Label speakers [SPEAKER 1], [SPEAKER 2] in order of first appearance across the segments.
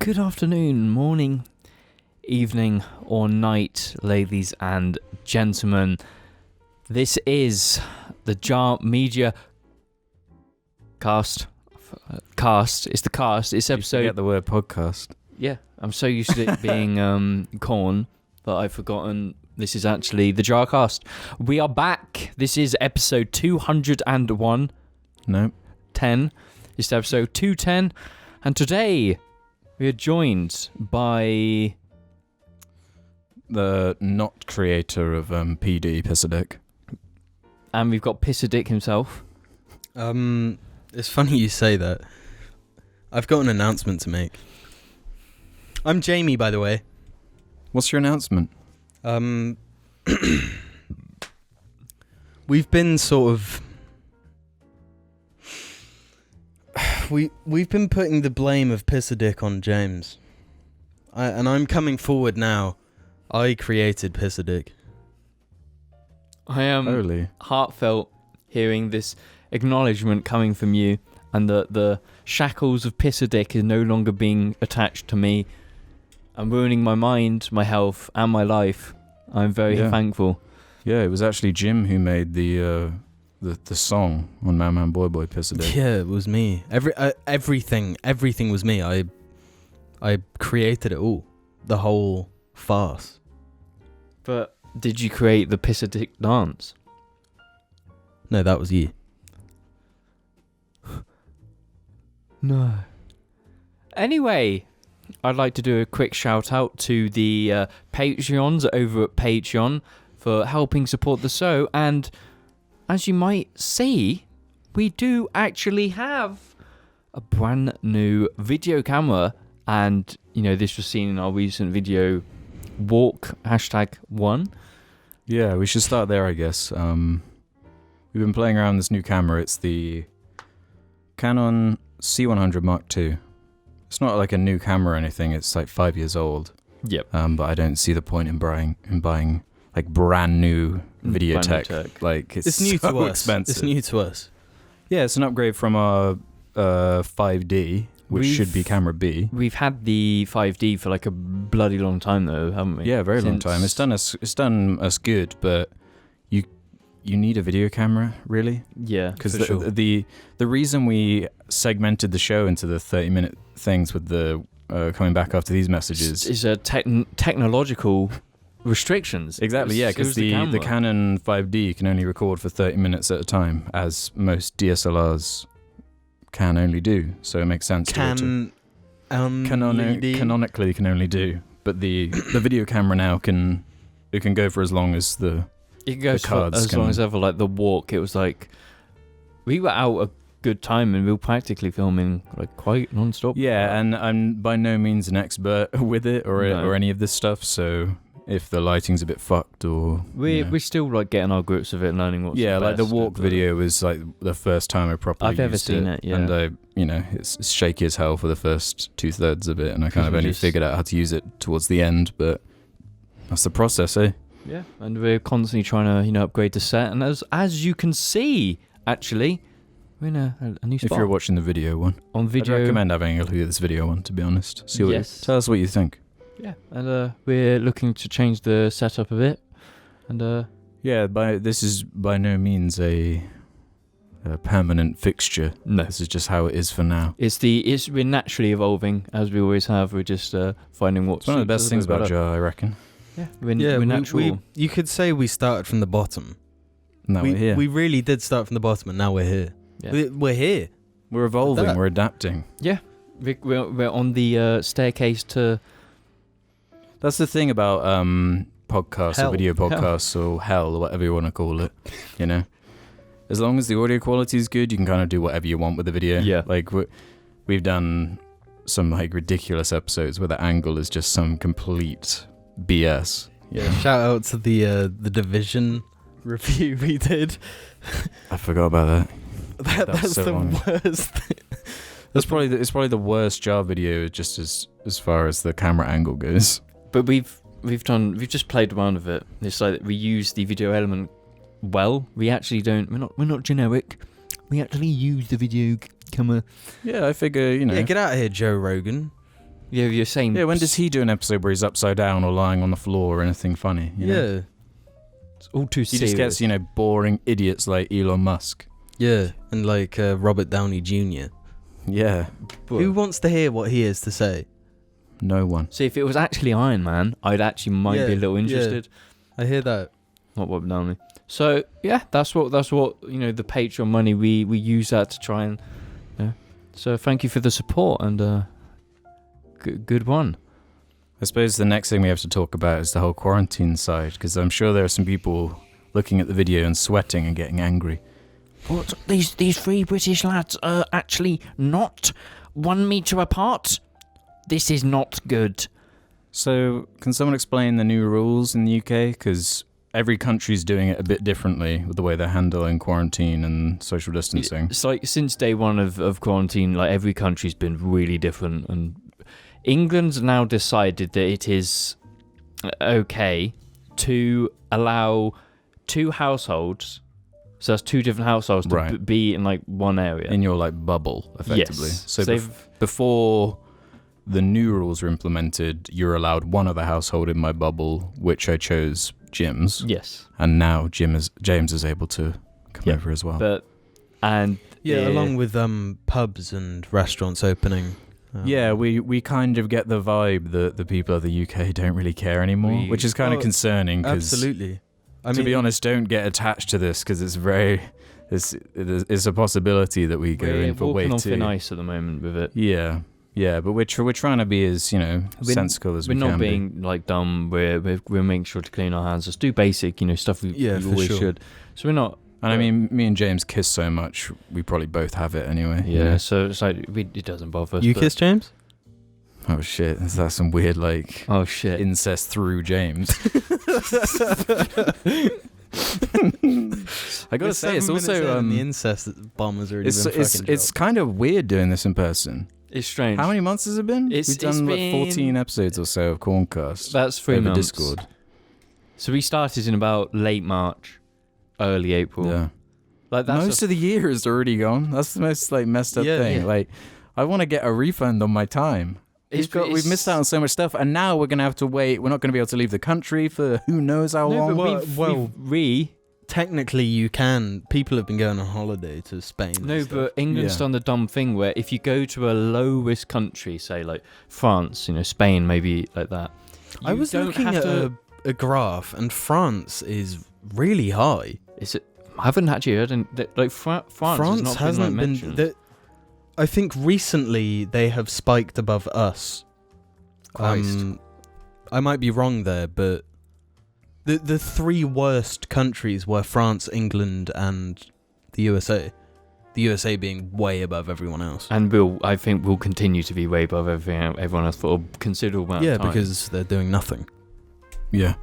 [SPEAKER 1] Good afternoon, morning, evening, or night, ladies and gentlemen. This is the Media Cast. It's the cast. It's episode.
[SPEAKER 2] You forget the word podcast.
[SPEAKER 1] Yeah, I'm so used to it being corn that I've forgotten. This is actually the JARCAST. We are back. This is episode 201.
[SPEAKER 2] No.
[SPEAKER 1] 10. It's episode 210. And today we are joined by
[SPEAKER 2] the not creator of PD, Posdact.
[SPEAKER 1] And we've got Posdact himself.
[SPEAKER 3] It's funny you say that. I've got an announcement to make. I'm Jamie, by the way.
[SPEAKER 2] What's your announcement?
[SPEAKER 3] We've been sort of... We've been putting the blame of Posdact on James. And I'm coming forward now. I created Posdact.
[SPEAKER 1] I am
[SPEAKER 2] Holy.
[SPEAKER 1] heartfelt hearing this acknowledgement coming from you, and the shackles of Posdact is no longer being attached to me. I'm ruining my mind, my health, and my life. I'm very thankful.
[SPEAKER 2] Yeah, it was actually Jim who made the song on Man Man Boy Boy Posdact.
[SPEAKER 3] Yeah, it was me. Everything was me. I created it all. The whole farce.
[SPEAKER 1] But did you create the Posdact dance?
[SPEAKER 3] No, that was you.
[SPEAKER 1] No. Anyway, I'd like to do a quick shout out to the Patreons over at Patreon for helping support the show. And as you might see, we do actually have a brand new video camera. And, you know, this was seen in our recent video, Walk #1.
[SPEAKER 2] Yeah, we should start there, I guess. We've been playing around with this new camera. It's the Canon C100 Mark II. It's not like a new camera or anything. It's like 5 years old.
[SPEAKER 1] Yep.
[SPEAKER 2] But I don't see the point in buying like brand new video tech. Like it's
[SPEAKER 3] new
[SPEAKER 2] so
[SPEAKER 3] to us.
[SPEAKER 2] expensive.
[SPEAKER 3] It's new to us.
[SPEAKER 2] Yeah, it's an upgrade from our 5D, which should be camera B.
[SPEAKER 1] We've had the 5D for like a bloody long time though, haven't we?
[SPEAKER 2] Yeah, very long time. It's done us good, but you need a video camera, really?
[SPEAKER 1] Yeah,
[SPEAKER 2] because
[SPEAKER 1] sure.
[SPEAKER 2] the reason we segmented the show into the 30-minute things with the coming back after these messages
[SPEAKER 1] is a technological restrictions.
[SPEAKER 2] Exactly, yeah, because the Canon 5D can only record for 30 minutes at a time, as most DSLRs can only do. So it makes sense canonically can only do. But the video camera now can go for as long as the cards
[SPEAKER 1] as long as ever. Like the Walk, it was like we were out a good time and we were practically filming like quite non-stop.
[SPEAKER 2] Yeah, and I'm by no means an expert with it or any of this stuff, so if the lighting's a bit fucked or
[SPEAKER 1] we're still like getting our grips of it and learning what's
[SPEAKER 2] like the Walk video was like the first time I properly
[SPEAKER 1] I've ever seen it, yeah.
[SPEAKER 2] And it's shaky as hell for the first 2/3 of it, and I kind of only figured out how to use it towards the end, but that's the process, eh?
[SPEAKER 1] Yeah, and we're constantly trying to upgrade the set, and as you can see, actually, we're in a new spot.
[SPEAKER 2] If you're watching the video one,
[SPEAKER 1] on video,
[SPEAKER 2] I'd recommend having a look at this video one, to be honest. Tell us what you think.
[SPEAKER 1] Yeah, and we're looking to change the setup a bit, and
[SPEAKER 2] this is by no means a permanent fixture.
[SPEAKER 1] No,
[SPEAKER 2] this is just how it is for now.
[SPEAKER 1] We're naturally evolving as we always have. We're just finding what's
[SPEAKER 2] one of the best things about Jar, I reckon.
[SPEAKER 1] Yeah, we're natural.
[SPEAKER 3] You could say we started from the bottom.
[SPEAKER 2] Now we're here.
[SPEAKER 3] We really did start from the bottom, and now we're here.
[SPEAKER 1] Yeah.
[SPEAKER 3] We're here.
[SPEAKER 2] We're evolving. We're adapting.
[SPEAKER 1] Yeah, we're on the staircase to.
[SPEAKER 2] That's the thing about podcasts
[SPEAKER 3] hell.
[SPEAKER 2] Or video podcasts or hell or whatever you want to call it. As long as the audio quality is good, you can kind of do whatever you want with the video.
[SPEAKER 1] Yeah,
[SPEAKER 2] like we've done some like ridiculous episodes where the angle is just some complete BS.
[SPEAKER 3] Yeah. Shout out to the Division review we did.
[SPEAKER 2] I forgot about that.
[SPEAKER 3] That's
[SPEAKER 2] so
[SPEAKER 3] the
[SPEAKER 2] long.
[SPEAKER 3] worst thing.
[SPEAKER 2] It's probably the worst Jar video, just as far as the camera angle goes.
[SPEAKER 1] But we've just played around with it. It's like we use the video element well. We actually don't. We're not generic. We actually use the video camera.
[SPEAKER 2] Yeah, I figure
[SPEAKER 3] Yeah, get out of here, Joe Rogan.
[SPEAKER 1] You're saying.
[SPEAKER 2] Yeah, when does he do an episode where he's upside down or lying on the floor or anything funny? You know?
[SPEAKER 3] Yeah.
[SPEAKER 1] It's all too
[SPEAKER 2] He
[SPEAKER 1] serious.
[SPEAKER 2] just gets, boring idiots like Elon Musk.
[SPEAKER 3] Yeah, and like Robert Downey Jr.
[SPEAKER 2] Yeah.
[SPEAKER 3] Who wants to hear what he has to say?
[SPEAKER 2] No one.
[SPEAKER 1] See, if it was actually Iron Man, I'd actually might be a little interested.
[SPEAKER 3] I hear that.
[SPEAKER 1] Not Robert Downey. So yeah, that's what the Patreon money we use that to try and. So thank you for the support and good one.
[SPEAKER 2] I suppose the next thing we have to talk about is the whole quarantine side, because I'm sure there are some people looking at the video and sweating and getting angry.
[SPEAKER 1] What? These three British lads are actually not 1 meter apart? This is not good.
[SPEAKER 2] So, can someone explain the new rules in the UK? Because every country's doing it a bit differently with the way they're handling quarantine and social distancing.
[SPEAKER 1] It's like since day one of quarantine, like every country's been really different, and England's now decided that it is okay to allow 2 households, so that's 2 different households, to
[SPEAKER 2] Right.
[SPEAKER 1] be in like one area.
[SPEAKER 2] In your bubble, effectively.
[SPEAKER 1] Yes.
[SPEAKER 2] So
[SPEAKER 1] they've
[SPEAKER 2] before the new rules were implemented, you're allowed one other household in my bubble, which I chose Jim's.
[SPEAKER 1] yes,
[SPEAKER 2] And now James is able to come over as well.
[SPEAKER 1] but and
[SPEAKER 3] Along with pubs and restaurants opening.
[SPEAKER 2] Yeah, we kind of get the vibe that the people of the UK don't really care anymore, which is kind of concerning. Cause,
[SPEAKER 3] absolutely.
[SPEAKER 2] to be honest, don't get attached to this because it's a possibility that we go in for way
[SPEAKER 1] walking on
[SPEAKER 2] too.
[SPEAKER 1] thin ice at the moment with it.
[SPEAKER 2] Yeah, but we're trying to be as sensible as we can.
[SPEAKER 1] We're not being like dumb. We're making sure to clean our hands. Just do basic stuff we
[SPEAKER 3] for
[SPEAKER 1] always
[SPEAKER 3] sure.
[SPEAKER 1] should. So we're not.
[SPEAKER 2] And I mean, me and James kiss so much, we probably both have it anyway.
[SPEAKER 1] Yeah, so it's like it doesn't bother us.
[SPEAKER 3] You
[SPEAKER 1] but-
[SPEAKER 3] kiss James?
[SPEAKER 2] Oh shit, is that some weird
[SPEAKER 1] Oh shit.
[SPEAKER 2] incest through James? I gotta say, it's also
[SPEAKER 3] the incest bomb has already been fucking
[SPEAKER 2] it's kind of weird doing this in person.
[SPEAKER 1] It's strange.
[SPEAKER 2] How many months has it been? We've done
[SPEAKER 1] been-
[SPEAKER 2] 14 episodes or so of Corncast.
[SPEAKER 1] That's 3
[SPEAKER 2] over
[SPEAKER 1] months.
[SPEAKER 2] Discord.
[SPEAKER 1] So we started in about late March, early April.
[SPEAKER 2] Yeah.
[SPEAKER 1] Like that's
[SPEAKER 2] Most of the year is already gone. That's the most messed up
[SPEAKER 3] Yeah,
[SPEAKER 2] thing.
[SPEAKER 3] yeah.
[SPEAKER 2] Like, I want to get a refund on my time. We've missed out on so much stuff, and now we're gonna have to wait. We're not gonna be able to leave the country for who knows how long.
[SPEAKER 3] technically you can. People have been going on holiday to Spain. and
[SPEAKER 1] No,
[SPEAKER 3] stuff.
[SPEAKER 1] but England's
[SPEAKER 2] Yeah.
[SPEAKER 1] done the dumb thing where if you go to a low risk country, say like France, Spain, maybe like that.
[SPEAKER 3] I was
[SPEAKER 1] don't
[SPEAKER 3] looking
[SPEAKER 1] have
[SPEAKER 3] at
[SPEAKER 1] to-
[SPEAKER 3] a graph, and France is really high.
[SPEAKER 1] Is it? I haven't actually heard. France has not
[SPEAKER 3] hasn't
[SPEAKER 1] been,
[SPEAKER 3] been.
[SPEAKER 1] mentioned.
[SPEAKER 3] I think recently they have spiked above us.
[SPEAKER 2] Christ.
[SPEAKER 3] I might be wrong there, but the 3 worst countries were France, England, and the USA. The USA being way above everyone else.
[SPEAKER 1] And I think we'll continue to be way above everyone else for a considerable amount of time.
[SPEAKER 3] Because they're doing nothing.
[SPEAKER 2] Yeah.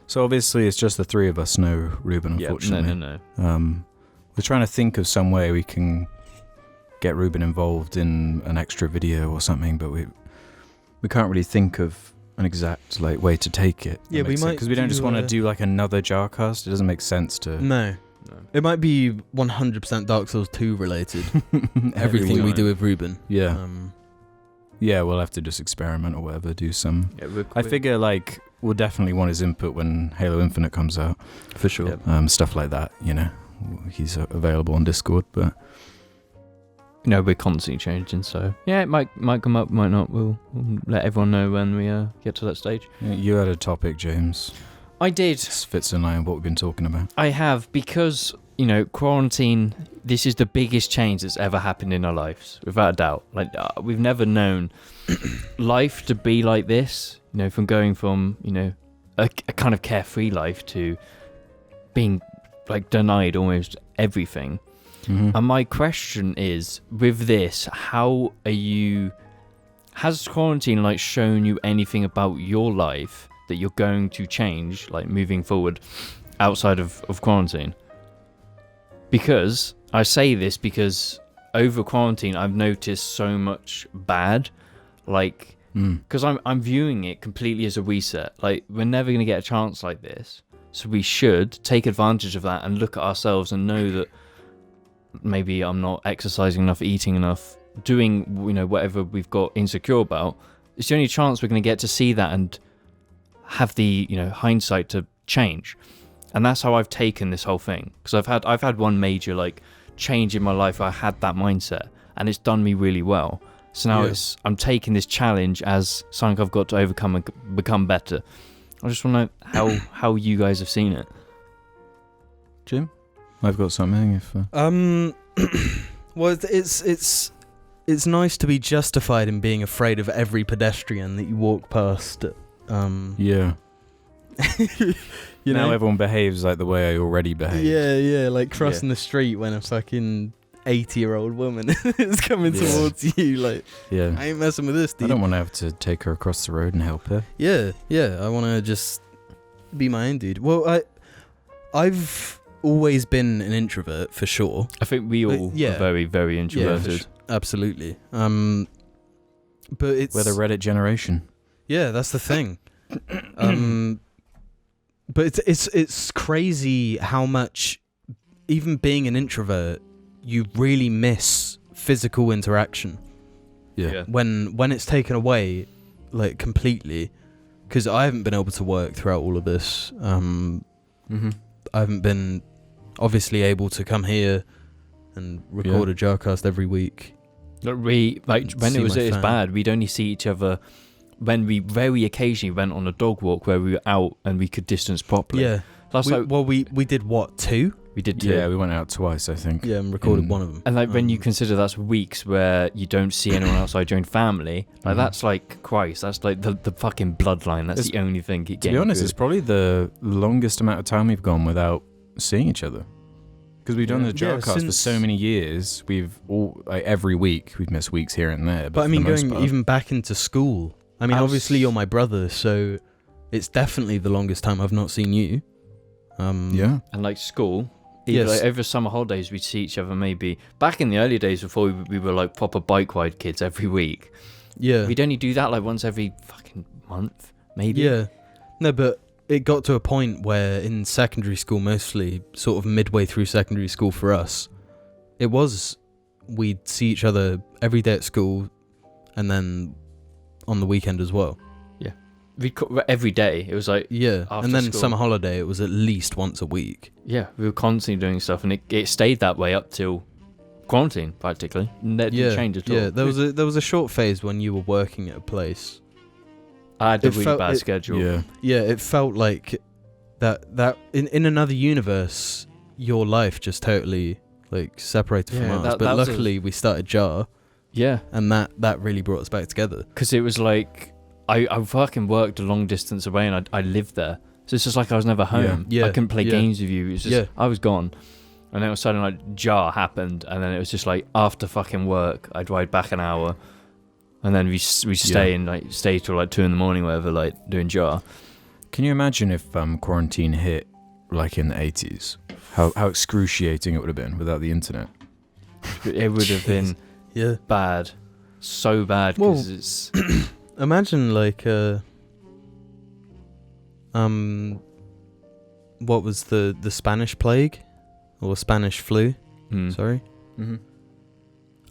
[SPEAKER 2] So obviously it's just the 3 of us, no Ruben, unfortunately.
[SPEAKER 1] No.
[SPEAKER 2] We're trying to think of some way we can get Ruben involved in an extra video or something, but we can't really think of an exact way to take it.
[SPEAKER 3] Yeah, we might
[SPEAKER 2] because we don't just
[SPEAKER 3] do,
[SPEAKER 2] want to do another JARCAST. It doesn't make sense to
[SPEAKER 3] No. It might be 100% Dark Souls 2 related. Everything we do with Ruben.
[SPEAKER 2] Yeah. Yeah, we'll have to just experiment or whatever. Do some.
[SPEAKER 1] Yeah,
[SPEAKER 2] I figure we'll definitely want his input when Halo Infinite comes out.
[SPEAKER 3] For sure.
[SPEAKER 1] Yep.
[SPEAKER 2] Stuff like that. He's available on Discord, but.
[SPEAKER 1] we're constantly changing, so yeah, it might come up, might not. We'll let everyone know when we get to that stage.
[SPEAKER 2] You had a topic, James.
[SPEAKER 1] I did.
[SPEAKER 2] This fits in line with what we've been talking about.
[SPEAKER 1] I have, because quarantine. This is the biggest change that's ever happened in our lives, without a doubt. We've never known life to be like this. From going from a kind of carefree life to being denied almost everything.
[SPEAKER 2] Mm-hmm.
[SPEAKER 1] And my question is, with this, has quarantine shown you anything about your life that you're going to change, moving forward outside of quarantine? Because I say this because over quarantine I've noticed so much bad, because I'm viewing it completely as a reset. We're never going to get a chance like this, so we should take advantage of that and look at ourselves and know that maybe I'm not exercising enough, eating enough, doing whatever we've got insecure about. it's the only chance we're going to get to see that and have the, hindsight to change. And that's how I've taken this whole thing, because I've had one major like change in my life where I had that mindset, and it's done me really well. So now I'm taking this challenge as something I've got to overcome and become better. I just want to know how you guys have seen it.
[SPEAKER 2] Jim, I've got something. If
[SPEAKER 3] well, it's nice to be justified in being afraid of every pedestrian that you walk past.
[SPEAKER 2] Yeah.
[SPEAKER 3] You
[SPEAKER 2] now
[SPEAKER 3] know,
[SPEAKER 2] everyone behaves like the way I already behave.
[SPEAKER 3] Yeah, like crossing the street when a fucking 80-year-old woman is coming towards you. Like,
[SPEAKER 2] Yeah.
[SPEAKER 3] I ain't messing with this, dude.
[SPEAKER 2] I don't want to have to take her across the road and help her.
[SPEAKER 3] Yeah, I want to just be my own dude. Well, I've always been an introvert for sure.
[SPEAKER 1] I think we all are very, very introverted.
[SPEAKER 3] Absolutely. But it's
[SPEAKER 2] We're the Reddit generation.
[SPEAKER 3] Yeah, that's the thing. But it's crazy how much, even being an introvert, you really miss physical interaction.
[SPEAKER 2] Yeah.
[SPEAKER 3] When it's taken away, like completely, because I haven't been able to work throughout all of this. I haven't been obviously able to come here and record a JARCAST every week.
[SPEAKER 1] When it was at its bad, we'd only see each other when we very occasionally went on a dog walk where we were out and we could distance properly.
[SPEAKER 3] Yeah. We did what, 2?
[SPEAKER 1] We did 2.
[SPEAKER 2] Yeah, we went out twice, I think.
[SPEAKER 3] Yeah, and recorded one of them.
[SPEAKER 1] And when you consider that's weeks where you don't see anyone outside your own family, that's like Christ. That's like the fucking bloodline. That's the only thing.
[SPEAKER 2] To be honest, it's probably the longest amount of time we've gone without seeing each other. Because we've done the JARCAST for so many years. We've all every week we've missed weeks here and there.
[SPEAKER 3] But I mean, going even back into school. I mean, obviously you're my brother, so it's definitely the longest time I've not seen you.
[SPEAKER 1] And like school. Like over summer holidays, we'd see each other maybe back in the early days before we were like proper bike ride kids every week.
[SPEAKER 3] Yeah.
[SPEAKER 1] We'd only do that like once every fucking month, maybe.
[SPEAKER 3] Yeah. No, but it got to a point where in secondary school, mostly sort of midway through secondary school for us, we'd see each other every day at school and then on the weekend as well.
[SPEAKER 1] Every day. It was like
[SPEAKER 3] and then
[SPEAKER 1] school.
[SPEAKER 3] Summer holiday, it was at least once a week.
[SPEAKER 1] Yeah, we were constantly doing stuff, and it stayed that way up till quarantine practically. And that didn't change at all.
[SPEAKER 3] Yeah, there was a short phase when you were working at a place.
[SPEAKER 1] I had a really bad schedule.
[SPEAKER 3] Yeah, it felt like that in another universe, your life just totally like separated from ours. But luckily, we started JAR.
[SPEAKER 1] Yeah,
[SPEAKER 3] and that really brought us back together.
[SPEAKER 1] Because it was like I fucking worked a long distance away, and I lived there, so it's just like I was never home. I couldn't play games with you. It was just I was gone, and then all of a sudden like JAR happened, and then it was just like after fucking work, I'd ride back an hour, and then we stay and like stay till like 2 a.m, whatever, like doing JAR.
[SPEAKER 2] Can you imagine if quarantine hit like in the 80s? How excruciating it would have been without the internet.
[SPEAKER 1] It would have been bad, so bad, because it's.
[SPEAKER 3] Imagine like what was the Spanish plague or Spanish flu? Sorry.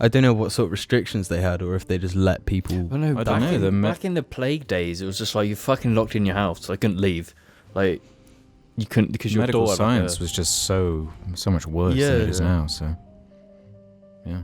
[SPEAKER 3] I don't know what sort of restrictions they had, or if they just let people.
[SPEAKER 1] I don't know. Back in the plague days, it was just like you're fucking locked in your house. So I couldn't leave. Like you couldn't, because your
[SPEAKER 2] medical
[SPEAKER 1] door
[SPEAKER 2] science was just so much worse than it is now. So yeah.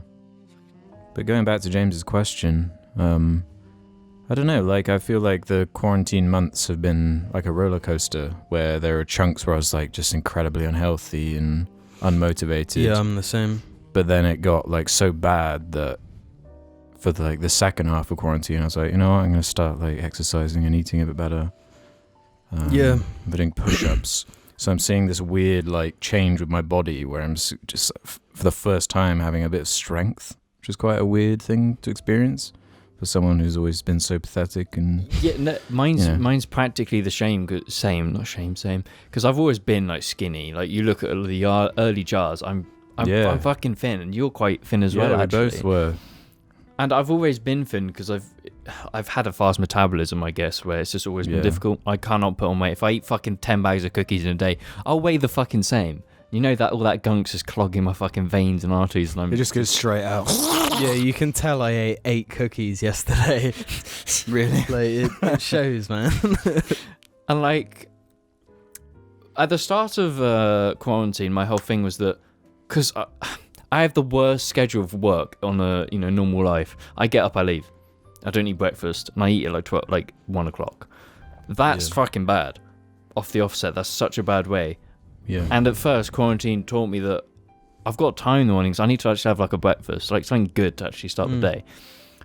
[SPEAKER 2] But going back to James's question, I don't know, like I feel like the quarantine months have been like a roller coaster where there are chunks where I was like just incredibly unhealthy and unmotivated.
[SPEAKER 3] Yeah, I'm the same.
[SPEAKER 2] But then it got like so bad that for the second half of quarantine, I was like, you know what, I'm going to start like exercising and eating a bit better. I've been doing push-ups. So I'm seeing this weird like change with my body where I'm just for the first time having a bit of strength, which is quite a weird thing to experience for someone who's always been so pathetic. And
[SPEAKER 1] mine's practically the same, because I've always been like skinny. Like you look at the early JARs, I'm fucking thin, and you're quite thin as well.
[SPEAKER 2] Yeah, we
[SPEAKER 1] actually.
[SPEAKER 2] both were.
[SPEAKER 1] And I've always been thin because I've had a fast metabolism, I guess, where it's just always been difficult. I cannot put on weight. If I eat fucking 10 bags of cookies in a day, I'll weigh the fucking same. You know that all that gunk's just clogging my fucking veins and arteries, and
[SPEAKER 2] It just goes straight out.
[SPEAKER 3] Yeah, you can tell I ate 8 cookies yesterday.
[SPEAKER 2] Really?
[SPEAKER 3] Like, it shows, man.
[SPEAKER 1] And like at the start of quarantine, my whole thing was that because I have the worst schedule of work on a normal life. I get up, I leave. I don't eat breakfast, and I eat at like 1 o'clock. That's fucking bad. Off the offset, that's such a bad way.
[SPEAKER 2] Yeah.
[SPEAKER 1] And at first, quarantine taught me that I've got time in the mornings. I need to actually have like a breakfast, like something good to actually start the day.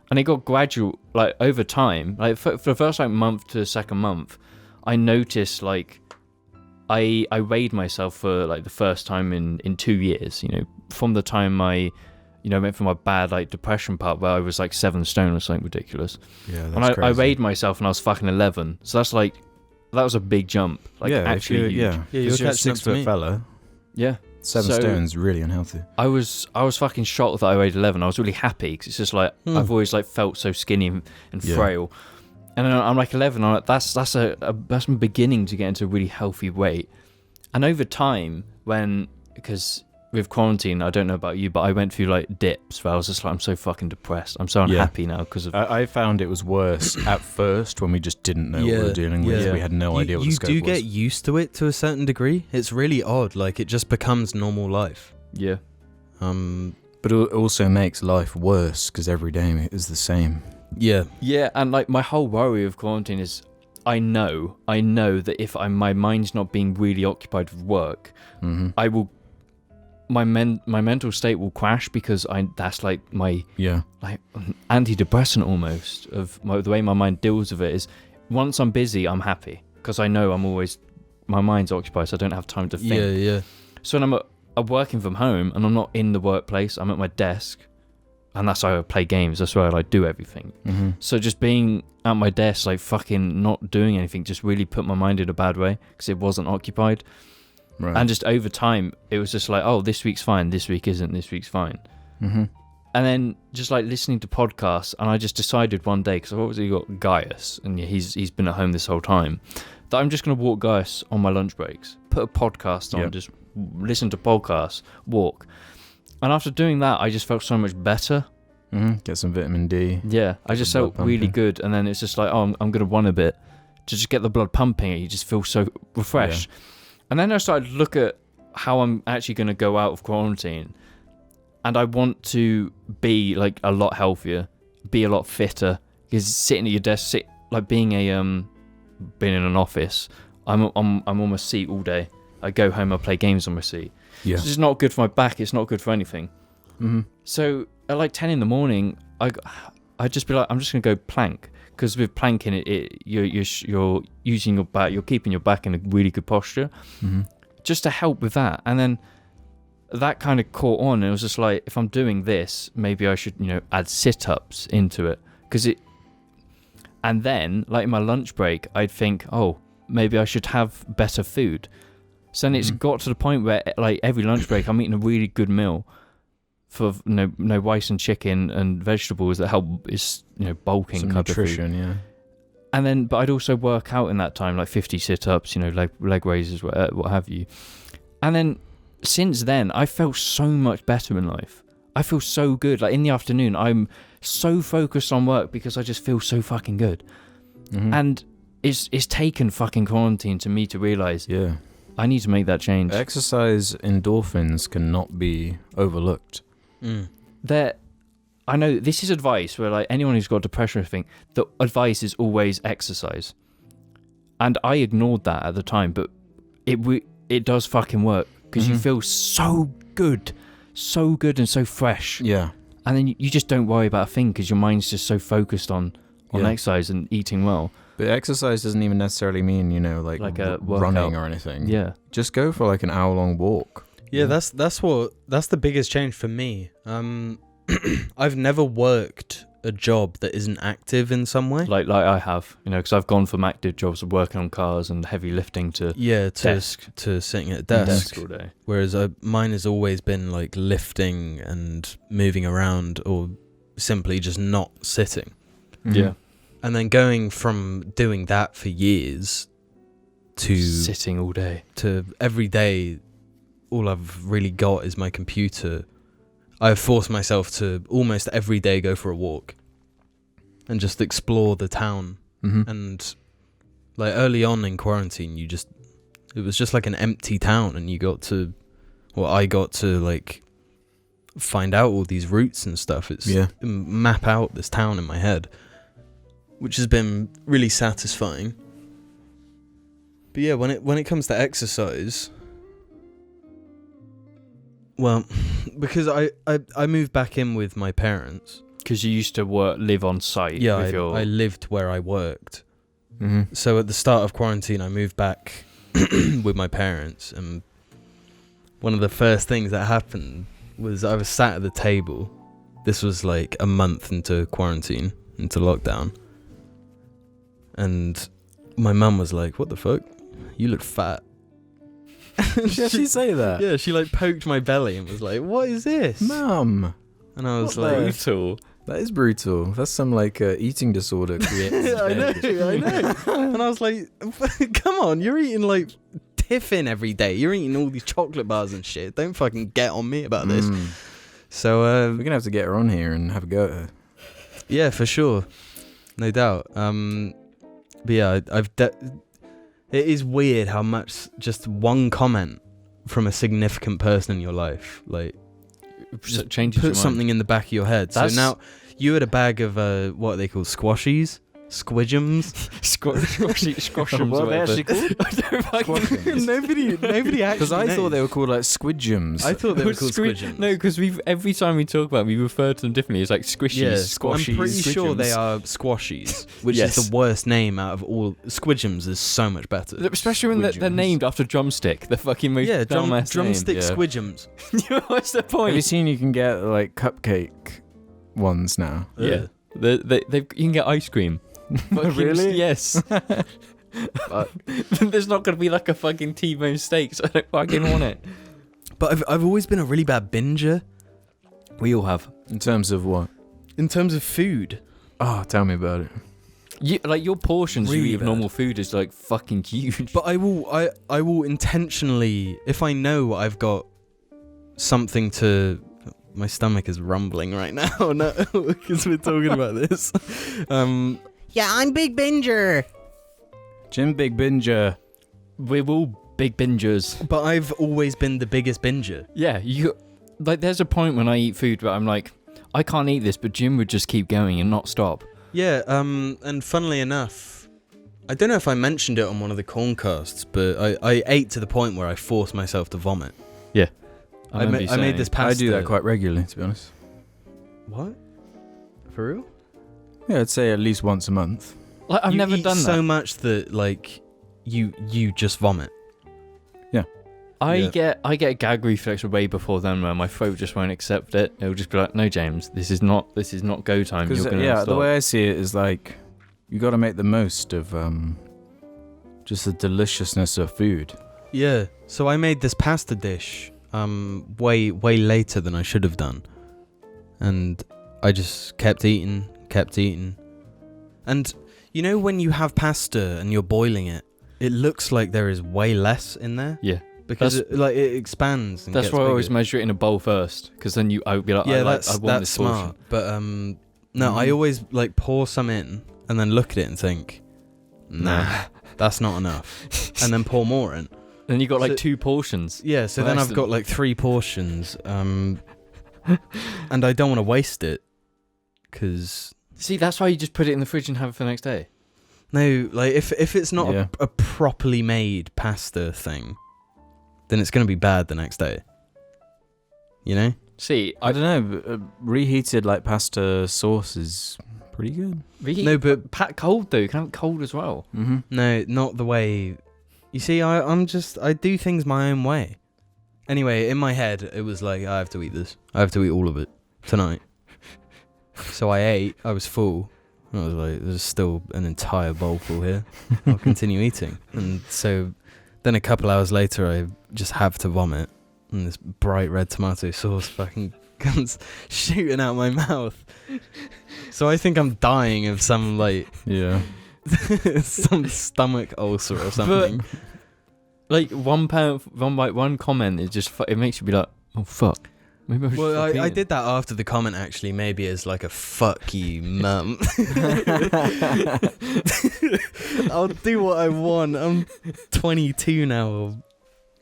[SPEAKER 1] And it got gradual, like over time. Like for the first like month to the second month, I noticed like I weighed myself for like the first time in 2 years. From the time I went from my bad like depression part where I was like 7 stone or something ridiculous.
[SPEAKER 2] Yeah, that's
[SPEAKER 1] and
[SPEAKER 2] crazy.
[SPEAKER 1] I weighed myself and I was fucking 11. So that was a big jump. Like actually huge.
[SPEAKER 3] Yeah, you're
[SPEAKER 2] 6-foot fella.
[SPEAKER 1] Yeah.
[SPEAKER 2] 7 stone's really unhealthy.
[SPEAKER 1] I was fucking shocked that I weighed 11. I was really happy because it's just like I've always like felt so skinny and frail. And then I'm like 11. I'm like, that's my beginning to get into a really healthy weight. And over time, because with quarantine, I don't know about you, but I went through like dips where I was just like, I'm so fucking depressed. I'm so unhappy now because of.
[SPEAKER 2] I found it was worse at first when we just didn't know what we were dealing with. We had no idea what the scope was.
[SPEAKER 3] You do get used to it to a certain degree. It's really odd. Like it just becomes normal life.
[SPEAKER 1] Yeah.
[SPEAKER 2] But it also makes life worse because every day is the same.
[SPEAKER 3] Yeah.
[SPEAKER 1] Yeah, and like my whole worry of quarantine is I know that if my mind's not being really occupied with work, I will my mental state will crash because that's like my like antidepressant almost of the way my mind deals with it is once I'm busy I'm happy because I know my mind's occupied so I don't have time to think.
[SPEAKER 3] Yeah.
[SPEAKER 1] So when I'm working from home and I'm not in the workplace, I'm at my desk. And that's how I play games. That's where I like do everything. So just being at my desk, like fucking not doing anything, just really put my mind in a bad way because it wasn't occupied.
[SPEAKER 2] Right.
[SPEAKER 1] And just over time, it was just like, oh, this week's fine, this week isn't, this week's fine. And then just like listening to podcasts, and I just decided one day because I've obviously got Gaius, and he's been at home this whole time, that I'm just gonna walk Gaius on my lunch breaks, put a podcast on, just listen to podcasts, walk. And after doing that, I just felt so much better.
[SPEAKER 2] Get some vitamin D.
[SPEAKER 1] Yeah, I just felt really good. And then it's just like, oh, I'm going to run a bit to just get the blood pumping. You just feel so refreshed. Yeah. And then I started to look at how I'm actually going to go out of quarantine. And I want to be like a lot healthier, be a lot fitter. Because sitting at your desk, like being in an office, I'm on my seat all day. I go home, I play games on my seat.
[SPEAKER 2] Yeah.
[SPEAKER 1] It's just not good for my back. It's not good for anything. So at like 10 in the morning, I'd just be like, I'm just gonna go plank because with planking, you're using your back, you're keeping your back in a really good posture, just to help with that. And then that kind of caught on. And it was just like, if I'm doing this, maybe I should add sit-ups into it and then like in my lunch break, I'd think, oh, maybe I should have better food. So then it's got to the point where like every lunch break I'm eating a really good meal for no rice and chicken and vegetables that help is bulking
[SPEAKER 2] some
[SPEAKER 1] type
[SPEAKER 2] nutrition,
[SPEAKER 1] of food. And then but I'd also work out in that time like 50 sit-ups, leg raises, what have you. And then since then I felt so much better in life. I feel so good. Like in the afternoon I'm so focused on work because I just feel so fucking good. And it's taken fucking quarantine to me to realize I need to make that change.
[SPEAKER 2] Exercise endorphins cannot be overlooked.
[SPEAKER 1] I know this is advice where like anyone who's got depression or anything, the advice is always exercise. And I ignored that at the time, but it does fucking work because you feel so good and so fresh.
[SPEAKER 2] Yeah.
[SPEAKER 1] And then you just don't worry about a thing because your mind's just so focused on exercise and eating well.
[SPEAKER 2] But exercise doesn't even necessarily mean, like a running or anything.
[SPEAKER 1] Yeah.
[SPEAKER 2] Just go for like an hour-long walk.
[SPEAKER 3] Yeah, that's the biggest change for me. I've never worked a job that isn't active in some way.
[SPEAKER 1] Like I have, because I've gone from active jobs of working on cars and heavy lifting to desk
[SPEAKER 3] to sitting at a desk
[SPEAKER 1] all day.
[SPEAKER 3] Whereas mine has always been like lifting and moving around or simply just not sitting.
[SPEAKER 1] Yeah.
[SPEAKER 3] And then going from doing that for years to
[SPEAKER 1] sitting all day
[SPEAKER 3] to every day really got is my computer, I've forced myself to almost every day go for a walk and just explore the town.
[SPEAKER 2] Mm-hmm.
[SPEAKER 3] And like early on in quarantine, it was just like an empty town, and I got to like find out all these routes and stuff. Map out this town in my head, which has been really satisfying. But yeah, when it comes to exercise, well, because I moved back in with my parents.
[SPEAKER 1] Because you used to live on site.
[SPEAKER 3] Yeah,
[SPEAKER 1] with
[SPEAKER 3] I lived where I worked.
[SPEAKER 2] Mm-hmm.
[SPEAKER 3] So at the start of quarantine, I moved back with my parents, and one of the first things that happened was I was sat at the table. This was like a month into quarantine, into lockdown, and my mum was like, "What the fuck? You look fat."
[SPEAKER 2] Did she actually say that?
[SPEAKER 3] Yeah, she like poked my belly and was like, "What is this,
[SPEAKER 2] Mum?
[SPEAKER 3] And I was
[SPEAKER 2] What
[SPEAKER 3] like,
[SPEAKER 1] brutal.
[SPEAKER 2] That is brutal. That's some like eating disorder created.
[SPEAKER 3] I know. And I was like, come on, you're eating like tiffin every day. You're eating all these chocolate bars and shit. Don't fucking get on me about this. So
[SPEAKER 2] we're gonna have to get her on here and have a go at her.
[SPEAKER 3] Yeah, for sure, no doubt. But yeah, it is weird how much just one comment from a significant person in your life, like,
[SPEAKER 1] Just changes your
[SPEAKER 3] put
[SPEAKER 1] mind.
[SPEAKER 3] something in the back of your head. So now you had a bag of what are they called, squashies, squidgems,
[SPEAKER 1] Squashums.
[SPEAKER 2] What are they actually called?
[SPEAKER 1] I don't fucking
[SPEAKER 3] nobody actually.
[SPEAKER 2] Because I thought they were called like squidgems.
[SPEAKER 3] I thought they were called squidgems.
[SPEAKER 1] No, because every time we talk about them, we refer to them differently. It's like squishies,
[SPEAKER 3] Yeah,
[SPEAKER 1] squashies.
[SPEAKER 3] I'm pretty sure
[SPEAKER 1] squidgems.
[SPEAKER 3] they are squashies, which
[SPEAKER 1] Yes.
[SPEAKER 3] is the worst name out of all. Squidgems is so much better.
[SPEAKER 1] Especially when they're
[SPEAKER 3] Squidgems.
[SPEAKER 1] named after drumstick, the fucking most dumbass
[SPEAKER 3] drumstick
[SPEAKER 1] name.
[SPEAKER 3] squidgems.
[SPEAKER 1] Yeah. What's the
[SPEAKER 2] Have you
[SPEAKER 1] point?
[SPEAKER 2] seen you can get like cupcake ones now?
[SPEAKER 1] Yeah, you can get ice cream. Fucking-
[SPEAKER 2] Really?
[SPEAKER 1] Yes. There's not going to be like a fucking T-bone steak, so I don't fucking want it.
[SPEAKER 3] But I've always been a really bad binger
[SPEAKER 1] We all have.
[SPEAKER 2] In terms of what?
[SPEAKER 3] in terms of food.
[SPEAKER 2] Oh, tell me about it.
[SPEAKER 1] Like your portions you
[SPEAKER 3] Really
[SPEAKER 1] eat of
[SPEAKER 3] bad.
[SPEAKER 1] normal food is like fucking huge.
[SPEAKER 3] But I will intentionally, if I know I've got something to. My stomach is rumbling right now. No, because we're talking about this. Yeah, I'm Big Binger.
[SPEAKER 2] Jim Big Binger.
[SPEAKER 1] We're all big bingers.
[SPEAKER 3] But I've always been the biggest binger.
[SPEAKER 1] Yeah, there's a point when I eat food where I'm like, I can't eat this, but Jim would just keep going and not stop.
[SPEAKER 3] Yeah, and funnily enough, I don't know if I mentioned it on one of the corncasts, but I ate to the point where I forced myself to vomit.
[SPEAKER 1] Yeah.
[SPEAKER 3] I made this pasta.
[SPEAKER 2] I do that quite regularly, to be honest.
[SPEAKER 3] What? For real?
[SPEAKER 2] Yeah, I'd say at least once a month.
[SPEAKER 1] Like, I've
[SPEAKER 3] You
[SPEAKER 1] never
[SPEAKER 3] eat
[SPEAKER 1] done
[SPEAKER 3] so
[SPEAKER 1] that.
[SPEAKER 3] much that like you just vomit.
[SPEAKER 1] I get a gag reflex way before then where my throat just won't accept it. It'll just be like, no, James, this is not go time. You're gonna
[SPEAKER 2] Yeah,
[SPEAKER 1] stop.
[SPEAKER 2] the way I see it is like you got to make the most of just the deliciousness of food.
[SPEAKER 3] Yeah. So I made this pasta dish way later than I should have done, and I just kept eating, and you know when you have pasta and you're boiling it, it looks like there is way less in there.
[SPEAKER 1] Yeah.
[SPEAKER 3] Because it expands. And
[SPEAKER 1] That's
[SPEAKER 3] gets
[SPEAKER 1] why I
[SPEAKER 3] bigger.
[SPEAKER 1] always measure it in a bowl first, because then I would be like,
[SPEAKER 3] Yeah,
[SPEAKER 1] I
[SPEAKER 3] that's
[SPEAKER 1] want this
[SPEAKER 3] smart.
[SPEAKER 1] portion.
[SPEAKER 3] But no, I always like pour some in and then look at it and think, nah, that's not enough, and then pour more in.
[SPEAKER 1] Then you got like
[SPEAKER 3] So-
[SPEAKER 1] 2 portions.
[SPEAKER 3] Yeah, so then
[SPEAKER 1] Nice.
[SPEAKER 3] I've got like 3 portions, and I don't want to waste it, because
[SPEAKER 1] See, that's why you just put it in the fridge and have it for the next day.
[SPEAKER 3] no, like if it's not
[SPEAKER 2] Yeah.
[SPEAKER 3] a properly made pasta thing, then it's gonna be bad the next day. You know?
[SPEAKER 1] See,
[SPEAKER 2] I don't know. But, reheated like pasta sauce is pretty good.
[SPEAKER 3] No, but
[SPEAKER 1] pat cold though. You can have it cold as well.
[SPEAKER 2] Mm-hmm.
[SPEAKER 3] no, not the way. You see, I do things my own way. Anyway, in my head, it was like, I have to eat this. I have to eat all of it tonight. So I ate. I was full. I was like, there's still an entire bowl full here. I'll continue eating. And so then a couple hours later, I just have to vomit. And this bright red tomato sauce fucking comes shooting out my mouth. So I think I'm dying of some, like,
[SPEAKER 2] Yeah.
[SPEAKER 3] some stomach ulcer or something.
[SPEAKER 1] Like one comment, it just it makes you be like, oh fuck. Maybe I should
[SPEAKER 3] Well,
[SPEAKER 1] stop
[SPEAKER 3] I
[SPEAKER 1] eating.
[SPEAKER 3] did that after the comment, actually, maybe as like a fuck you, mum. I'll do what I want. I'm 22 now.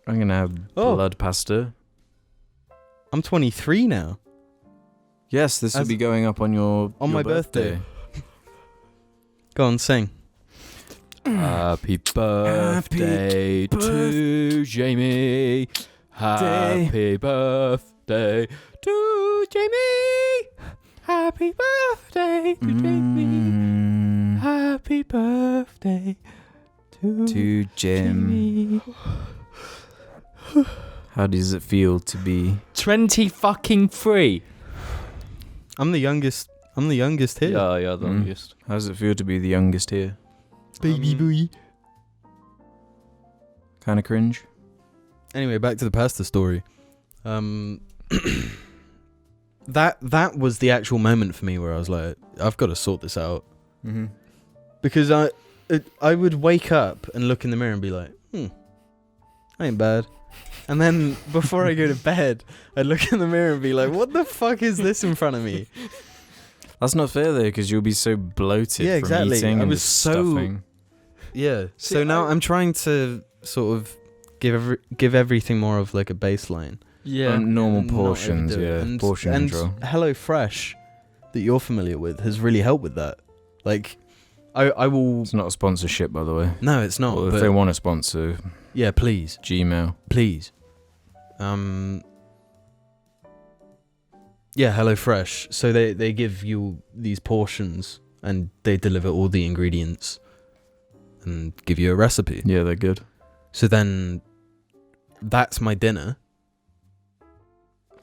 [SPEAKER 2] I'm gonna have blood pasta.
[SPEAKER 3] I'm 23 now.
[SPEAKER 2] Yes, this will be going up on your
[SPEAKER 3] my birthday. Go on, sing.
[SPEAKER 1] Happy birthday to Jamie. Happy birthday to Jamie. Happy birthday to Jamie. Happy birthday
[SPEAKER 2] To Jim. How does it feel to be
[SPEAKER 1] 23?
[SPEAKER 3] I'm the youngest here.
[SPEAKER 1] Yeah, the youngest.
[SPEAKER 2] How does it feel to be the youngest here?
[SPEAKER 3] Baby boy.
[SPEAKER 2] Kind of cringe.
[SPEAKER 3] Anyway, back to the pasta story. That was the actual moment for me where I was like, I've got to sort this out.
[SPEAKER 2] Mm-hmm.
[SPEAKER 3] Because I would wake up and look in the mirror and be like, I ain't bad. And then before I go to bed, I'd look in the mirror and be like, what the fuck is this in front of me?
[SPEAKER 2] That's not fair though, because you'll be so bloated
[SPEAKER 3] Yeah,
[SPEAKER 2] from
[SPEAKER 3] exactly.
[SPEAKER 2] eating
[SPEAKER 3] I
[SPEAKER 2] and
[SPEAKER 3] was
[SPEAKER 2] just
[SPEAKER 3] so-
[SPEAKER 2] stuffing.
[SPEAKER 3] Yeah.
[SPEAKER 1] See,
[SPEAKER 3] So now I'm trying to sort of give everything more of like a baseline.
[SPEAKER 1] Yeah.
[SPEAKER 2] Normal
[SPEAKER 3] And not
[SPEAKER 2] portions,
[SPEAKER 3] overdo it.
[SPEAKER 2] yeah.
[SPEAKER 3] And,
[SPEAKER 2] Portion
[SPEAKER 3] and
[SPEAKER 2] control.
[SPEAKER 3] HelloFresh, that you're familiar with, has really helped with that. Like, I will.
[SPEAKER 2] It's not a sponsorship, by the way.
[SPEAKER 3] No, it's not.
[SPEAKER 2] Well, if
[SPEAKER 3] but
[SPEAKER 2] they want to sponsor,
[SPEAKER 3] yeah, please,
[SPEAKER 2] Gmail.
[SPEAKER 3] please. Yeah, HelloFresh. So they give you these portions and they deliver all the ingredients and give you a recipe.
[SPEAKER 2] Yeah, they're good.
[SPEAKER 3] So then that's my dinner.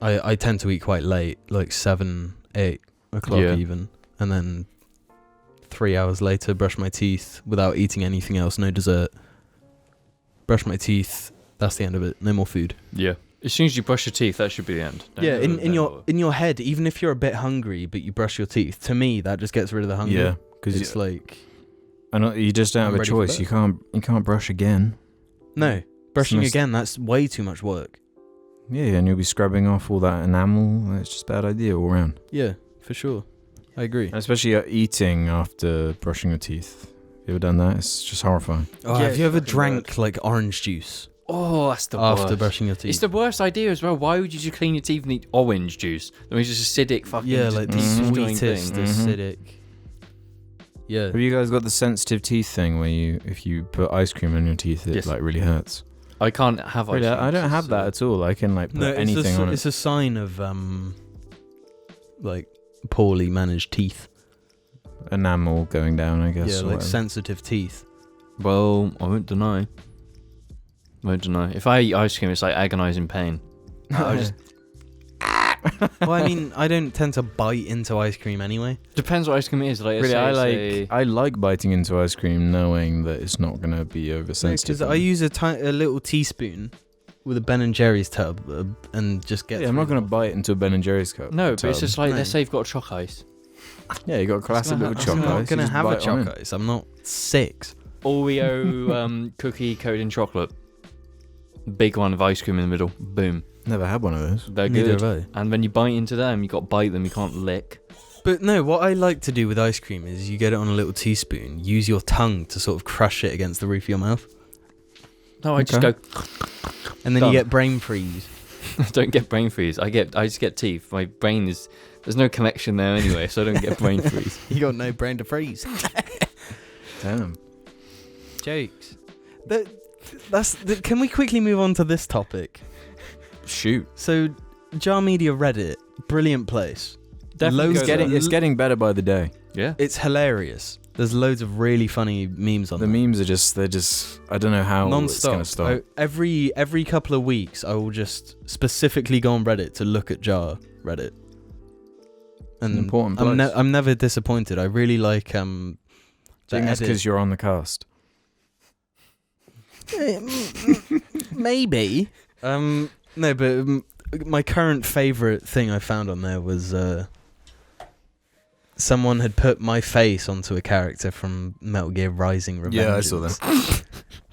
[SPEAKER 3] I tend to eat quite late, like 7, 8 o'clock
[SPEAKER 2] Yeah.
[SPEAKER 3] even. And then 3 hours later, brush my teeth without eating anything else, no dessert. Brush my teeth, that's the end of it, no more food.
[SPEAKER 1] Yeah. As soon as you brush your teeth, that should be the end.
[SPEAKER 3] Yeah, in your head, even if you're a bit hungry but you brush your teeth, to me that just gets rid of the hunger.
[SPEAKER 2] Yeah, because
[SPEAKER 3] It's like
[SPEAKER 2] you just don't
[SPEAKER 3] I'm
[SPEAKER 2] have a
[SPEAKER 3] ready for
[SPEAKER 2] choice.
[SPEAKER 3] bed.
[SPEAKER 2] You can't brush again.
[SPEAKER 3] no, brushing
[SPEAKER 2] most-
[SPEAKER 3] again, that's way too much work.
[SPEAKER 2] Yeah, and you'll be scrubbing off all that enamel. It's just a bad idea all around.
[SPEAKER 3] Yeah, for sure. I agree.
[SPEAKER 2] And especially eating after brushing your teeth. You ever done that? It's just horrifying.
[SPEAKER 3] Oh,
[SPEAKER 1] Yeah,
[SPEAKER 3] have you ever
[SPEAKER 1] fucking
[SPEAKER 3] drank like orange juice
[SPEAKER 1] Oh, that's the
[SPEAKER 3] after
[SPEAKER 1] worst.
[SPEAKER 3] brushing your teeth?
[SPEAKER 1] It's the worst idea as well. Why would you just clean your teeth and eat orange juice? I mean, it's just acidic fucking.
[SPEAKER 3] yeah,
[SPEAKER 1] just
[SPEAKER 3] like the
[SPEAKER 1] destroying
[SPEAKER 3] sweetest,
[SPEAKER 1] thing.
[SPEAKER 2] Mhm.
[SPEAKER 3] acidic. Yeah.
[SPEAKER 2] Have you guys got the sensitive teeth thing where if you put ice cream in your teeth, it
[SPEAKER 1] Yes.
[SPEAKER 2] like really hurts?
[SPEAKER 1] I can't have ice
[SPEAKER 2] Really,
[SPEAKER 1] cream.
[SPEAKER 2] I don't have
[SPEAKER 1] so-
[SPEAKER 2] that at all. I can like put
[SPEAKER 3] No,
[SPEAKER 2] anything on
[SPEAKER 3] it's
[SPEAKER 2] it.
[SPEAKER 3] a sign of like poorly managed teeth.
[SPEAKER 2] Enamel going down, I guess.
[SPEAKER 3] Yeah,
[SPEAKER 2] or
[SPEAKER 3] like
[SPEAKER 2] whatever.
[SPEAKER 3] sensitive teeth.
[SPEAKER 1] Well, I won't deny. If I eat ice cream, it's like agonizing pain. I just
[SPEAKER 3] Well, I mean, I don't tend to bite into ice cream anyway.
[SPEAKER 1] depends what ice cream it is. Like,
[SPEAKER 2] Really, I like biting into ice cream knowing that it's not gonna be oversensitive.
[SPEAKER 3] Because I use a little teaspoon with a Ben and Jerry's tub and just get.
[SPEAKER 2] Yeah, I'm not
[SPEAKER 3] through
[SPEAKER 2] gonna bite into a Ben and Jerry's cup.
[SPEAKER 1] No, but it's just like,
[SPEAKER 3] No.
[SPEAKER 1] let's say you've got a choc ice.
[SPEAKER 2] Yeah, you got a classic
[SPEAKER 1] gonna
[SPEAKER 2] little
[SPEAKER 1] ha-
[SPEAKER 2] chocolate.
[SPEAKER 3] I'm not
[SPEAKER 2] ice,
[SPEAKER 3] gonna
[SPEAKER 2] you just
[SPEAKER 3] have a
[SPEAKER 2] bite on
[SPEAKER 3] choc
[SPEAKER 2] it.
[SPEAKER 3] ice. I'm not 6.
[SPEAKER 1] Oreo cookie coated in chocolate. Big one of ice cream in the middle. Boom.
[SPEAKER 2] Never had one of those.
[SPEAKER 1] They're
[SPEAKER 3] Neither
[SPEAKER 1] good.
[SPEAKER 3] have I.
[SPEAKER 1] And when you bite into them, you got to bite them. You can't lick.
[SPEAKER 3] But no, what I like to do with ice cream is you get it on a little teaspoon, use your tongue to sort of crush it against the roof of your mouth,
[SPEAKER 1] No, I just
[SPEAKER 2] Okay.
[SPEAKER 1] go.
[SPEAKER 3] and then
[SPEAKER 1] Done.
[SPEAKER 3] you get brain freeze.
[SPEAKER 1] I don't get brain freeze. I just get teeth. My brain is. There's no connection there anyway, so I don't get brain freeze.
[SPEAKER 3] You got no brain to freeze.
[SPEAKER 2] Damn.
[SPEAKER 3] Jokes. Can we quickly move on to this topic?
[SPEAKER 2] Shoot.
[SPEAKER 3] So, Jar Media Reddit, brilliant place.
[SPEAKER 1] Definitely
[SPEAKER 3] Loads
[SPEAKER 1] go there.
[SPEAKER 2] It's getting better by the day.
[SPEAKER 1] Yeah.
[SPEAKER 3] It's hilarious. There's loads of really funny memes on
[SPEAKER 2] The
[SPEAKER 3] there.
[SPEAKER 2] memes are they're just, I don't know how it's gonna
[SPEAKER 3] Non-stop.
[SPEAKER 2] stop.
[SPEAKER 3] Every couple of weeks, I will just specifically go on Reddit to look at Jar Reddit. And
[SPEAKER 2] An important place.
[SPEAKER 3] I'm never disappointed. I really like
[SPEAKER 2] I think that's because you're on the cast.
[SPEAKER 3] maybe. No, but my current favorite thing I found on there was someone had put my face onto a character from Metal Gear Rising Revengeance.
[SPEAKER 2] Yeah, I saw that.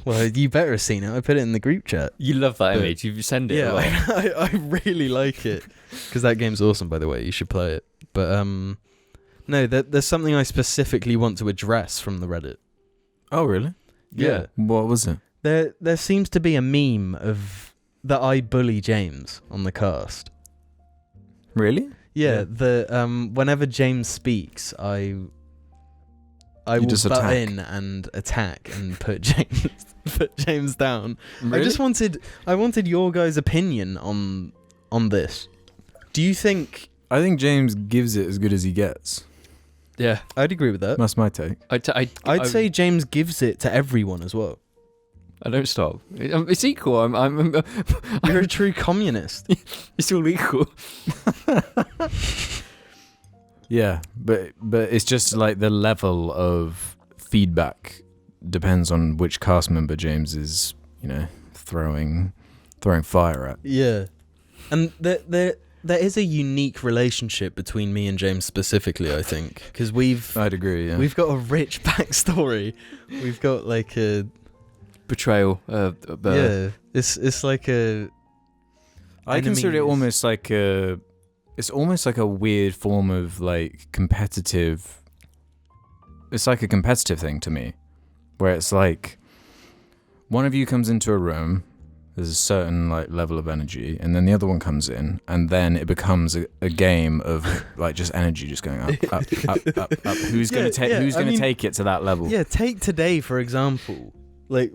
[SPEAKER 3] Well, you better have seen it. I put it in the group chat.
[SPEAKER 1] You love that
[SPEAKER 3] But-
[SPEAKER 1] image. You send it.
[SPEAKER 3] Yeah,
[SPEAKER 1] a lot.
[SPEAKER 3] I really like it because that game's awesome. By the way, you should play it. But no, there's something I specifically want to address from the Reddit.
[SPEAKER 2] Oh, really?
[SPEAKER 3] Yeah.
[SPEAKER 2] What was it?
[SPEAKER 3] There seems to be a meme of that I bully James on the cast.
[SPEAKER 2] Really?
[SPEAKER 3] Yeah, whenever James speaks, I will
[SPEAKER 2] just
[SPEAKER 3] butt
[SPEAKER 2] attack.
[SPEAKER 3] in and attack and put James down.
[SPEAKER 2] Really?
[SPEAKER 3] I wanted your guys' opinion on this. Do you think?
[SPEAKER 2] I think James gives it as good as he gets.
[SPEAKER 1] Yeah.
[SPEAKER 3] I'd agree with that.
[SPEAKER 2] That's my take.
[SPEAKER 3] I'd say James gives it to everyone as well.
[SPEAKER 1] I don't stop. It's equal. I'm
[SPEAKER 3] You're a true communist.
[SPEAKER 1] it's all equal.
[SPEAKER 2] Yeah, but it's just like the level of feedback depends on which cast member James is, throwing fire at.
[SPEAKER 3] Yeah, and there is a unique relationship between me and James specifically. I think because
[SPEAKER 2] I'd agree. Yeah.
[SPEAKER 3] we've got a rich backstory. We've got like a
[SPEAKER 1] Betrayal.
[SPEAKER 3] yeah. It's like a.
[SPEAKER 2] I consider it
[SPEAKER 3] enemies.
[SPEAKER 2] almost like it's almost like a weird form of like competitive. It's like a competitive thing to me, where it's like one of you comes into a room, there's a certain like level of energy, and then the other one comes in, and then it becomes a game of like just energy just going up. Who's gonna take it to that level?
[SPEAKER 3] Yeah, take today for example. Like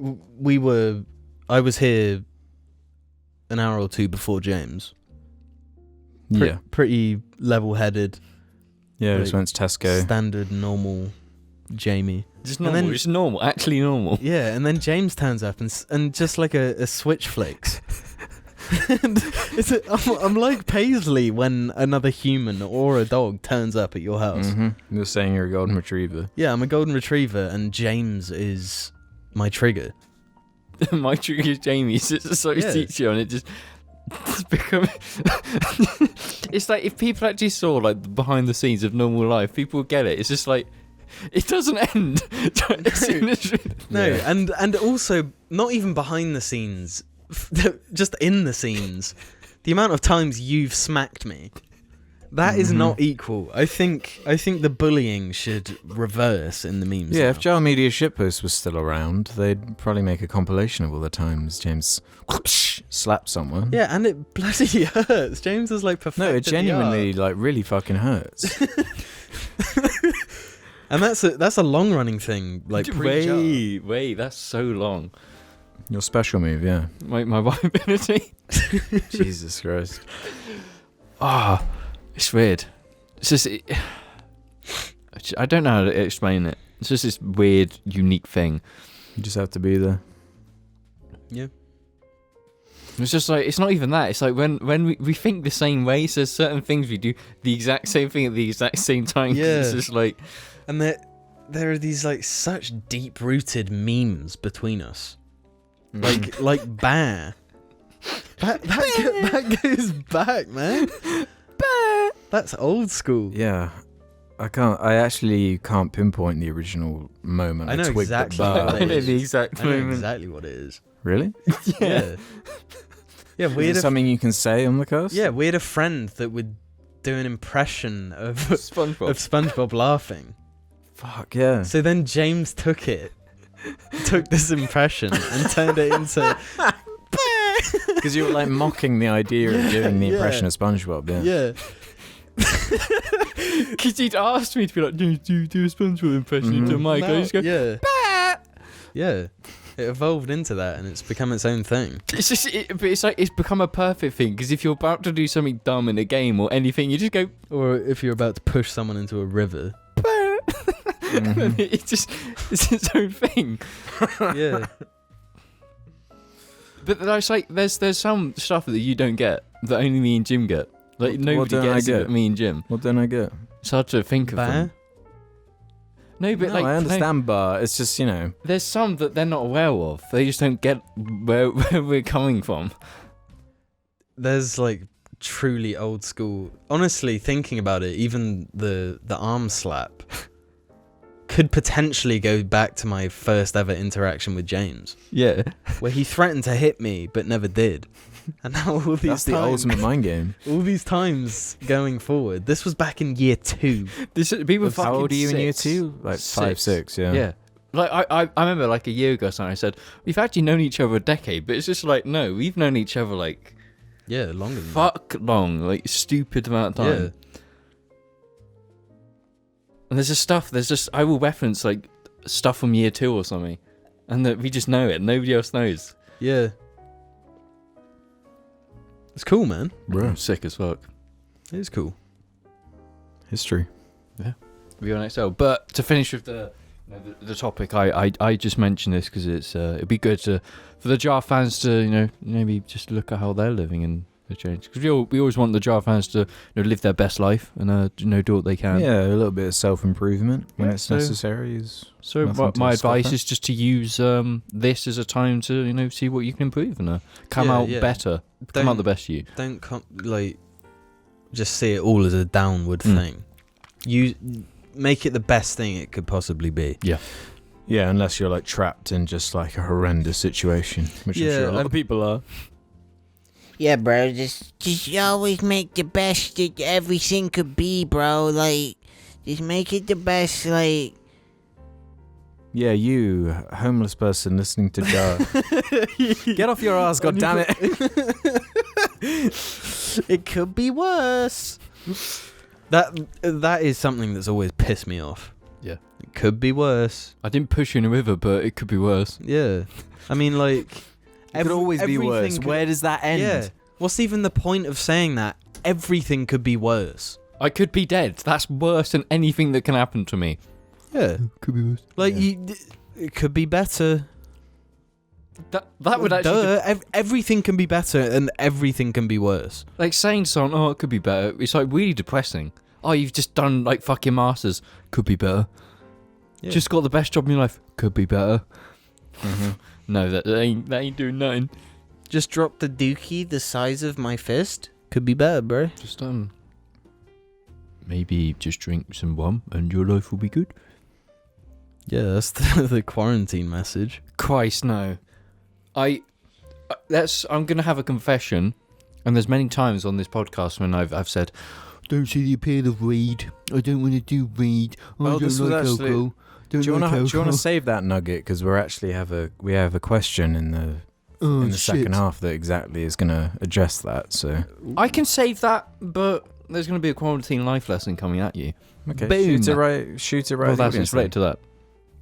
[SPEAKER 3] I was here an hour or two before James.
[SPEAKER 2] Yeah.
[SPEAKER 3] Pretty level-headed,
[SPEAKER 2] Yeah,
[SPEAKER 3] like,
[SPEAKER 2] just went to Tesco.
[SPEAKER 3] standard, normal Jamie.
[SPEAKER 1] Just
[SPEAKER 3] And
[SPEAKER 1] normal.
[SPEAKER 3] then-
[SPEAKER 1] Just normal. Actually normal.
[SPEAKER 3] Yeah, and then James turns up and just like a switch flicks. And I'm like Paisley when another human or a dog turns up at your house.
[SPEAKER 2] Mm-hmm. You're saying you're a golden retriever.
[SPEAKER 3] Yeah, I'm a golden retriever, and James is my trigger.
[SPEAKER 1] My trick is Jamie's. It's a science
[SPEAKER 3] Yeah.
[SPEAKER 1] teacher, and it's become. It's like if people actually saw like the behind the scenes of normal life, people would get it. It's just like it doesn't end.
[SPEAKER 3] No,
[SPEAKER 2] Yeah.
[SPEAKER 3] and also not even behind the scenes, just in the scenes. The amount of times you've smacked me, that is not equal. I think the bullying should reverse in the memes.
[SPEAKER 2] Yeah,
[SPEAKER 3] now.
[SPEAKER 2] if Jar Media Shitpost was still around, they'd probably make a compilation of all the times James slapped someone.
[SPEAKER 3] Yeah, and it bloody hurts. James is like perfect.
[SPEAKER 2] No, it genuinely like really fucking hurts.
[SPEAKER 3] And that's a long running thing. Like
[SPEAKER 1] Wait, that's so long.
[SPEAKER 2] Your special move, yeah.
[SPEAKER 1] My ability.
[SPEAKER 2] Jesus Christ.
[SPEAKER 1] Ah, it's weird. It's just I don't know how to explain it. It's just this weird, unique thing.
[SPEAKER 2] You just have to be there.
[SPEAKER 3] Yeah.
[SPEAKER 1] It's just like it's not even that. It's like when we think the same way. So there's certain things we do the exact same thing at the exact same time. 'Cause
[SPEAKER 3] Yeah.
[SPEAKER 1] It's just like
[SPEAKER 3] And there are these like such deep rooted memes between us. Like Bear. That goes back, man. Bear. That's old school.
[SPEAKER 2] Yeah. I actually can't pinpoint the original moment.
[SPEAKER 3] I know
[SPEAKER 2] twigged at
[SPEAKER 3] exactly
[SPEAKER 2] Bar.
[SPEAKER 3] what
[SPEAKER 1] I
[SPEAKER 3] it
[SPEAKER 1] know
[SPEAKER 3] is.
[SPEAKER 1] the exact
[SPEAKER 3] I know
[SPEAKER 1] moment.
[SPEAKER 3] exactly what it is.
[SPEAKER 2] Really?
[SPEAKER 3] Yeah. Yeah, we
[SPEAKER 2] Is
[SPEAKER 3] had
[SPEAKER 2] it something you can say on the cast?
[SPEAKER 3] we had a friend that would do an impression of
[SPEAKER 1] SpongeBob.
[SPEAKER 3] SpongeBob laughing.
[SPEAKER 2] Fuck yeah.
[SPEAKER 3] So then James took this impression and turned it into
[SPEAKER 2] Because you were like mocking the idea of doing the
[SPEAKER 3] Yeah.
[SPEAKER 2] impression of SpongeBob, yeah.
[SPEAKER 3] yeah.
[SPEAKER 1] Because he'd asked me to be like, do a SpongeBob impression into a mic. I just go,
[SPEAKER 3] yeah. Yeah. It evolved into that and it's become its own thing.
[SPEAKER 1] it's just, but it's like it's become a perfect thing. Because if you're about to do something dumb in a game or anything, you just go,
[SPEAKER 3] Or if you're about to push someone into a river.
[SPEAKER 1] and it's its own thing.
[SPEAKER 3] Yeah.
[SPEAKER 1] But there's like there's some stuff that you don't get that only me and Jim get. Like
[SPEAKER 2] What
[SPEAKER 1] nobody
[SPEAKER 2] don't I
[SPEAKER 1] gets it
[SPEAKER 2] get?
[SPEAKER 1] but me and Jim.
[SPEAKER 2] What don't I get?
[SPEAKER 1] It's hard to think of them.
[SPEAKER 3] Bear?
[SPEAKER 1] No, but
[SPEAKER 2] No,
[SPEAKER 1] like
[SPEAKER 2] I understand Bar. It's just,
[SPEAKER 1] there's some that they're not aware of. They just don't get where we're coming from.
[SPEAKER 3] There's like truly old school. Honestly, thinking about it, even the arm slap could potentially go back to my first ever interaction with James,
[SPEAKER 1] Yeah.
[SPEAKER 3] where he threatened to hit me but never did. And now all these
[SPEAKER 2] That's the ultimate mind game.
[SPEAKER 3] all these times going forward. This was back in year 2.
[SPEAKER 1] People
[SPEAKER 2] How old are you in year 2? Like 5, 6, yeah.
[SPEAKER 1] Yeah. Like I remember like a year ago or something I said, we've actually known each other a decade, but it's just like, no, we've known each other like
[SPEAKER 3] Yeah, longer than
[SPEAKER 1] fuck long, like stupid amount of
[SPEAKER 3] that.
[SPEAKER 1] time. And there's just I will reference like stuff from year 2 or something. And that we just know it. Nobody else knows.
[SPEAKER 3] Yeah. It's cool, man.
[SPEAKER 2] Bro.
[SPEAKER 1] Sick as fuck.
[SPEAKER 3] It is cool.
[SPEAKER 2] History.
[SPEAKER 1] We on Excel. But to finish with the topic, I just mentioned this because it'd be good for the Jar fans to maybe just look at how they're living and the change, because we always want the Jar fans to live their best life and do what they can.
[SPEAKER 2] Yeah, a little bit of self-improvement when
[SPEAKER 1] Yeah,
[SPEAKER 2] it's
[SPEAKER 1] so-
[SPEAKER 2] necessary is...
[SPEAKER 1] So
[SPEAKER 2] Nothing to
[SPEAKER 1] my
[SPEAKER 2] stop
[SPEAKER 1] advice
[SPEAKER 2] it.
[SPEAKER 1] is just to use this as a time to see what you can improve and come
[SPEAKER 3] Yeah,
[SPEAKER 1] out
[SPEAKER 3] yeah.
[SPEAKER 1] better, come out the best you.
[SPEAKER 3] Don't just see it all as a downward thing. You make it the best thing it could possibly be.
[SPEAKER 2] Yeah, unless you're like trapped in just like a horrendous situation, which I'm
[SPEAKER 3] Yeah,
[SPEAKER 2] sure a lot of people are.
[SPEAKER 4] Yeah, bro, just always make the best that everything could be, bro. Like, just make it the best, like...
[SPEAKER 2] Yeah, you, homeless person listening to Jar. Get off your ass, goddammit.
[SPEAKER 3] It could be worse. That is something that's always pissed me off.
[SPEAKER 1] Yeah.
[SPEAKER 3] It could be worse.
[SPEAKER 1] I didn't push you in a river, but it could be worse.
[SPEAKER 3] Yeah. I mean, like...
[SPEAKER 2] It could always be worse.
[SPEAKER 3] everything could-
[SPEAKER 2] Where does that end?
[SPEAKER 3] Yeah. What's even the point of saying that? Everything could be worse.
[SPEAKER 1] I could be dead. That's worse than anything that can happen to me.
[SPEAKER 3] Yeah.
[SPEAKER 1] Could be worse.
[SPEAKER 3] Like,
[SPEAKER 2] Yeah.
[SPEAKER 3] it could be better.
[SPEAKER 1] That would actually...
[SPEAKER 3] Everything can be better and everything can be worse.
[SPEAKER 1] Like saying something, it could be better. It's like really depressing. Oh, you've just done like fucking masters. Could be better.
[SPEAKER 3] Yeah.
[SPEAKER 1] Just got the best job in your life. Could be better.
[SPEAKER 2] Mm-hmm.
[SPEAKER 1] No, that ain't doing nothing.
[SPEAKER 3] Just drop the dookie the size of my fist. Could be better, bro.
[SPEAKER 1] Just maybe just drink some rum and your life will be good.
[SPEAKER 3] Yeah, that's the quarantine message.
[SPEAKER 1] Christ, no. I'm gonna have a confession, and there's many times on this podcast when I've said, don't see the appeal of weed. I don't want to do weed. I
[SPEAKER 2] Oh, this
[SPEAKER 1] don't
[SPEAKER 2] was
[SPEAKER 1] like
[SPEAKER 2] actually-
[SPEAKER 1] alcohol.
[SPEAKER 2] Do you want to save that nugget, because we have a question in the second half that exactly is going to address that. So
[SPEAKER 1] I can save that, but there's going to be a quarantine life lesson coming at you.
[SPEAKER 2] okay,
[SPEAKER 1] Boom.
[SPEAKER 2] shoot it right.
[SPEAKER 1] Well,
[SPEAKER 2] at the
[SPEAKER 1] that's
[SPEAKER 2] audience
[SPEAKER 1] related to that.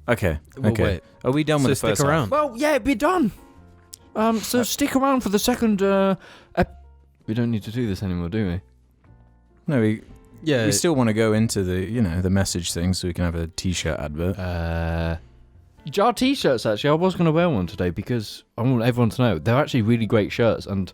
[SPEAKER 2] then. Okay,
[SPEAKER 3] Well,
[SPEAKER 2] okay.
[SPEAKER 3] wait.
[SPEAKER 2] Are we done
[SPEAKER 3] So
[SPEAKER 2] with the
[SPEAKER 3] stick
[SPEAKER 2] first half?
[SPEAKER 3] around.
[SPEAKER 1] Well, yeah, it'd be done. So stick around for the second. We don't need to do this anymore, do we?
[SPEAKER 2] No, we
[SPEAKER 3] Yeah.
[SPEAKER 2] still want to go into the message thing, so we can have a t-shirt advert.
[SPEAKER 1] Jar t-shirts, actually. I was going to wear one today because I want everyone to know they're actually really great shirts. And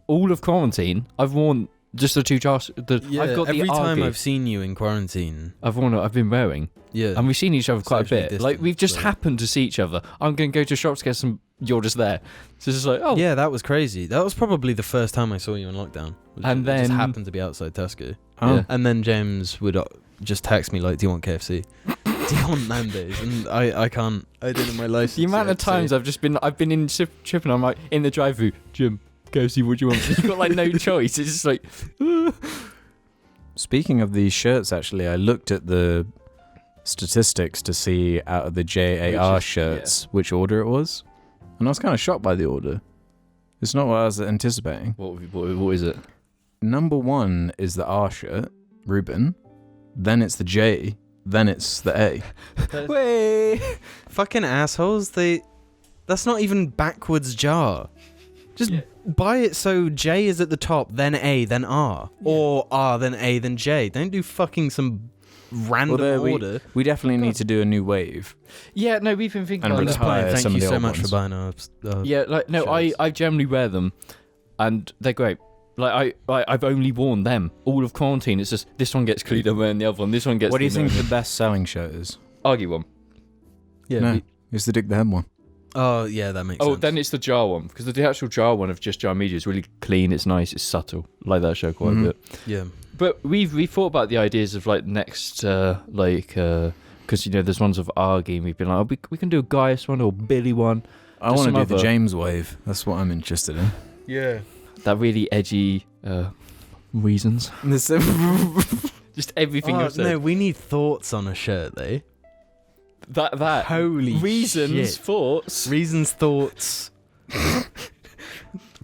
[SPEAKER 1] all of quarantine, I've worn just the two jars. I've got
[SPEAKER 3] every
[SPEAKER 1] the
[SPEAKER 3] time
[SPEAKER 1] Argy
[SPEAKER 3] I've seen you in quarantine.
[SPEAKER 1] I've been wearing.
[SPEAKER 3] Yeah.
[SPEAKER 1] And we've seen each other quite a
[SPEAKER 3] Socially
[SPEAKER 1] bit. Like, we've just
[SPEAKER 3] distanced,
[SPEAKER 1] happened to see each other. I'm going to go to shops to get some... You're just there. So it's just like, oh.
[SPEAKER 3] Yeah, that was crazy. That was probably the first time I saw you in lockdown.
[SPEAKER 1] And
[SPEAKER 3] it just
[SPEAKER 1] then-
[SPEAKER 3] happened to be outside Tesco.
[SPEAKER 2] Oh,
[SPEAKER 1] Yeah.
[SPEAKER 3] And then James would just text me like, "Do you want KFC? Do you want Nando's?" And I can't. I didn't my license.
[SPEAKER 1] The amount of
[SPEAKER 3] yet, so-
[SPEAKER 1] times I've been in Chip and I'm like, in the drive-thru, Jim, go see what you want. You've got like no choice. It's just like...
[SPEAKER 2] Speaking of these shirts, actually, I looked at the statistics to see out of the JAR shirts which order it was, and I was kind of shocked by the order. It's not what I was anticipating.
[SPEAKER 1] What is it?
[SPEAKER 2] Number 1 is the R shirt, Ruben. Then it's the J. Then it's the A.
[SPEAKER 1] Way.
[SPEAKER 3] Fucking assholes. That's not even backwards jar. Just buy it so J is at the top, then A, then R, or R, then A, then J. Don't do fucking some random order.
[SPEAKER 2] We definitely need to do a new wave.
[SPEAKER 1] Yeah, no, we've been thinking
[SPEAKER 2] And
[SPEAKER 1] about
[SPEAKER 2] retire
[SPEAKER 1] that.
[SPEAKER 3] Thank
[SPEAKER 2] some
[SPEAKER 3] you
[SPEAKER 2] of the
[SPEAKER 3] so
[SPEAKER 2] old
[SPEAKER 3] much
[SPEAKER 2] ones.
[SPEAKER 3] for buying our
[SPEAKER 1] Yeah, like no,
[SPEAKER 3] shirts.
[SPEAKER 1] I generally wear them, and they're great. Like I've only worn them all of quarantine. It's just this one gets cleaned, I'm wearing the other one. This one gets.
[SPEAKER 2] What do you
[SPEAKER 1] cleaned,
[SPEAKER 2] think
[SPEAKER 1] I'm
[SPEAKER 2] the best selling shirt is?
[SPEAKER 1] Argue one?
[SPEAKER 3] Yeah.
[SPEAKER 2] No, it's the Dick the Head one.
[SPEAKER 3] Oh, yeah, that makes
[SPEAKER 1] Oh,
[SPEAKER 3] sense.
[SPEAKER 1] then it's the jar one, because the actual jar one of just Jar Media is really clean. It's nice. It's subtle. Like that show quite a bit.
[SPEAKER 3] Yeah.
[SPEAKER 1] But we thought about the ideas of like next because there's ones of Argy. We've been like, we can do a Gaius one or Billy one.
[SPEAKER 2] I
[SPEAKER 1] Just
[SPEAKER 2] want to
[SPEAKER 1] some
[SPEAKER 2] do the
[SPEAKER 1] other-
[SPEAKER 2] James wave. That's what I'm interested in.
[SPEAKER 3] Yeah.
[SPEAKER 1] That really edgy reasons. Just everything
[SPEAKER 3] Oh,
[SPEAKER 1] I've said.
[SPEAKER 3] no, we need thoughts on a shirt, though.
[SPEAKER 1] That
[SPEAKER 3] Holy
[SPEAKER 1] reasons,
[SPEAKER 3] shit.
[SPEAKER 1] thoughts.
[SPEAKER 3] Reasons, thoughts.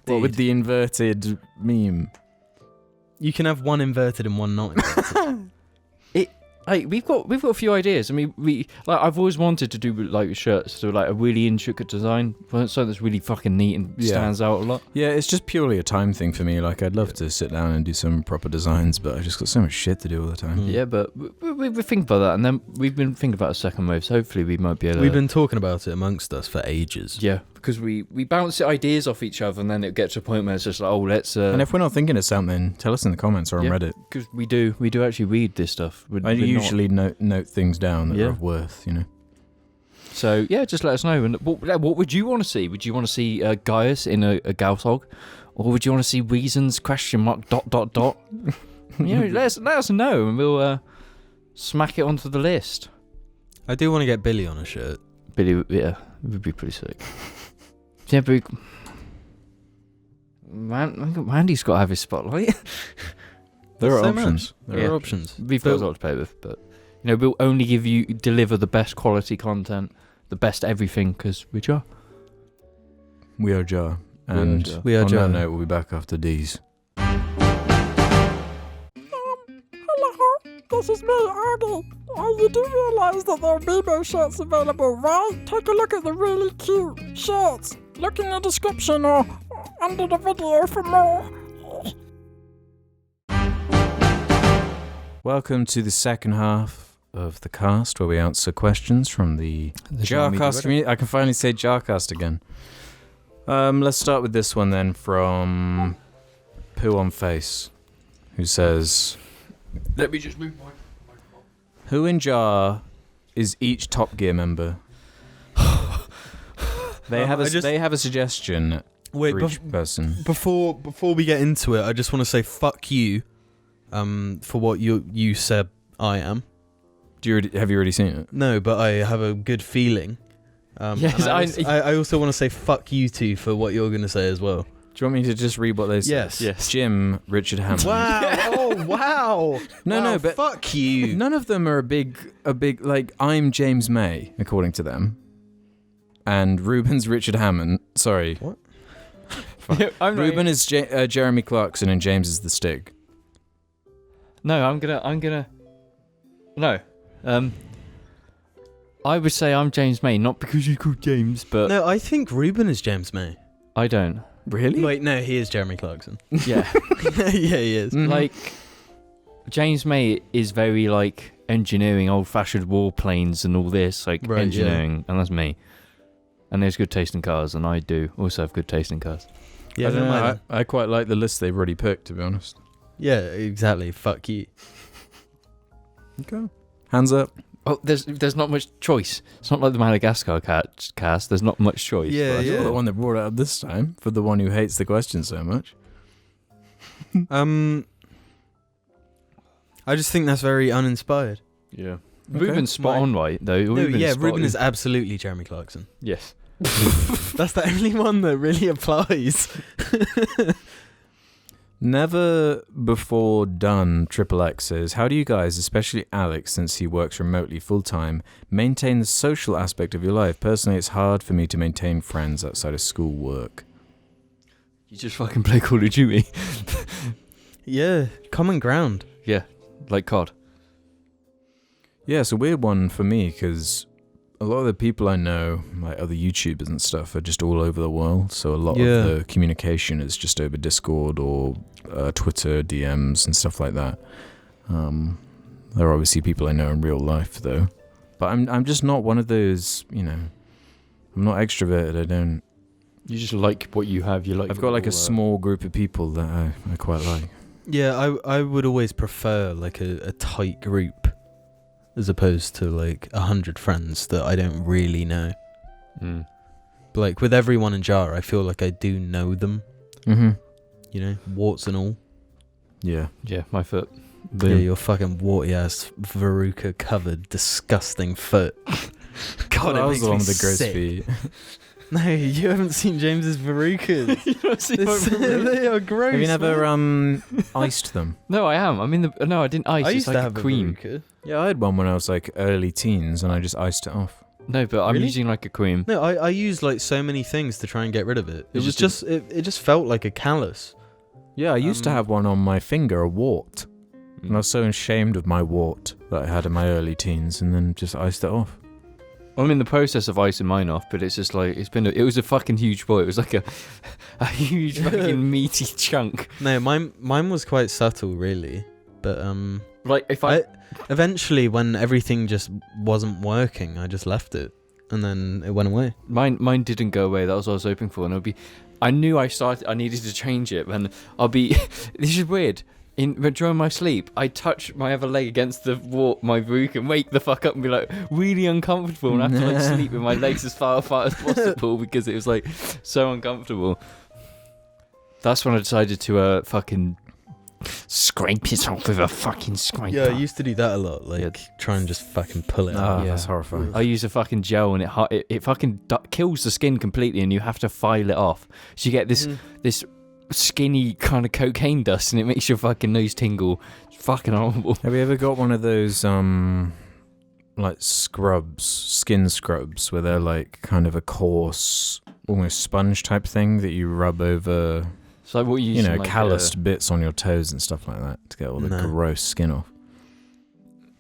[SPEAKER 2] What with the inverted meme?
[SPEAKER 3] You can have one inverted and one not inverted.
[SPEAKER 1] Like we've got a few ideas. I mean, I've always wanted to do like shirts to like a really intricate design, something that's really fucking neat and stands out a lot.
[SPEAKER 2] Yeah, it's just purely a time thing for me. Like, I'd love to sit down and do some proper designs, but I just got so much shit to do all the time.
[SPEAKER 3] Mm.
[SPEAKER 1] Yeah, but we think about that, and then we've been thinking about a second wave. So hopefully we might be able to.
[SPEAKER 3] We've been talking about it amongst us for ages.
[SPEAKER 1] Yeah, because we bounce ideas off each other, and then it gets to a point where it's just like, oh, let's.
[SPEAKER 2] And if we're not thinking of something, tell us in the comments or on Reddit.
[SPEAKER 1] Because we do actually read this stuff.
[SPEAKER 2] I usually note things down that are of worth,
[SPEAKER 1] So yeah, just let us know. And what would you want to see? Would you want to see Gaius in a Gauthog, or would you want to see reasons ? Let us know, and we'll smack it onto the list.
[SPEAKER 3] I do want to get Billy on a shirt.
[SPEAKER 1] Billy, yeah, it would be pretty sick. Yeah, but Randy's got to have his spotlight.
[SPEAKER 2] There are
[SPEAKER 3] So
[SPEAKER 2] options.
[SPEAKER 3] much. There are options.
[SPEAKER 1] We've got a lot to play with, but we'll only deliver the best quality content, the best everything, because we're Jar.
[SPEAKER 2] We are Jar. And
[SPEAKER 3] We are
[SPEAKER 2] on
[SPEAKER 3] Jar.
[SPEAKER 2] that note, we'll be back after these.
[SPEAKER 5] Hello, this is me, Argy. You do realise that there are Bebo shirts available, right? Take a look at the really cute shirts. Look in the description or under the video for more.
[SPEAKER 2] Welcome to the second half of the cast, where we answer questions from the JARCAST community. I can finally say JARCAST again. Let's start with this one then, from Poo on Face, who says,
[SPEAKER 1] Let me just move my.
[SPEAKER 2] who in Jar is each Top Gear member? They have a suggestion
[SPEAKER 3] Wait,
[SPEAKER 2] for each person.
[SPEAKER 3] before we get into it, I just want to say fuck you, for what you said I am.
[SPEAKER 2] Have you already seen it?
[SPEAKER 3] No, but I have a good feeling.
[SPEAKER 1] Yes,
[SPEAKER 3] and I also want to say fuck you two for what you're going to say as well.
[SPEAKER 2] Do you want me to just read what they said?
[SPEAKER 3] Yes.
[SPEAKER 2] Jim, Richard Hammond.
[SPEAKER 3] Wow! Oh wow!
[SPEAKER 2] No, but
[SPEAKER 3] fuck you.
[SPEAKER 2] none of them are a big like, I'm James May, according to them. And Ruben's Richard Hammond. Sorry.
[SPEAKER 3] What?
[SPEAKER 2] Ruben is Jeremy Clarkson and James is the Stig.
[SPEAKER 1] No, I'm gonna. No. I would say I'm James May, not because you called James, but
[SPEAKER 3] No, I think Ruben is James May.
[SPEAKER 1] I don't.
[SPEAKER 2] Really?
[SPEAKER 3] Wait, no, he is Jeremy Clarkson.
[SPEAKER 1] Yeah.
[SPEAKER 3] Yeah, he is.
[SPEAKER 2] Mhm.
[SPEAKER 1] Like, James May is very, like, engineering, old-fashioned warplanes and all this, like,
[SPEAKER 3] Right,
[SPEAKER 1] engineering, and that's me. And there's good taste in cars, and I do also have good taste in cars.
[SPEAKER 3] Yeah,
[SPEAKER 2] I don't
[SPEAKER 3] no,
[SPEAKER 2] know. I quite like the list they've already picked, to be honest.
[SPEAKER 3] yeah, exactly. Fuck you.
[SPEAKER 2] Okay. Hands up.
[SPEAKER 1] Oh, there's not much choice. It's not like the Madagascar cast. There's not much choice.
[SPEAKER 3] Yeah,
[SPEAKER 1] but
[SPEAKER 2] You're the one that brought it up this time, for the one who hates the question so much.
[SPEAKER 3] I just think that's very uninspired.
[SPEAKER 1] Yeah.
[SPEAKER 2] Okay.
[SPEAKER 1] Ruben's spot on, right, though.
[SPEAKER 3] No,
[SPEAKER 1] Ruben's
[SPEAKER 3] yeah,
[SPEAKER 1] spot
[SPEAKER 3] Ruben
[SPEAKER 1] on.
[SPEAKER 3] is absolutely Jeremy Clarkson.
[SPEAKER 1] Yes.
[SPEAKER 3] That's the only one that really applies.
[SPEAKER 2] Never before done Triple X says, how do you guys, especially Alex, since he works remotely full-time, maintain the social aspect of your life? Personally, it's hard for me to maintain friends outside of school work.
[SPEAKER 1] You just fucking play Call of Duty.
[SPEAKER 3] Yeah, common ground.
[SPEAKER 1] Yeah, like COD.
[SPEAKER 2] Yeah, it's a weird one for me because a lot of the people I know, like other YouTubers and stuff, are just all over the world. So a lot of the communication is just over Discord or Twitter DMs and stuff like that. There are obviously people I know in real life though, but I'm just not one of those. I'm not extroverted. I don't.
[SPEAKER 1] You just like what you have.
[SPEAKER 2] I've got like a small group of people that I quite like.
[SPEAKER 3] Yeah, I would always prefer like a tight group as opposed to like 100 friends that I don't really know.
[SPEAKER 1] Mm.
[SPEAKER 3] But like with everyone in Jar, I feel like I do know them.
[SPEAKER 2] Mm-hmm.
[SPEAKER 3] Warts and all.
[SPEAKER 2] Yeah.
[SPEAKER 1] Yeah, my foot.
[SPEAKER 3] Yeah, your fucking warty ass verruca covered disgusting foot. God,
[SPEAKER 2] that
[SPEAKER 3] it
[SPEAKER 2] was
[SPEAKER 3] makes
[SPEAKER 2] the one
[SPEAKER 3] me
[SPEAKER 2] with the gross
[SPEAKER 3] sick.
[SPEAKER 2] feet.
[SPEAKER 3] No, you haven't seen James's verrucas.
[SPEAKER 1] You don't see my verrucas?
[SPEAKER 3] They are gross.
[SPEAKER 2] Have you never
[SPEAKER 3] man.
[SPEAKER 2] iced them?
[SPEAKER 1] No, I am. I mean, no, I didn't ice.
[SPEAKER 3] I
[SPEAKER 1] It's
[SPEAKER 3] used
[SPEAKER 1] like
[SPEAKER 3] to
[SPEAKER 1] a
[SPEAKER 3] have
[SPEAKER 1] cream.
[SPEAKER 3] a verruca.
[SPEAKER 2] Yeah, I had one when I was like early teens, and I just iced it off.
[SPEAKER 1] No, but I'm
[SPEAKER 3] Really?
[SPEAKER 1] using like a cream.
[SPEAKER 3] No, I used like so many things to try and get rid of it. It
[SPEAKER 1] It
[SPEAKER 3] was
[SPEAKER 1] just
[SPEAKER 3] it just felt like a callus.
[SPEAKER 2] Yeah, I used to have one on my finger, a wart, and I was
[SPEAKER 1] Mm.
[SPEAKER 2] so ashamed of my wart that I had in my early teens, and then just iced it off.
[SPEAKER 1] I'm in the process of icing mine off, but it's just like it was a fucking huge boy. It was like a huge fucking meaty chunk.
[SPEAKER 3] No, mine was quite subtle, really. But
[SPEAKER 1] Like if I
[SPEAKER 3] eventually, when everything just wasn't working, I just left it, and then it went away.
[SPEAKER 1] mine didn't go away. That was what I was hoping for, and it'll be. I knew I needed to change it, and I'll be. This is weird. During my sleep, I touch my other leg against the wall, my roof, and wake the fuck up and be like really uncomfortable, and I have to like sleep with my legs as far apart as possible because it was like so uncomfortable. That's when I decided to fucking scrape it off with a fucking scraper.
[SPEAKER 3] Yeah, I used to do that a lot. Like
[SPEAKER 1] Yeah.
[SPEAKER 3] try and just fucking pull it
[SPEAKER 2] Ah,
[SPEAKER 3] out.
[SPEAKER 1] Yeah.
[SPEAKER 2] that's horrifying.
[SPEAKER 1] I use a fucking gel, and it fucking kills the skin completely, and you have to file it off. So you get this skinny kind of cocaine dust, and it makes your fucking nose tingle. It's fucking horrible.
[SPEAKER 2] Have you ever got one of those like skin scrubs, where they're like kind of a coarse, almost sponge type thing that you rub over,
[SPEAKER 1] So like what you use, like,
[SPEAKER 2] calloused bits on your toes and stuff like that to get all the
[SPEAKER 3] No.
[SPEAKER 2] gross skin off?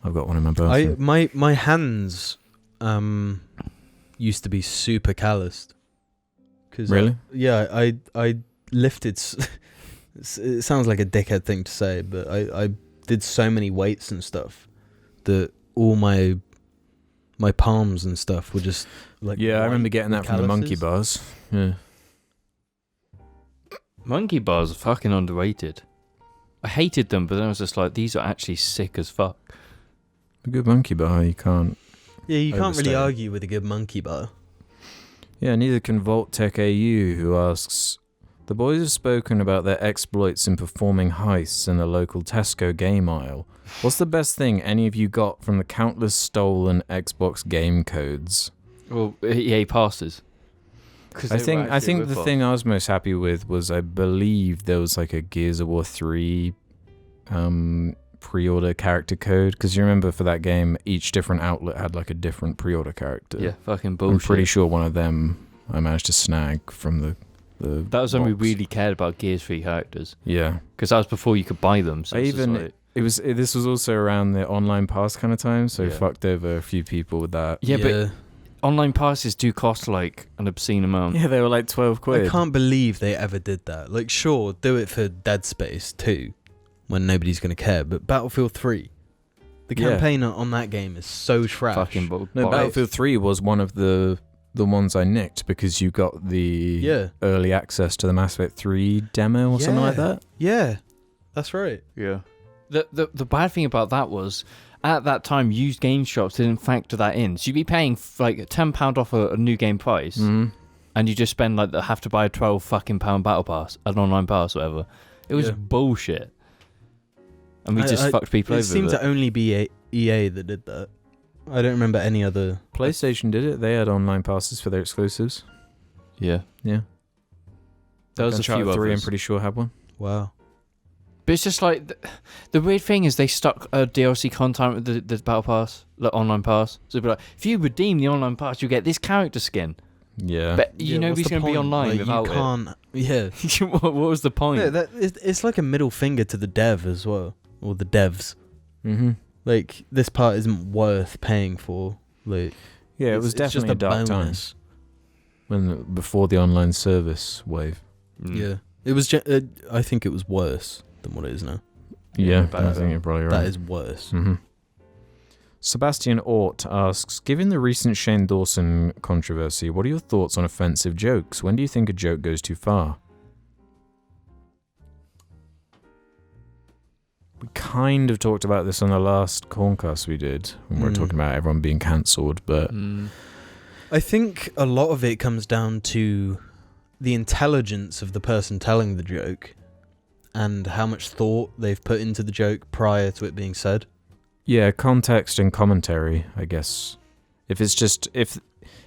[SPEAKER 2] I've got one in my bathroom.
[SPEAKER 3] My hands used to be super calloused. Cause
[SPEAKER 2] Really?
[SPEAKER 3] I lifted. It sounds like a dickhead thing to say, but I did so many weights and stuff that all my palms and stuff were just like.
[SPEAKER 2] Yeah, I remember
[SPEAKER 3] white
[SPEAKER 2] getting
[SPEAKER 3] with
[SPEAKER 2] that from the monkey
[SPEAKER 3] calluses.
[SPEAKER 2] bars. Yeah.
[SPEAKER 1] monkey bars are fucking underrated. I hated them, but then I was just like, these are actually sick as fuck.
[SPEAKER 2] A good monkey bar, you can't.
[SPEAKER 3] Yeah, you can't really
[SPEAKER 2] Overstay.
[SPEAKER 3] argue with a good monkey bar.
[SPEAKER 2] Yeah, neither can Vault Tech AU, who asks, the boys have spoken about their exploits in performing heists in the local Tesco game aisle. What's the best thing any of you got from the countless stolen Xbox game codes?
[SPEAKER 1] Well, EA passes.
[SPEAKER 2] I think the thing I was most happy with was, I believe there was like a Gears of War 3 pre-order character code, because you remember for that game each different outlet had like a different pre-order character.
[SPEAKER 1] Yeah, fucking bullshit.
[SPEAKER 2] I'm pretty sure one of them I managed to snag from the
[SPEAKER 1] that was when we
[SPEAKER 2] box.
[SPEAKER 1] really cared about Gears 3 characters,
[SPEAKER 2] Yeah.
[SPEAKER 1] because that was before you could buy them. So
[SPEAKER 2] I
[SPEAKER 1] it's just
[SPEAKER 2] even
[SPEAKER 1] like,
[SPEAKER 2] this was also around the online pass kind of time, so
[SPEAKER 1] Yeah.
[SPEAKER 2] fucked over a few people with that.
[SPEAKER 1] yeah, but online passes do cost like an obscene amount.
[SPEAKER 2] Yeah, they were like 12 quid.
[SPEAKER 3] I can't believe they ever did that. Like, sure, do it for Dead Space 2, when nobody's gonna care. But Battlefield 3, the
[SPEAKER 2] Yeah.
[SPEAKER 3] campaign on that game is so trash.
[SPEAKER 1] Fucking
[SPEAKER 2] No, Battlefield 3 was one of the ones I nicked because you got the early access to the Mass Effect 3 demo or something like that.
[SPEAKER 3] Yeah, that's right.
[SPEAKER 1] Yeah. The bad thing about that was, at that time, used game shops didn't factor that in. So you'd be paying like £10 off a new game price,
[SPEAKER 2] Mm.
[SPEAKER 1] and you just spend like have to buy a £12 fucking battle pass, an online pass, whatever. It was
[SPEAKER 3] Yeah.
[SPEAKER 1] bullshit, and we just fucked people
[SPEAKER 3] It
[SPEAKER 1] over.
[SPEAKER 3] seemed
[SPEAKER 1] with
[SPEAKER 3] to only be EA that did that. I don't remember any other.
[SPEAKER 2] PlayStation did it. They had online passes for their exclusives.
[SPEAKER 1] Yeah,
[SPEAKER 2] Yeah.
[SPEAKER 1] there was a
[SPEAKER 2] Uncharted
[SPEAKER 1] few
[SPEAKER 2] 3, I'm
[SPEAKER 1] others.
[SPEAKER 2] pretty sure had one.
[SPEAKER 3] Wow.
[SPEAKER 1] But it's just like the weird thing is they stuck DLC content with the battle pass, the online pass. So it'd be like, if you redeem the online pass, you get this character skin.
[SPEAKER 2] Yeah.
[SPEAKER 1] But
[SPEAKER 3] Yeah,
[SPEAKER 1] nobody's
[SPEAKER 3] what's the
[SPEAKER 1] going to be
[SPEAKER 3] point?
[SPEAKER 1] online
[SPEAKER 3] Like,
[SPEAKER 1] without
[SPEAKER 3] you can't. Yeah.
[SPEAKER 1] it. what was the point?
[SPEAKER 3] Yeah, it's like a middle finger to the dev as well, or the devs.
[SPEAKER 2] Mm-hmm.
[SPEAKER 3] Like, this part isn't worth paying for. Like,
[SPEAKER 2] Yeah, it
[SPEAKER 3] it's
[SPEAKER 2] was
[SPEAKER 3] just
[SPEAKER 2] definitely a dark time
[SPEAKER 3] bonus.
[SPEAKER 2] before the online service wave.
[SPEAKER 1] Mm.
[SPEAKER 3] Yeah, it was. I think it was worse than what it is now.
[SPEAKER 2] Yeah,
[SPEAKER 1] back
[SPEAKER 2] I
[SPEAKER 1] then.
[SPEAKER 2] think you're probably right.
[SPEAKER 3] That is worse.
[SPEAKER 2] Mm-hmm. Sebastian Ort asks, given the recent Shane Dawson controversy, what are your thoughts on offensive jokes? When do you think a joke goes too far? We kind of talked about this on the last Corncast we did, when we were talking about everyone being cancelled, but
[SPEAKER 1] Mm.
[SPEAKER 3] I think a lot of it comes down to the intelligence of the person telling the joke, and how much thought they've put into the joke prior to it being said.
[SPEAKER 2] Yeah, context and commentary, I guess. If it's just if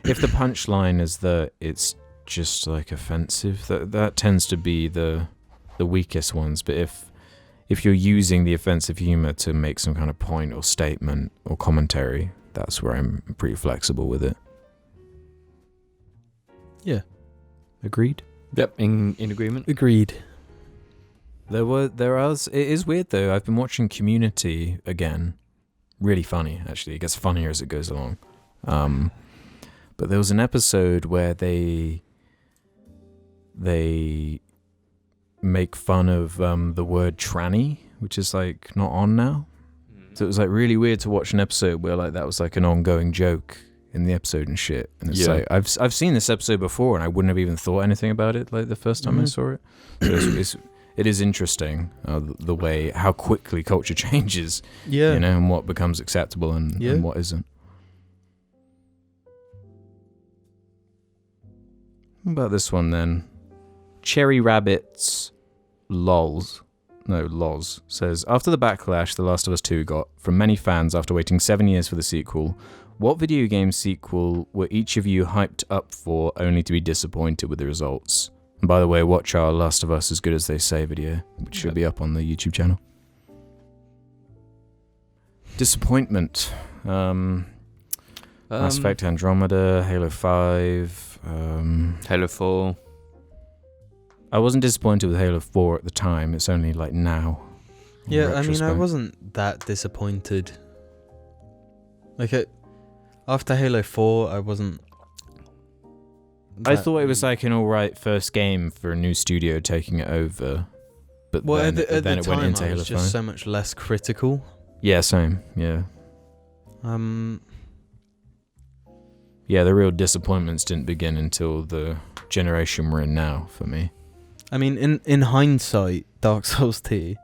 [SPEAKER 2] the punchline is that it's just like offensive, that tends to be the weakest ones. But if you're using the offensive humor to make some kind of point or statement or commentary, that's where I'm pretty flexible with it.
[SPEAKER 3] Yeah.
[SPEAKER 2] Agreed?
[SPEAKER 1] Yep, in agreement.
[SPEAKER 3] Agreed.
[SPEAKER 2] It is weird though. I've been watching Community again. Really funny, actually. It gets funnier as it goes along. But there was an episode where they make fun of the word tranny, which is like not on now. So it was like really weird to watch an episode where like that was like an ongoing joke in the episode and shit. And it's like I've seen this episode before and I wouldn't have even thought anything about it like the first time I saw it. So it is interesting the way how quickly culture changes.
[SPEAKER 3] Yeah.
[SPEAKER 2] You know, and what becomes acceptable and what isn't. What about this one then? Cherry Rabbits Lols says, after the backlash The Last of Us 2 got from many fans after waiting 7 years for the sequel, what video game sequel were each of you hyped up for only to be disappointed with the results? And by the way, watch our Last of Us As Good As They Say video, which should be up on the YouTube channel. Disappointment. Mass Effect Andromeda, Halo 5,
[SPEAKER 1] Halo 4.
[SPEAKER 2] I wasn't disappointed with Halo 4 at the time. It's only like now.
[SPEAKER 3] Yeah, I mean, I wasn't that disappointed. Like, after Halo 4, I wasn't...
[SPEAKER 2] I thought it was like an alright first game for a new studio taking it over. But then it went into Halo 5.
[SPEAKER 3] I was just so much less critical.
[SPEAKER 2] Yeah, same. Yeah. Yeah, the real disappointments didn't begin until the generation we're in now, for me.
[SPEAKER 3] I mean, in hindsight, Dark Souls 2,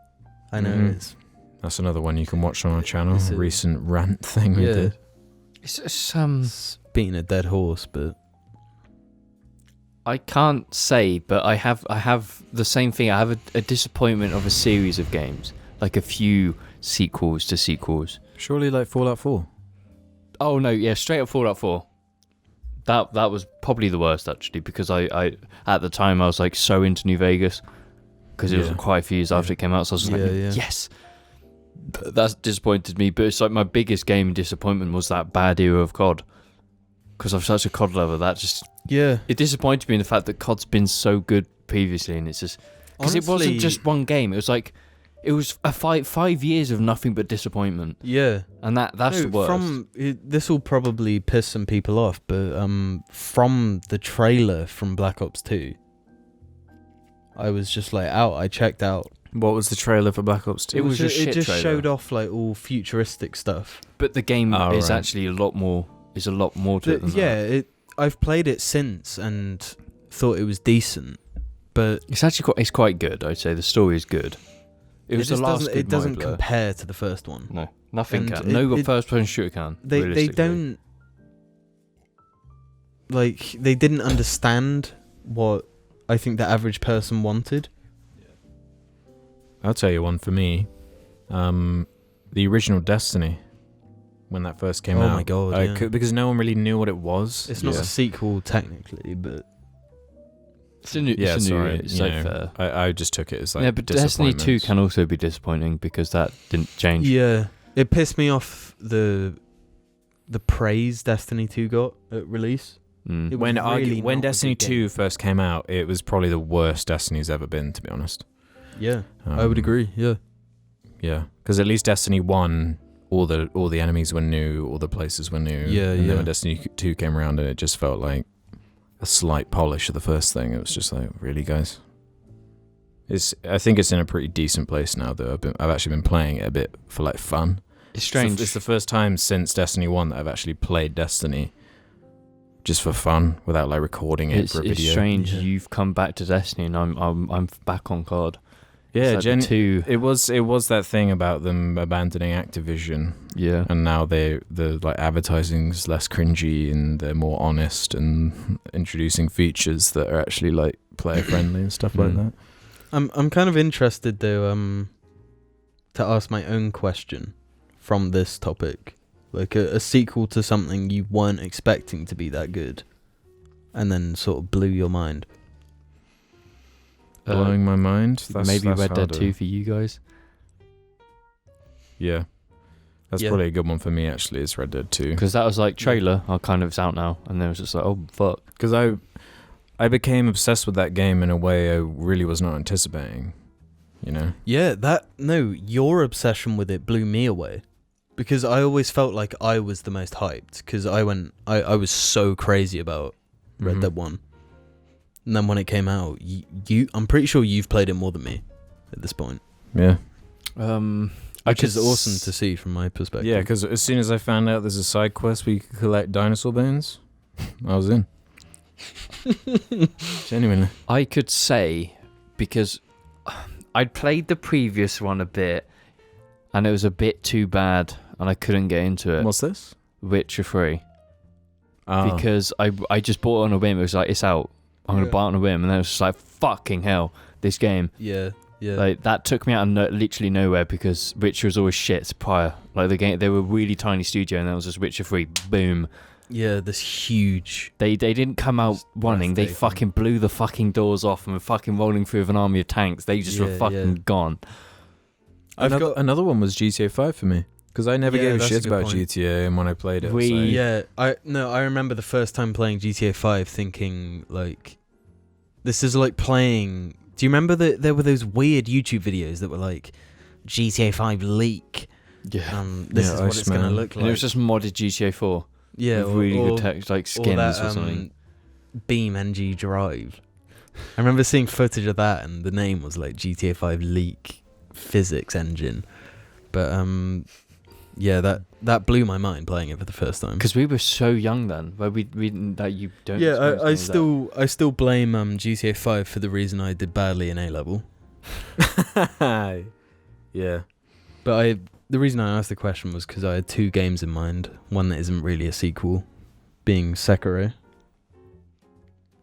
[SPEAKER 3] I know it's...
[SPEAKER 2] That's another one you can watch on our channel. A recent rant thing we did.
[SPEAKER 3] It's beating a dead horse, but...
[SPEAKER 1] I can't say, but I have the same thing. I have a disappointment of a series of games, like a few sequels to sequels.
[SPEAKER 2] Surely like Fallout 4.
[SPEAKER 1] Oh no, yeah, straight up Fallout 4. That was probably the worst actually, because I at the time I was like so into New Vegas because it was quite a few years after it came out, so I was like, yes. But that disappointed me, but it's like my biggest game disappointment was that bad era of COD, because I'm such a COD lover. That just it disappointed me in the fact that COD's been so good previously, and it's just because it wasn't just one game. It was like it was a 5 years of nothing but disappointment. Yeah, and that's the worst.
[SPEAKER 3] This will probably piss some people off, but from the trailer from Black Ops 2, I was just like out. I checked out.
[SPEAKER 2] What was the trailer for Black Ops 2?
[SPEAKER 1] It was just
[SPEAKER 3] it just
[SPEAKER 1] trailer.
[SPEAKER 3] showed off like all futuristic stuff.
[SPEAKER 1] But the game is actually a lot more to it than that.
[SPEAKER 3] I've played it since and thought it was decent, but
[SPEAKER 1] it's actually quite good. I'd say the story is good.
[SPEAKER 3] It doesn't compare to the first one.
[SPEAKER 1] No, nothing can. No first-person shooter can.
[SPEAKER 3] They don't they didn't understand what I think the average person wanted.
[SPEAKER 2] I'll tell you one for me. The original Destiny, when that first came out.
[SPEAKER 3] Oh my god!
[SPEAKER 2] Because no one really knew what it was.
[SPEAKER 3] It's not a sequel technically, but
[SPEAKER 1] it's a new. It's fair.
[SPEAKER 2] I just took it as like
[SPEAKER 1] but Destiny 2 can also be disappointing because that didn't change.
[SPEAKER 3] Yeah, it pissed me off the praise Destiny 2 got at release.
[SPEAKER 2] When Destiny 2 first came out, it was probably the worst Destiny's ever been, to be honest.
[SPEAKER 3] Yeah, I would agree. Yeah,
[SPEAKER 2] because at least Destiny 1, all the enemies were new, all the places were new. And then when Destiny 2 came around, and it just felt like a slight polish of the first thing. It was just like, really, guys? I think it's in a pretty decent place now, though. I've actually been playing it a bit for like fun.
[SPEAKER 1] It's strange.
[SPEAKER 2] It's the first time since Destiny 1 that I've actually played Destiny just for fun without like recording it for a video.
[SPEAKER 1] It's strange. You've come back to Destiny, and I'm back on COD.
[SPEAKER 2] Yeah, it was that thing about them abandoning Activision. Yeah, and now the like advertising's less cringy and they're more honest and introducing features that are actually like player friendly and stuff like that.
[SPEAKER 3] I'm kind of interested though to ask my own question from this topic, like a sequel to something you weren't expecting to be that good, and then sort of blew your mind.
[SPEAKER 2] Blowing my mind.
[SPEAKER 1] Maybe
[SPEAKER 2] that's
[SPEAKER 1] Red Dead
[SPEAKER 2] harder.
[SPEAKER 1] 2 for you guys.
[SPEAKER 2] Yeah, that's
[SPEAKER 3] Yeah.
[SPEAKER 2] probably a good one for me. Actually, it's Red Dead 2.
[SPEAKER 1] Because that was like trailer. I kind of it's out now, and then it was just like, oh fuck.
[SPEAKER 2] Because I became obsessed with that game in a way I really was not anticipating. You know.
[SPEAKER 3] Yeah, your obsession with it blew me away, because I always felt like I was the most hyped, because I was so crazy about Red
[SPEAKER 2] Mhm.
[SPEAKER 3] Dead 1. And then when it came out, I'm pretty sure you've played it more than me at this point.
[SPEAKER 2] Yeah.
[SPEAKER 3] Which is awesome to see from my perspective.
[SPEAKER 2] Yeah, because as soon as I found out there's a side quest where you could collect dinosaur bones, I was in. Genuinely.
[SPEAKER 1] I could say, because I'd played the previous one a bit, and it was a bit too bad, and I couldn't get into it.
[SPEAKER 2] What's this?
[SPEAKER 1] Witcher 3.
[SPEAKER 2] Oh.
[SPEAKER 1] Because I just bought it on a whim. It was like, it's out. I'm going to buy it on a whim. And then it was just like, fucking hell, this game.
[SPEAKER 3] Yeah.
[SPEAKER 1] Like, that took me out of literally nowhere, because Witcher was always shit prior. Like, the game, they were a really tiny studio, and that was just Witcher 3, boom.
[SPEAKER 3] Yeah, this huge.
[SPEAKER 1] They didn't come out
[SPEAKER 3] Just
[SPEAKER 1] running. They
[SPEAKER 3] breathtaking.
[SPEAKER 1] fucking blew the fucking doors off and were fucking rolling through with an army of tanks. They just were
[SPEAKER 3] Yeah,
[SPEAKER 1] fucking
[SPEAKER 3] yeah.
[SPEAKER 1] gone.
[SPEAKER 2] Another one was GTA 5 for me. Because I never
[SPEAKER 3] Yeah,
[SPEAKER 2] gave a
[SPEAKER 3] that's a
[SPEAKER 2] shit
[SPEAKER 3] good
[SPEAKER 2] about
[SPEAKER 3] point.
[SPEAKER 2] GTA, and when I played it,
[SPEAKER 1] We-
[SPEAKER 2] I was like,
[SPEAKER 3] Yeah, I remember the first time playing GTA 5 thinking, like, this is like playing... Do you remember that there were those weird YouTube videos that were like, GTA 5 leak?
[SPEAKER 1] Yeah.
[SPEAKER 3] This
[SPEAKER 2] Yeah,
[SPEAKER 3] is what it's going to
[SPEAKER 2] Iceman.
[SPEAKER 3] look
[SPEAKER 1] And
[SPEAKER 3] like.
[SPEAKER 1] it was just modded GTA 4.
[SPEAKER 3] yeah,
[SPEAKER 1] with really good text, like skins or something.
[SPEAKER 3] Beam NG Drive. I remember seeing footage of that, and the name was like GTA 5 leak physics engine. But yeah, that blew my mind playing it for the first time.
[SPEAKER 1] Because we were so young then, where we didn't, that you don't.
[SPEAKER 3] Yeah,
[SPEAKER 1] experience things
[SPEAKER 3] I still blame GTA 5 for the reason I did badly in A level.
[SPEAKER 2] yeah.
[SPEAKER 3] But the reason I asked the question was because I had two games in mind. One that isn't really a sequel, being Sekiro.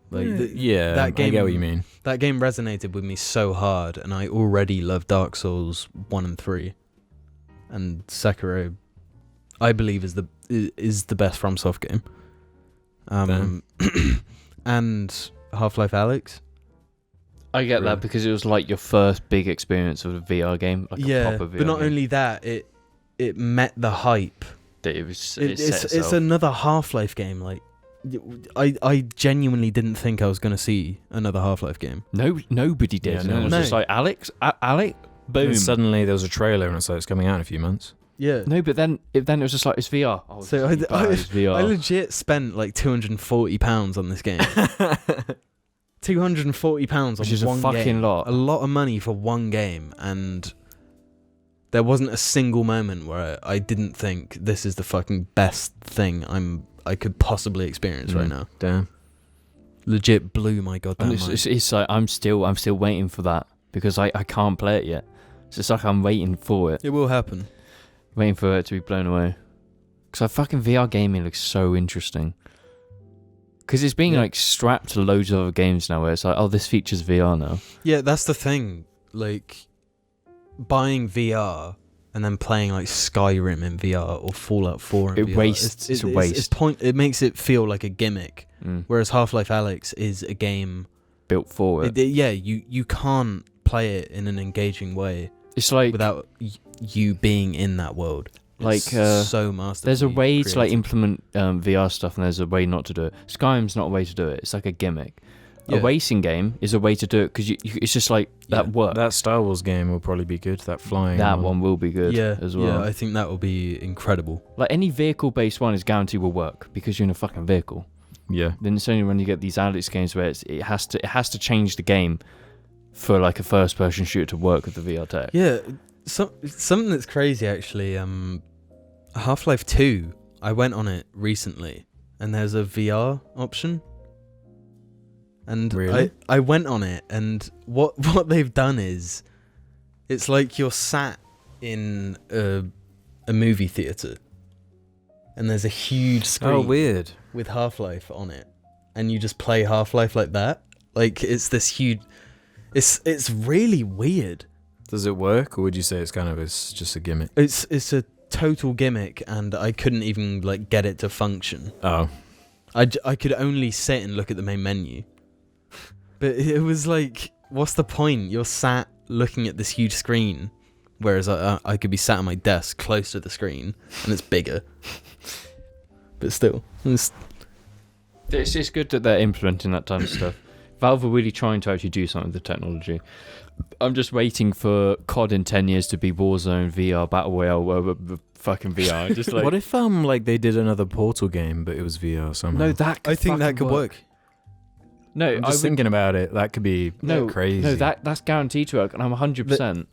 [SPEAKER 3] Like
[SPEAKER 2] Yeah,
[SPEAKER 3] that
[SPEAKER 2] I
[SPEAKER 3] game-
[SPEAKER 2] get what you mean.
[SPEAKER 3] that game resonated with me so hard, and I already love Dark Souls 1 and 3. And Sekiro, I believe, is the best FromSoft game. And HalfLife Alyx.
[SPEAKER 1] I get
[SPEAKER 2] Really?
[SPEAKER 1] that because it was like your first big experience of a VR game, like a
[SPEAKER 3] Yeah,
[SPEAKER 1] proper VR
[SPEAKER 3] but not
[SPEAKER 1] game.
[SPEAKER 3] only that, it met the hype.
[SPEAKER 1] That it was.
[SPEAKER 3] It's another Half-Life game. Like, I genuinely didn't think I was gonna see another Half-Life game.
[SPEAKER 1] Nobody did.
[SPEAKER 2] Yeah,
[SPEAKER 1] and
[SPEAKER 2] no
[SPEAKER 1] it was
[SPEAKER 3] one
[SPEAKER 1] just
[SPEAKER 3] did.
[SPEAKER 1] like Alex, boom.
[SPEAKER 2] And suddenly there was a trailer, and it's like, it's coming out in a few months.
[SPEAKER 3] Yeah.
[SPEAKER 1] No, but then it was just like, it's VR. Oh,
[SPEAKER 3] So
[SPEAKER 1] it's it's VR.
[SPEAKER 3] I legit spent like £240 on this game. £240 on
[SPEAKER 1] Which is a
[SPEAKER 3] one
[SPEAKER 1] fucking
[SPEAKER 3] game.
[SPEAKER 1] lot.
[SPEAKER 3] A lot of money for one game, and there wasn't a single moment where I didn't think this is the fucking best thing I could possibly experience right now.
[SPEAKER 2] Damn.
[SPEAKER 3] Legit blew my goddamn
[SPEAKER 1] And
[SPEAKER 3] mind.
[SPEAKER 1] it's like I'm still waiting for that because I can't play it yet. So it's like I'm waiting for it,
[SPEAKER 3] It will happen.
[SPEAKER 1] waiting for it to be blown away. Because fucking VR gaming looks so interesting. Because it's being
[SPEAKER 3] Yeah.
[SPEAKER 1] like strapped to loads of other games now, where it's like, oh, this feature's VR now.
[SPEAKER 3] Yeah, that's the thing. Like, buying VR and then playing like Skyrim in VR or Fallout 4 in
[SPEAKER 1] It
[SPEAKER 3] VR.
[SPEAKER 1] wastes- it's a waste.
[SPEAKER 3] It makes it feel like a gimmick.
[SPEAKER 1] Mm.
[SPEAKER 3] Whereas Half-Life Alyx is a game.
[SPEAKER 1] Built for it.
[SPEAKER 3] You can't play it in an engaging way
[SPEAKER 1] It's like
[SPEAKER 3] without you being in that world.
[SPEAKER 1] Like,
[SPEAKER 3] It's so masterfully
[SPEAKER 1] there's a way to like
[SPEAKER 3] created.
[SPEAKER 1] implement VR stuff, and there's a way not to do it. Skyrim's not a way to do it. It's like a gimmick.
[SPEAKER 3] Yeah.
[SPEAKER 1] A racing game is a way to do it because it's just like that
[SPEAKER 3] Yeah.
[SPEAKER 1] works.
[SPEAKER 2] That Star Wars game will probably be good. That flying.
[SPEAKER 1] That one will be good as well.
[SPEAKER 3] Yeah, I think that will be incredible.
[SPEAKER 1] Like any vehicle-based one is guaranteed will work because you're in a fucking vehicle.
[SPEAKER 2] Yeah.
[SPEAKER 1] Then it's only when you get these Alex games where it has to change the game for like a first-person shooter to work with the VR tech.
[SPEAKER 3] Yeah, something that's crazy actually. Half-Life 2, I went on it recently, and there's a VR option. And
[SPEAKER 2] Really?
[SPEAKER 3] I went on it, and what they've done is, it's like you're sat in a movie theater, and there's a huge screen
[SPEAKER 2] Oh, weird.
[SPEAKER 3] with Half-Life on it, and you just play Half-Life like that. Like, it's this huge... It's really weird.
[SPEAKER 2] Does it work, or would you say it's just a gimmick?
[SPEAKER 3] It's a total gimmick, and I couldn't even like get it to function.
[SPEAKER 2] Oh,
[SPEAKER 3] I could only sit and look at the main menu. But it was like, what's the point? You're sat looking at this huge screen, whereas I could be sat at my desk close to the screen, and it's bigger. But still,
[SPEAKER 1] It's good that they're implementing that type of stuff. Valve are really trying to actually do something with the technology. I'm just waiting for COD in 10 years to be Warzone VR Battle Royale fucking VR. Just like,
[SPEAKER 2] what if like they did another Portal game, but it was VR somehow?
[SPEAKER 1] no, that could
[SPEAKER 3] I think that
[SPEAKER 1] fucking
[SPEAKER 3] could work.
[SPEAKER 1] No,
[SPEAKER 2] I'm just thinking about it. That could be crazy.
[SPEAKER 1] No, that's guaranteed to work, and I'm 100%.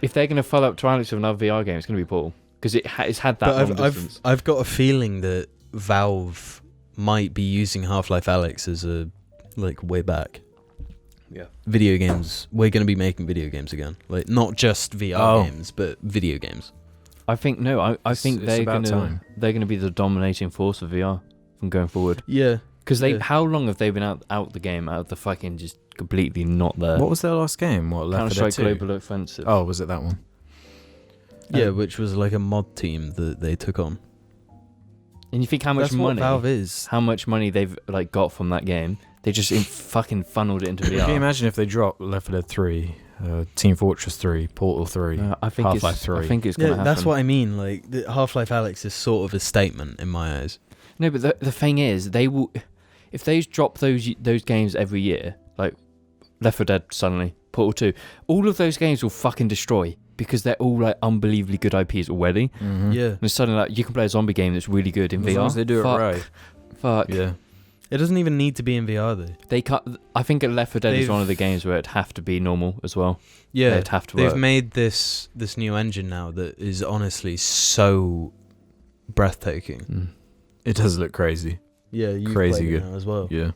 [SPEAKER 1] If they're going to follow up to Alyx with another VR game, it's going to be Portal, because it's had that long distance.
[SPEAKER 3] I've got a feeling that Valve might be using HalfLife Alyx as a like way back.
[SPEAKER 1] Yeah.
[SPEAKER 3] Video games. We're going to be making video games again. Like not just VR games, but video games.
[SPEAKER 1] I think I think they're going to be the dominating force of VR from going forward.
[SPEAKER 3] Yeah.
[SPEAKER 1] Because how long have they been out the game, out of the fucking just completely not there?
[SPEAKER 2] What was their last game? What, Left 4 Dead 2?
[SPEAKER 1] Global Offensive.
[SPEAKER 2] Oh, was it that one?
[SPEAKER 3] Yeah, which was like a mod team that they took on.
[SPEAKER 1] And you think how much
[SPEAKER 3] That's
[SPEAKER 1] money?
[SPEAKER 3] What Valve is.
[SPEAKER 1] How much money they've like got from that game? They just fucking funneled it into VR.
[SPEAKER 2] Can you imagine if they dropped Left 4 Dead 3, Team Fortress 3, Portal 3, Half-Life 3?
[SPEAKER 1] I think it's gonna happen.
[SPEAKER 3] That's what I mean. Like the Half-Life Alyx is sort of a statement in my eyes.
[SPEAKER 1] No, but the thing is, they will. If they drop those games every year, like Left 4 Dead suddenly, Portal 2, all of those games will fucking destroy because they're all like unbelievably good IPs already.
[SPEAKER 2] Mm-hmm.
[SPEAKER 3] Yeah.
[SPEAKER 1] And suddenly like you can play a zombie game that's really good in VR.
[SPEAKER 2] As long as they do it right.
[SPEAKER 1] Fuck.
[SPEAKER 2] Yeah.
[SPEAKER 3] It doesn't even need to be in VR though.
[SPEAKER 1] They cut. I think Left 4 Dead is one of the games where it'd have to be normal as well.
[SPEAKER 3] Yeah.
[SPEAKER 1] It'd have to
[SPEAKER 3] They've
[SPEAKER 1] work.
[SPEAKER 3] made this new engine now that is honestly so breathtaking.
[SPEAKER 2] It does look crazy.
[SPEAKER 3] Yeah, you've
[SPEAKER 2] Crazy
[SPEAKER 3] played it
[SPEAKER 2] good.
[SPEAKER 3] now as well.
[SPEAKER 2] Yeah.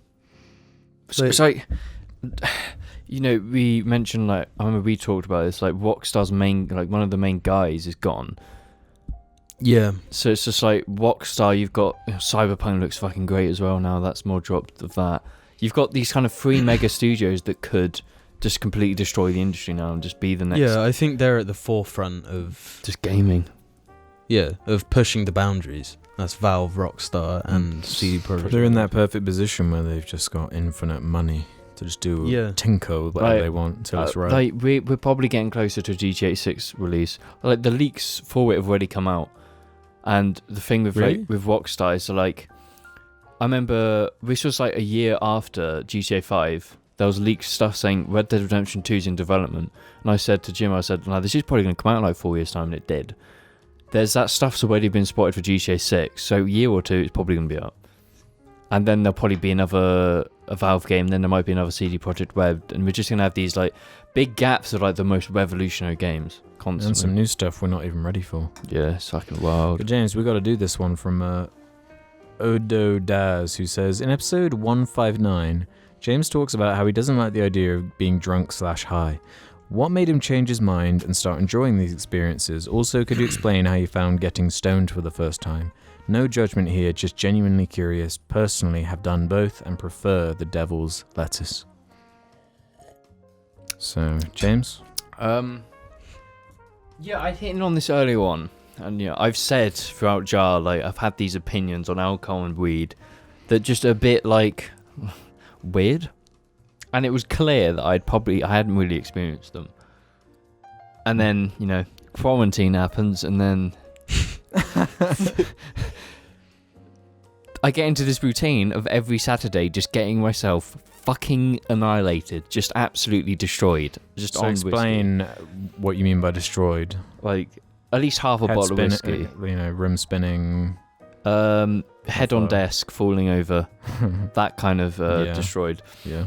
[SPEAKER 1] So it's like, you know, we mentioned like I remember we talked about this. Like Rockstar's main, like one of the main guys is gone.
[SPEAKER 3] Yeah.
[SPEAKER 1] So it's just like Rockstar. You've got Cyberpunk looks fucking great as well now. That's more dropped of that. You've got these kind of three mega studios that could just completely destroy the industry now and just be the next.
[SPEAKER 3] Yeah, I think they're at the forefront of
[SPEAKER 1] just gaming.
[SPEAKER 3] Yeah, of pushing the boundaries. That's Valve, Rockstar, and CD Projekt.
[SPEAKER 2] They're in that perfect position where they've just got infinite money to just do tinker whatever they want until it's right.
[SPEAKER 1] Like we're probably getting closer to GTA 6 release. Like the leaks for it have already come out, and the thing with like with Rockstar is like, I remember this was like a year after GTA 5. There was leaked stuff saying Red Dead Redemption 2 is in development, and I said to Jim, I said, "No, this is probably going to come out in like 4 years' time," and it did. There's that stuff's already been spotted for GTA 6, so a year or two it's probably going to be up. And then there'll probably be a Valve game, then there might be another CD Projekt Red, and we're just going to have these like big gaps of like the most revolutionary games constantly.
[SPEAKER 2] And some new stuff we're not even ready for.
[SPEAKER 1] Yeah, it's fucking wild.
[SPEAKER 2] But James, we got to do this one from Odo Daz, who says, in episode 159, James talks about how he doesn't like the idea of being drunk/high. What made him change his mind and start enjoying these experiences? Also, could you explain how you found getting stoned for the first time? No judgment here, just genuinely curious. Personally, have done both and prefer the devil's lettuce. So, James?
[SPEAKER 1] Yeah, I hit on this earlier on, and yeah, I've said throughout JAR, like I've had these opinions on alcohol and weed that just a bit like weird. And it was clear that I hadn't really experienced them. And then, you know, quarantine happens, and then I get into this routine of every Saturday just getting myself fucking annihilated, just absolutely destroyed. Just
[SPEAKER 2] so
[SPEAKER 1] on
[SPEAKER 2] explain
[SPEAKER 1] whiskey.
[SPEAKER 2] What you mean by destroyed.
[SPEAKER 1] Like at least half a bottle of whiskey.
[SPEAKER 2] Rim spinning.
[SPEAKER 1] Head on desk, falling over. That kind of destroyed.
[SPEAKER 2] Yeah.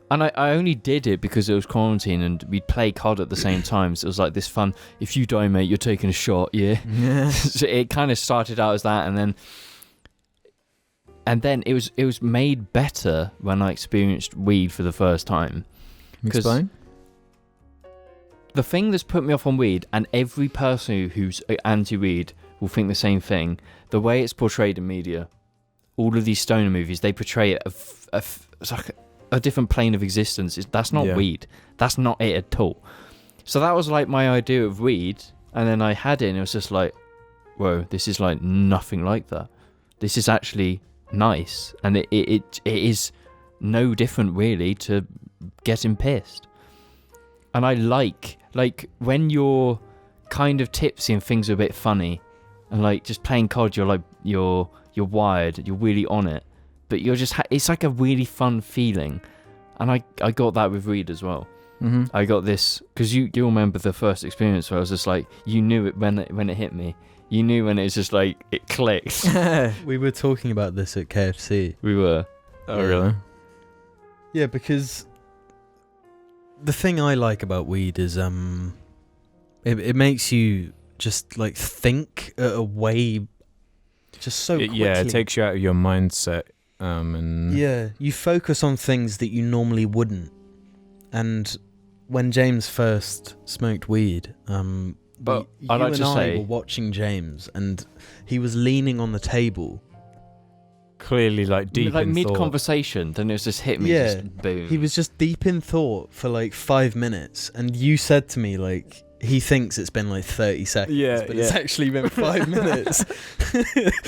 [SPEAKER 1] And I only did it because it was quarantine and we'd play COD at the same time. So it was like this fun, if you die, mate, you're taking a shot, yeah? So it kind of started out as that, and then it was made better when I experienced weed for the first time.
[SPEAKER 2] Explain?
[SPEAKER 1] The thing that's put me off on weed, and every person who's anti-weed will think the same thing, the way it's portrayed in media, all of these stoner movies, they portray it it's like a different plane of existence. That's not weed. That's not it at all. So that was like my idea of weed, and then I had it, and it was just like, whoa, this is like nothing like that. This is actually nice, and it is no different really to getting pissed. And I like when you're kind of tipsy and things are a bit funny, and like just playing COD, you're wired, you're really on it, but you're just it's like a really fun feeling. And I got that with weed as well.
[SPEAKER 2] Mm-hmm.
[SPEAKER 1] I got this because you remember the first experience where I was just like, you knew it when it hit me. You knew when it was just like it clicked.
[SPEAKER 3] We were talking about this at KFC.
[SPEAKER 1] We were.
[SPEAKER 2] Oh, really?
[SPEAKER 3] Yeah, because the thing I like about weed is it makes you just like think a way just so quickly.
[SPEAKER 2] Yeah, it takes you out of your mindset. And
[SPEAKER 3] yeah, you focus on things that you normally wouldn't. And when James first smoked weed,
[SPEAKER 1] But
[SPEAKER 3] you
[SPEAKER 1] I'd like
[SPEAKER 3] and
[SPEAKER 1] to
[SPEAKER 3] I
[SPEAKER 1] say-
[SPEAKER 3] were watching James, and he was leaning on the table.
[SPEAKER 2] clearly like deep
[SPEAKER 1] like
[SPEAKER 2] in
[SPEAKER 1] mid
[SPEAKER 2] thought.
[SPEAKER 1] conversation, then it was just hit me.
[SPEAKER 3] Yeah,
[SPEAKER 1] just boom.
[SPEAKER 3] He was just deep in thought for like 5 minutes, and you said to me like he thinks it's been like 30 seconds,
[SPEAKER 2] Yeah,
[SPEAKER 3] but it's actually been 5 minutes.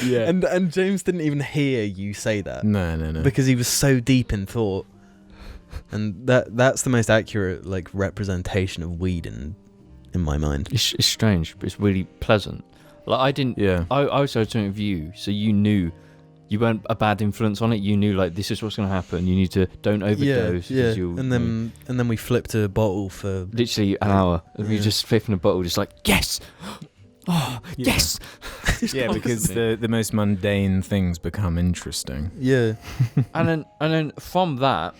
[SPEAKER 2] Yeah.
[SPEAKER 3] And James didn't even hear you say that
[SPEAKER 2] No.
[SPEAKER 3] because he was so deep in thought. And that's the most accurate like representation of weed in my mind.
[SPEAKER 1] It's strange, but it's really pleasant. Like I didn't.
[SPEAKER 2] Yeah.
[SPEAKER 1] I was doing it with you, so you knew. You weren't a bad influence on it. You knew like this is what's going to happen. You need to don't overdose.
[SPEAKER 3] Yeah.
[SPEAKER 1] 'cause you'll,
[SPEAKER 3] And then we flipped a bottle for
[SPEAKER 1] literally an hour. And we
[SPEAKER 3] Yeah.
[SPEAKER 1] just flipping a bottle, just like yes, oh
[SPEAKER 2] Yeah.
[SPEAKER 1] yes.
[SPEAKER 2] Yeah, because the most mundane things become interesting.
[SPEAKER 3] yeah.
[SPEAKER 1] and then from that,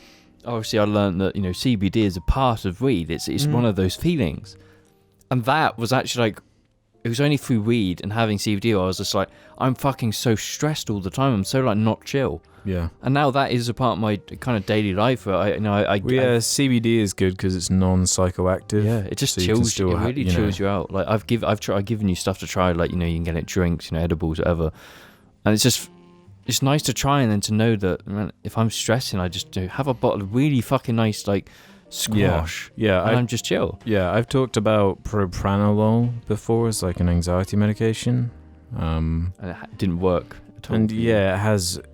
[SPEAKER 1] obviously I learned that CBD is a part of weed. It's one of those feelings, and that was actually like. It was only through weed and having CBD I was just like, I'm fucking so stressed all the time. I'm so like not chill.
[SPEAKER 2] Yeah.
[SPEAKER 1] And now that is a part of my kind of daily life. Where
[SPEAKER 2] CBD is good because it's non-psychoactive.
[SPEAKER 1] yeah, it just
[SPEAKER 2] so you can
[SPEAKER 1] chills. It
[SPEAKER 2] still
[SPEAKER 1] really chills you out. Like I've given you stuff to try. Like you can get it drinks, edibles, whatever. And it's nice to try and then to know that man, if I'm stressing, I just have a bottle of really fucking nice like squash.
[SPEAKER 2] Yeah.
[SPEAKER 1] And I'm just chill.
[SPEAKER 2] Yeah, I've talked about propranolol before as like an anxiety medication.
[SPEAKER 1] And it didn't work at all.
[SPEAKER 2] And yeah,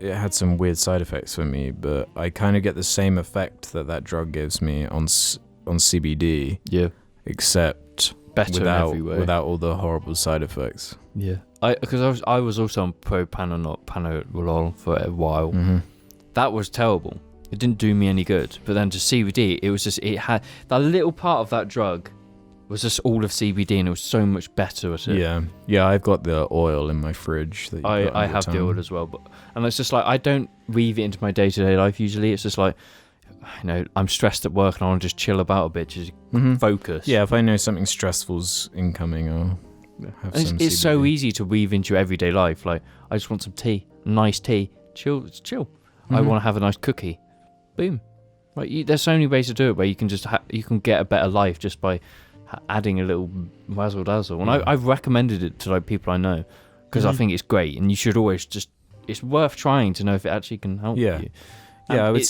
[SPEAKER 2] it had some weird side effects for me, but I kind of get the same effect that drug gives me on CBD,
[SPEAKER 1] Yeah.
[SPEAKER 2] except
[SPEAKER 1] Better in every way.
[SPEAKER 2] without all the horrible side effects.
[SPEAKER 1] Yeah. Because I was also on propranolol for a while.
[SPEAKER 2] Mm-hmm.
[SPEAKER 1] That was terrible. It didn't do me any good. But then to CBD, it was just it had that little part of that drug was just all of CBD, and it was so much better at it.
[SPEAKER 2] Yeah. I've got the oil in my fridge. That you put
[SPEAKER 1] I
[SPEAKER 2] under your
[SPEAKER 1] have the
[SPEAKER 2] tongue.
[SPEAKER 1] oil as well, and it's just like I don't weave it into my day-to-day life usually. It's just like I'm stressed at work and I want to just chill about a bit, just
[SPEAKER 2] Mhm.
[SPEAKER 1] focus.
[SPEAKER 2] Yeah, if I know something stressful's incoming, I'll have
[SPEAKER 1] And
[SPEAKER 2] some
[SPEAKER 1] it's so
[SPEAKER 2] CBD.
[SPEAKER 1] easy to weave into your everyday life. Like I just want some tea, nice tea, chill. I
[SPEAKER 2] Mhm.
[SPEAKER 1] want to have a nice cookie. Boom. Like there's so many ways to do it where you can just you can get a better life just by adding a little razzle dazzle. And
[SPEAKER 2] Yeah.
[SPEAKER 1] I've recommended it to like people I know because I
[SPEAKER 3] Mhm.
[SPEAKER 1] think it's great, and you should always it's worth trying to know if it actually can help
[SPEAKER 2] Yeah.
[SPEAKER 1] you.
[SPEAKER 2] Yeah,
[SPEAKER 1] And
[SPEAKER 2] I would
[SPEAKER 1] it's-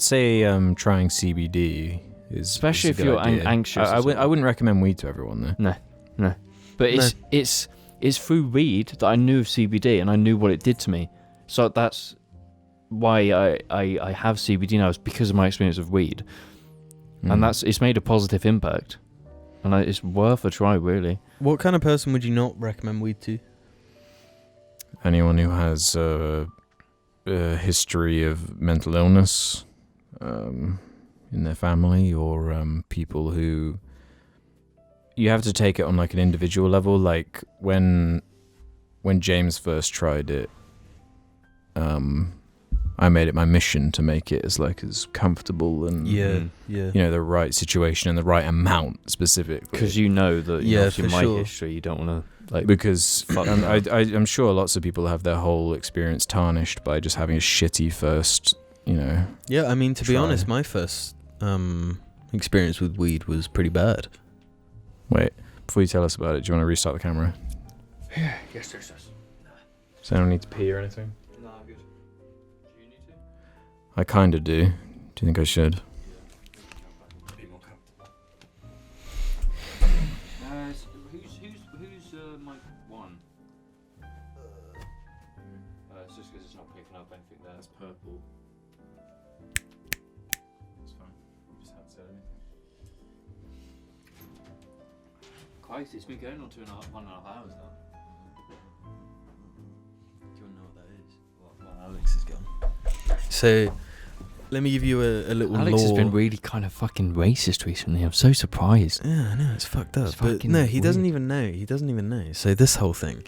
[SPEAKER 2] say trying CBD is
[SPEAKER 1] Especially
[SPEAKER 2] is a
[SPEAKER 1] if
[SPEAKER 2] good
[SPEAKER 1] you're
[SPEAKER 2] idea.
[SPEAKER 1] anxious
[SPEAKER 2] I
[SPEAKER 1] as well.
[SPEAKER 2] wouldn't recommend weed to everyone though.
[SPEAKER 1] But it's through weed that I knew of CBD and I knew what it did to me. So that's why I have CBD now, is because of my experience of weed. And it's made a positive impact. And it's worth a try, really.
[SPEAKER 3] What kind of person would you not recommend weed to?
[SPEAKER 2] Anyone who has a history of mental illness in their family, or people who you have to take it on like an individual level. Like when James first tried it, I made it my mission to make it as comfortable and
[SPEAKER 3] Yeah.
[SPEAKER 2] the right situation and the right amount specifically.
[SPEAKER 1] Because you know that
[SPEAKER 3] Yeah,
[SPEAKER 1] obviously
[SPEAKER 3] for
[SPEAKER 1] my
[SPEAKER 3] sure.
[SPEAKER 1] history, you don't want to like.
[SPEAKER 2] Because
[SPEAKER 1] Fuck
[SPEAKER 2] I'm sure lots of people have their whole experience tarnished by just having a shitty first,
[SPEAKER 3] Yeah, I mean, to be
[SPEAKER 2] Try.
[SPEAKER 3] honest, my first experience with weed was pretty bad.
[SPEAKER 2] Wait, before you tell us about it, do you want to restart the camera?
[SPEAKER 1] Yes.
[SPEAKER 2] So I don't need to pee or anything?
[SPEAKER 1] No, I'm good. Do you need to?
[SPEAKER 2] I kind of do. Do you think I should?
[SPEAKER 1] Who's mic one? It's just because it's not picking up anything there. It's purple.
[SPEAKER 2] It's fine. Just haven't said anything.
[SPEAKER 1] Christ, it's been going on 1.5 hours now.
[SPEAKER 3] Do you want to know what that is?
[SPEAKER 1] Well, Alex is gone.
[SPEAKER 3] So, let me give you a little
[SPEAKER 1] Alex has
[SPEAKER 3] lore.
[SPEAKER 1] been really kind of fucking racist recently. I'm so surprised.
[SPEAKER 3] Yeah, I know, it's fucked up.
[SPEAKER 1] It's
[SPEAKER 3] But
[SPEAKER 1] fucking
[SPEAKER 3] no, he doesn't
[SPEAKER 1] weird.
[SPEAKER 3] even know. He doesn't even know. So this whole thing.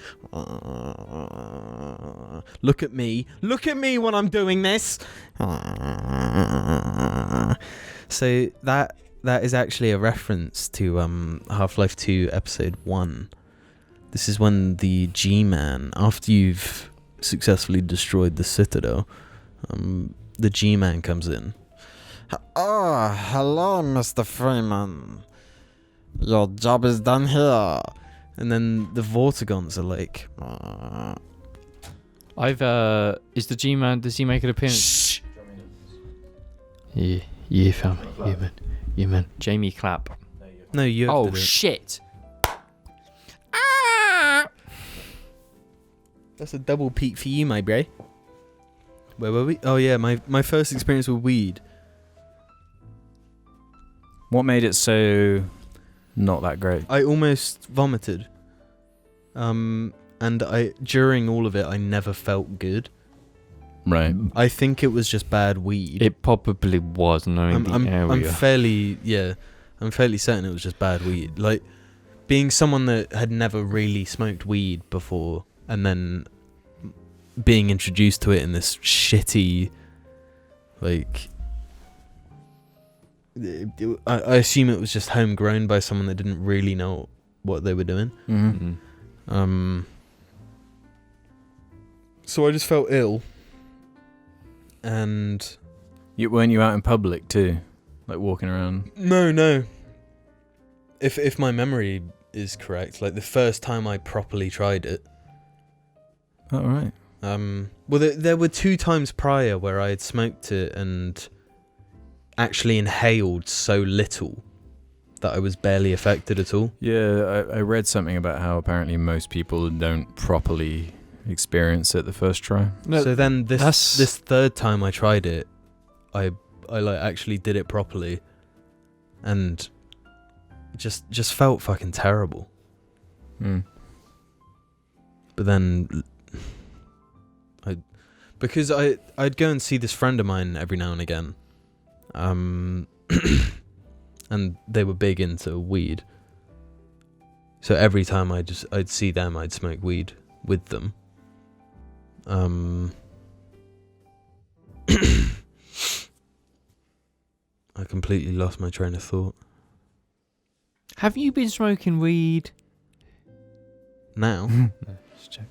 [SPEAKER 3] Look at me. Look at me when I'm doing this. So that is actually a reference to Half-Life 2 Episode 1. This is when the G-Man, after you've successfully destroyed the Citadel, the G-Man comes in.
[SPEAKER 5] Oh, hello, Mr. Freeman. Your job is done here.
[SPEAKER 3] And then the Vortigons are like,
[SPEAKER 1] Is the G-Man, does he make an appearance? Yeah, fam. Yeah, man. Jamie Clapp.
[SPEAKER 3] no, you have to do it.
[SPEAKER 1] Shit.
[SPEAKER 3] That's a double peak for you, my bro. Where were we? Oh yeah, my first experience with weed.
[SPEAKER 2] What made it so not that great?
[SPEAKER 3] I almost vomited. And during all of it, I never felt good.
[SPEAKER 2] Right.
[SPEAKER 3] I think it was just bad weed.
[SPEAKER 1] It probably was, knowing the area.
[SPEAKER 3] I'm fairly certain it was just bad weed. Like, being someone that had never really smoked weed before, and then being introduced to it in this shitty, like, I assume it was just homegrown by someone that didn't really know what they were doing.
[SPEAKER 1] Mm-hmm.
[SPEAKER 3] So I just felt ill, and
[SPEAKER 2] Weren't you out in public too, like walking around?
[SPEAKER 3] no. If my memory is correct, like the first time I properly tried it.
[SPEAKER 2] Oh right.
[SPEAKER 3] Well, there were 2 times prior where I had smoked it and actually inhaled so little that I was barely affected at all.
[SPEAKER 2] Yeah, I read something about how apparently most people don't properly experience it the first try.
[SPEAKER 1] No,
[SPEAKER 3] So then
[SPEAKER 1] that's-
[SPEAKER 3] this third time I tried it, I like actually did it properly, and just felt fucking terrible. But then because I'd go and see this friend of mine every now and again, and they were big into weed. So every time I'd see them, I'd smoke weed with them. I completely lost my train of thought.
[SPEAKER 1] Have you been smoking weed?
[SPEAKER 3] Now,
[SPEAKER 1] Just check.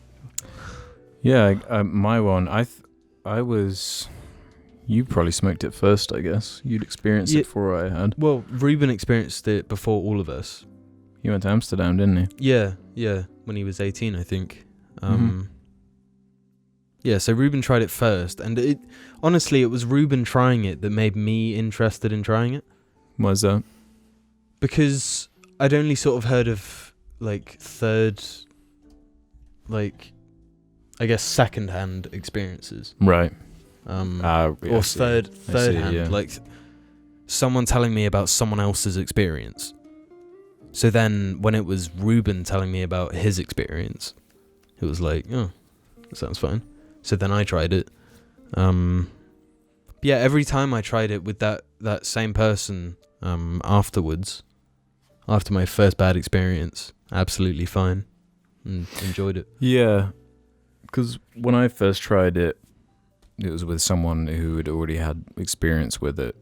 [SPEAKER 2] Yeah, my one. I was. You probably smoked it first, I guess. You'd experienced
[SPEAKER 3] Yeah.
[SPEAKER 2] it before I had.
[SPEAKER 3] well, Ruben experienced it before all of us.
[SPEAKER 2] You went to Amsterdam, didn't you?
[SPEAKER 3] Yeah, when he was 18, I think.
[SPEAKER 2] Mhm.
[SPEAKER 3] Yeah, so Ruben tried it first, and honestly, it was Ruben trying it that made me interested in trying it,
[SPEAKER 2] Was that?
[SPEAKER 3] because I'd only sort of heard of like I guess second-hand experiences,
[SPEAKER 2] Right.
[SPEAKER 3] or
[SPEAKER 2] I see.
[SPEAKER 3] third hand,
[SPEAKER 2] yeah.
[SPEAKER 3] like someone telling me about someone else's experience. So then, when it was Ruben telling me about his experience, it was like, oh, that sounds fine. So then I tried it. Yeah, every time I tried it with that same person, afterwards, after my first bad experience, absolutely fine, and enjoyed it.
[SPEAKER 2] Yeah, because when I first tried it, it was with someone who had already had experience with it.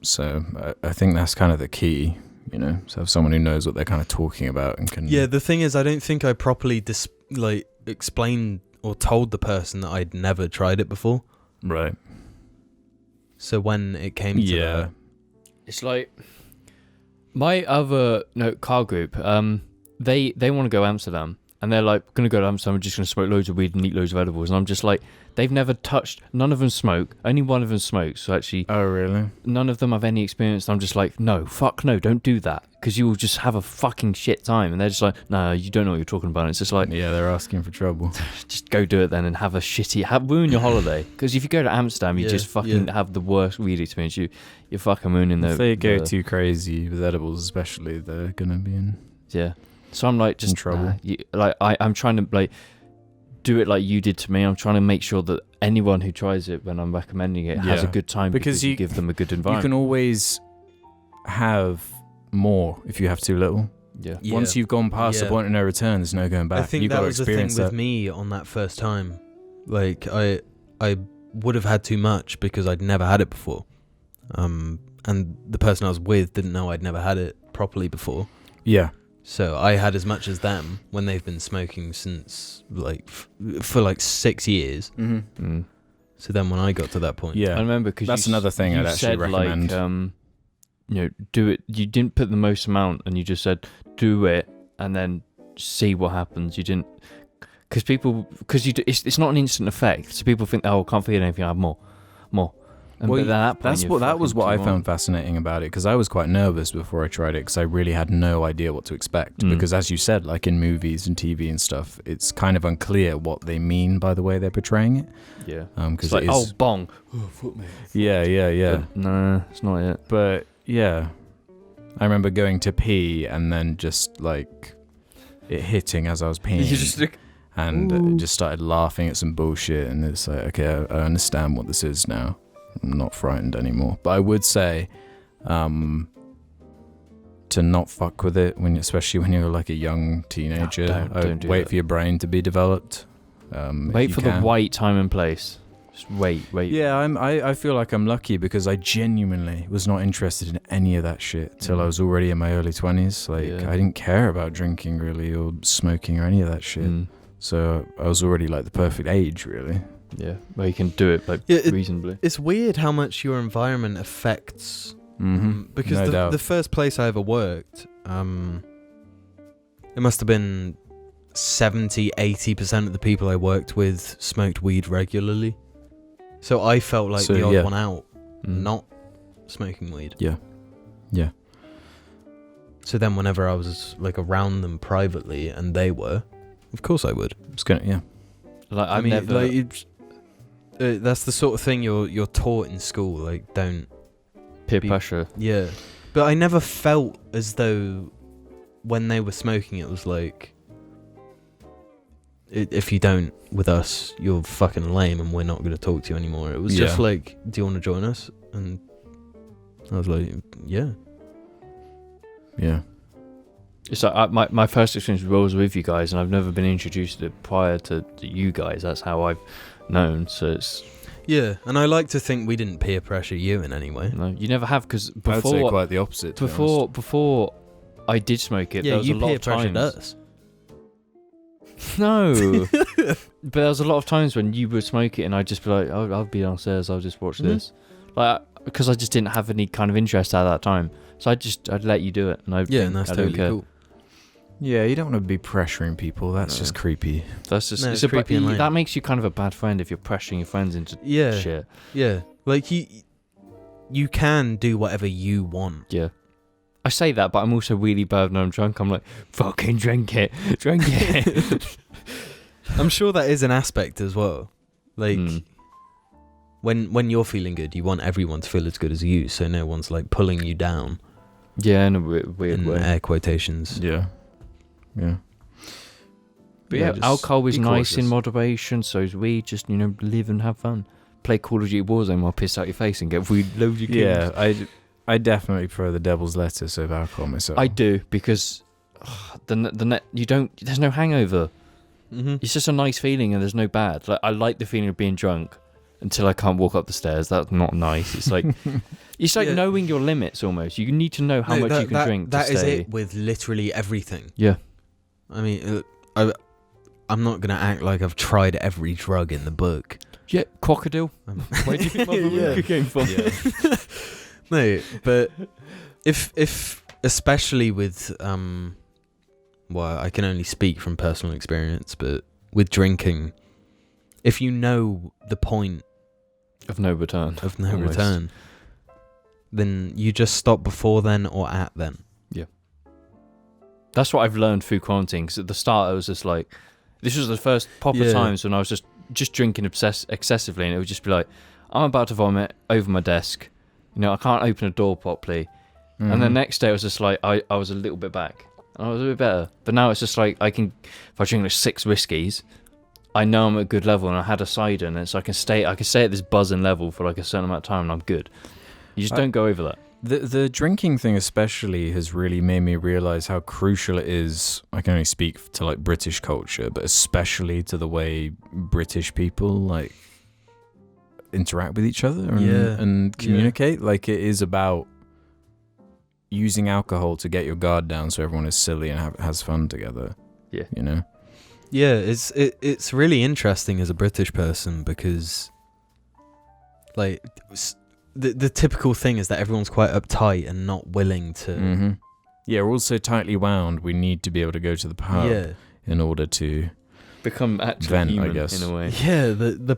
[SPEAKER 2] So I think that's kind of the key, you know, to have someone who knows what they're kind of talking about and can...
[SPEAKER 3] Yeah, the thing is, I don't think I properly explained or told the person that I'd never tried it before.
[SPEAKER 2] Right.
[SPEAKER 3] So when it came to that,
[SPEAKER 1] It's like my other car group. They want to go Amsterdam, and they're like, gonna go to Amsterdam, we're just gonna smoke loads of weed and eat loads of edibles. And I'm just like, they've never touched, none of them smoke, only one of them smokes. So actually,
[SPEAKER 2] Oh, really?
[SPEAKER 1] none of them have any experience. And I'm just like, no, fuck no, don't do that. Because you will just have a fucking shit time. And they're just like, no, you don't know what you're talking about. And it's just like,
[SPEAKER 2] Yeah, they're asking for trouble.
[SPEAKER 1] just go do it then and have a ruin your holiday. Because if you go to Amsterdam, you just fucking have the worst weed experience. You're fucking ruining the...
[SPEAKER 2] If they go too crazy with edibles, especially, they're gonna be in.
[SPEAKER 1] Yeah. So I'm like, just
[SPEAKER 2] in trouble.
[SPEAKER 1] I'm trying to like do it like you did to me. I'm trying to make sure that anyone who tries it when I'm recommending it has a good time because you give them a good environment.
[SPEAKER 2] You can always have more if you have too little.
[SPEAKER 1] Yeah.
[SPEAKER 2] Once you've gone past the point of no return, there's no going back.
[SPEAKER 3] I think
[SPEAKER 2] You've
[SPEAKER 3] that
[SPEAKER 2] got to
[SPEAKER 3] was the thing
[SPEAKER 2] experience
[SPEAKER 3] with
[SPEAKER 2] that.
[SPEAKER 3] me on that first time. Like I would have had too much because I'd never had it before, and the person I was with didn't know I'd never had it properly before.
[SPEAKER 2] Yeah.
[SPEAKER 3] So I had as much as them when they've been smoking since like for like 6 years.
[SPEAKER 1] Mm.
[SPEAKER 3] So then when I got to that point,
[SPEAKER 2] Yeah.
[SPEAKER 1] I remember because
[SPEAKER 2] That's another thing I'd actually recommend.
[SPEAKER 1] Like, do it. You didn't put the most amount, and you just said do it, and then see what happens. You didn't, because it's not an instant effect. So people think, oh, I can't feel anything. I have more. And
[SPEAKER 2] Well,
[SPEAKER 1] at that point,
[SPEAKER 2] that was what I
[SPEAKER 1] too
[SPEAKER 2] found fascinating about it, because I was quite nervous before I tried it because I really had no idea what to expect. Because as you said, like in movies and TV and stuff, it's kind of unclear what they mean by the way they're portraying it.
[SPEAKER 1] Yeah.
[SPEAKER 2] Because
[SPEAKER 1] It's like, bong.
[SPEAKER 2] Yeah.
[SPEAKER 1] But, nah, it's not it.
[SPEAKER 2] But yeah, I remember going to pee and then just like it hitting as I was peeing.
[SPEAKER 1] You just look.
[SPEAKER 2] And just started laughing at some bullshit, and it's like, okay, I understand what this is now. I'm not frightened anymore. But I would say to not fuck with it, especially when you're like a young teenager.
[SPEAKER 1] Don't do
[SPEAKER 2] wait
[SPEAKER 1] that.
[SPEAKER 2] for your brain to be developed.
[SPEAKER 1] Wait for the right time and place. Just wait.
[SPEAKER 2] Yeah, I feel like I'm lucky because I genuinely was not interested in any of that shit till I was already in my early 20s. Like, I didn't care about drinking really or smoking or any of that shit. So I was already like the perfect age, really.
[SPEAKER 1] Yeah, where you can do it like reasonably.
[SPEAKER 3] It's weird how much your environment affects. Because
[SPEAKER 2] No doubt.
[SPEAKER 3] the first place I ever worked, it must have been 70-80% of the people I worked with smoked weed regularly. So I felt like the odd one out, not smoking weed.
[SPEAKER 2] Yeah.
[SPEAKER 3] So then whenever I was like around them privately and they were, of course I would.
[SPEAKER 2] It's gonna,
[SPEAKER 1] Like
[SPEAKER 3] I mean, that's the sort of thing you're taught in school. Like, don't
[SPEAKER 1] peer pressure.
[SPEAKER 3] Yeah, but I never felt as though when they were smoking, it was like, if you don't with us, you're fucking lame, and we're not going to talk to you anymore. It was just like, do you want to join us? And I was like, yeah.
[SPEAKER 1] It's like my first experience was with you guys, and I've never been introduced to it prior to you guys. That's how I've known. So it's
[SPEAKER 3] and I like to think we didn't peer pressure you in any way.
[SPEAKER 1] no, you never have, because
[SPEAKER 2] I would say
[SPEAKER 1] before
[SPEAKER 2] quite the opposite. to be honest.
[SPEAKER 1] before I did smoke it, there was
[SPEAKER 3] you
[SPEAKER 1] a lot
[SPEAKER 3] peer
[SPEAKER 1] of
[SPEAKER 3] pressured
[SPEAKER 1] times.
[SPEAKER 3] us.
[SPEAKER 1] No, but there was a lot of times when you would smoke it, and I'd just be like, I'll be downstairs, I'll just watch this, like, because I just didn't have any kind of interest at that time. So I'd let you do it, and
[SPEAKER 3] and that's totally cool.
[SPEAKER 2] Yeah, you don't want to be pressuring people. That's just creepy.
[SPEAKER 1] That's just
[SPEAKER 3] it's creepy and lame.
[SPEAKER 1] that makes you kind of a bad friend if you're pressuring your friends into shit.
[SPEAKER 3] Yeah, like you can do whatever you want.
[SPEAKER 1] Yeah. I say that, but I'm also really bad when I'm drunk. I'm like, fucking drink it.
[SPEAKER 3] I'm sure that is an aspect as well. Like, when you're feeling good, you want everyone to feel as good as you, so no one's like pulling you down.
[SPEAKER 1] Yeah, in a weird way.
[SPEAKER 3] Air quotations.
[SPEAKER 2] Yeah.
[SPEAKER 1] But yeah, alcohol is
[SPEAKER 2] be
[SPEAKER 1] nice in
[SPEAKER 2] cautious.
[SPEAKER 1] moderation, so is weed. Just, live and have fun. Play Call of Duty Warzone while piss out your face and get weed loads of kills.
[SPEAKER 2] Yeah, I definitely prefer the devil's lettuce over alcohol myself.
[SPEAKER 1] I do, because there's no hangover. It's just a nice feeling, and there's no bad. Like, I like the feeling of being drunk until I can't walk up the stairs. That's not nice. It's like knowing your limits almost. You need to know how much you can drink.
[SPEAKER 3] That is it with literally everything.
[SPEAKER 1] Yeah.
[SPEAKER 3] I mean, I'm not gonna act like I've tried every drug in the book.
[SPEAKER 1] Yeah, crocodile. Where do you think my vodka came from?
[SPEAKER 3] Yeah. No, but if especially with well, I can only speak from personal experience, but with drinking, if you know the point
[SPEAKER 1] Of no return.
[SPEAKER 3] of no
[SPEAKER 1] Almost.
[SPEAKER 3] return, then you just stop before then or at then.
[SPEAKER 1] That's what I've learned through quarantine. Because at the start, I was just like, this was the first proper
[SPEAKER 3] Yeah.
[SPEAKER 1] times when I was just drinking excessively, and it would just be like, I'm about to vomit over my desk. You know, I can't open a door properly. And the next day, I was just like, I was a little bit back. And I was a bit better. But now it's just like, if I drink like 6 whiskeys, I know I'm at a good level, and I had a cider, and so I can stay at this buzzing level for like a certain amount of time, and I'm good. You just don't go over that.
[SPEAKER 2] The drinking thing especially has really made me realise how crucial it is. I can only speak to like British culture, but especially to the way British people like interact with each other and communicate. Like, it is about using alcohol to get your guard down so everyone is silly and has fun together.
[SPEAKER 1] Yeah.
[SPEAKER 2] You know?
[SPEAKER 3] Yeah, it's really interesting as a British person because, like, the typical thing is that everyone's quite uptight and not willing to.
[SPEAKER 2] Yeah, we're all so tightly wound. We need to be able to go to the pub in order to
[SPEAKER 1] Become actually
[SPEAKER 2] vent,
[SPEAKER 1] human
[SPEAKER 2] I guess.
[SPEAKER 1] in a way.
[SPEAKER 3] Yeah, the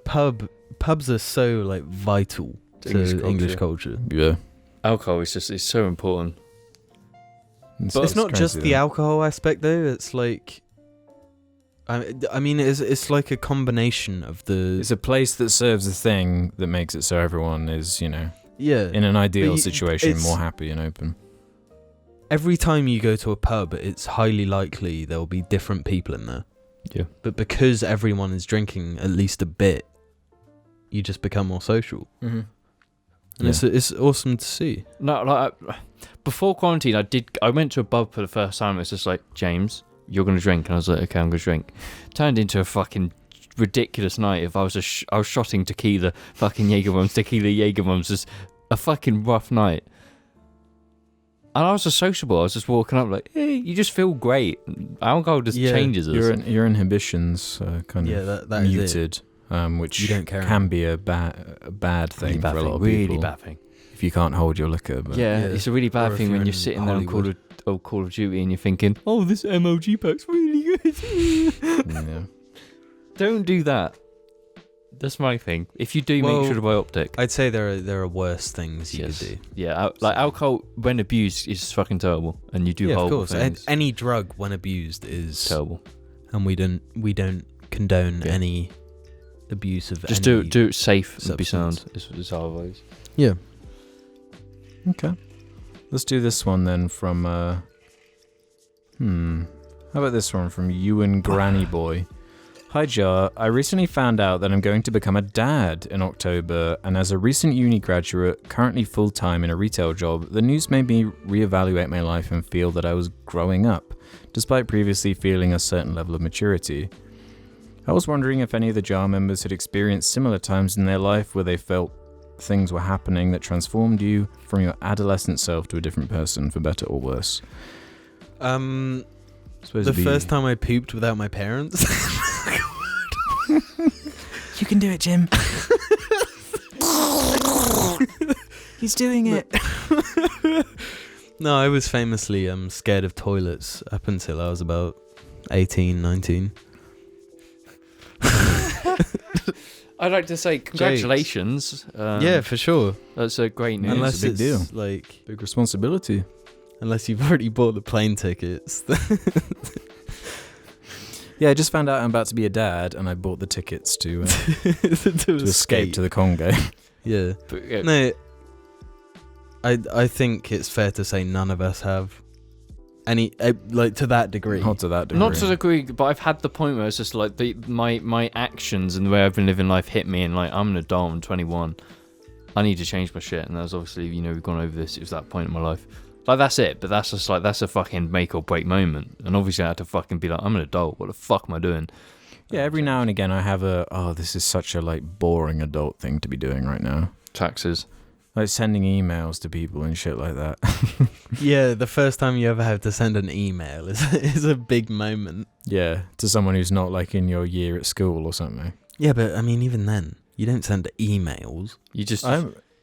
[SPEAKER 3] pubs are so like vital to English culture.
[SPEAKER 2] Yeah.
[SPEAKER 1] Alcohol is it's so important.
[SPEAKER 3] But it's not just the alcohol aspect though. It's like, I mean, it's like a combination of the.
[SPEAKER 2] It's a place that serves a thing that makes it so everyone is, you know,
[SPEAKER 3] Yeah.
[SPEAKER 2] in an ideal
[SPEAKER 3] But
[SPEAKER 2] situation,
[SPEAKER 3] it's-
[SPEAKER 2] more happy and open.
[SPEAKER 3] Every time you go to a pub, it's highly likely there will be different people in there.
[SPEAKER 1] Yeah.
[SPEAKER 3] But because everyone is drinking at least a bit, you just become more social.
[SPEAKER 2] Mm-hmm.
[SPEAKER 3] And it's awesome to see.
[SPEAKER 1] No, like before quarantine, I went to a pub for the first time. It's just like, James, you're gonna drink, and I was like, okay, I'm gonna drink. Turned into a fucking ridiculous night. If I was I was shotting tequila, fucking Jaeger-bombs, just a fucking rough night. And I was just sociable. I was just walking up like, hey, you just feel great. Alcohol just changes us.
[SPEAKER 2] Your inhibitions kind of
[SPEAKER 3] that is it.
[SPEAKER 2] muted, which
[SPEAKER 3] You don't care
[SPEAKER 2] can be a bad thing for a lot of
[SPEAKER 1] really
[SPEAKER 2] people.
[SPEAKER 1] bad thing.
[SPEAKER 2] If you can't hold your liquor. But
[SPEAKER 1] Yeah,
[SPEAKER 3] Yeah.
[SPEAKER 1] it's a really
[SPEAKER 3] Or
[SPEAKER 1] bad
[SPEAKER 3] if
[SPEAKER 1] thing
[SPEAKER 3] you're
[SPEAKER 1] when you're
[SPEAKER 3] in
[SPEAKER 1] sitting there on
[SPEAKER 3] Hollywood.
[SPEAKER 1] Call of Duty and you're thinking, oh, this MLG pack's really good.
[SPEAKER 2] yeah.
[SPEAKER 1] Don't do that. That's my thing. If you do,
[SPEAKER 3] Well,
[SPEAKER 1] make sure to buy optic.
[SPEAKER 3] I'd say there are worse things you could do.
[SPEAKER 1] Yeah, like alcohol when abused is fucking terrible, and you do
[SPEAKER 3] Yeah, of
[SPEAKER 1] horrible
[SPEAKER 3] course.
[SPEAKER 1] things.
[SPEAKER 3] Any drug when abused is
[SPEAKER 1] Terrible.
[SPEAKER 3] and we don't condone any abuse of.
[SPEAKER 1] Just
[SPEAKER 3] any
[SPEAKER 1] do it safe and be
[SPEAKER 3] substance.
[SPEAKER 1] sound. Is our advice.
[SPEAKER 3] Yeah.
[SPEAKER 2] Okay. Let's do this one then from How about this one from Ewan Granny Boy? Hi Jar, I recently found out that I'm going to become a dad in October, and as a recent uni graduate, currently full-time in a retail job, the news made me reevaluate my life and feel that I was growing up, despite previously feeling a certain level of maturity. I was wondering if any of the Jar members had experienced similar times in their life where they felt things were happening that transformed you from your adolescent self to a different person, for better or worse.
[SPEAKER 3] The first time I pooped without my parents.
[SPEAKER 2] You can do it, Jim. He's doing it.
[SPEAKER 3] No, I was famously scared of toilets up until I was about 18, 19.
[SPEAKER 1] I'd like to say congratulations.
[SPEAKER 3] Yeah, for sure.
[SPEAKER 1] That's a great news.
[SPEAKER 3] Unless
[SPEAKER 2] a big deal.
[SPEAKER 3] like,
[SPEAKER 2] Big responsibility.
[SPEAKER 3] unless you've already bought the plane tickets.
[SPEAKER 2] Yeah, I just found out I'm about to be a dad, and I bought the tickets to
[SPEAKER 3] to
[SPEAKER 2] escape to the Congo.
[SPEAKER 3] Yeah.
[SPEAKER 1] But, yeah,
[SPEAKER 3] No, I think it's fair to say none of us have any like to that degree.
[SPEAKER 2] Not to that degree.
[SPEAKER 1] not to the degree, but I've had the point where it's just like my actions and the way I've been living life hit me, and like I'm an adult, I'm 21. I need to change my shit, and that's obviously, you know, we've gone over this. It was that point in my life. Like, that's it, but that's just like, that's a fucking make or break moment. And obviously I had to fucking be like, I'm an adult, what the fuck am I doing?
[SPEAKER 2] Yeah, every now and again I have this is such a like boring adult thing to be doing right now.
[SPEAKER 1] Taxes.
[SPEAKER 2] Like sending emails to people and shit like that.
[SPEAKER 3] Yeah, the first time you ever have to send an email is a big moment.
[SPEAKER 2] Yeah, to someone who's not like in your year at school or something.
[SPEAKER 3] Yeah, but I mean, even then, you don't send emails.
[SPEAKER 1] You just...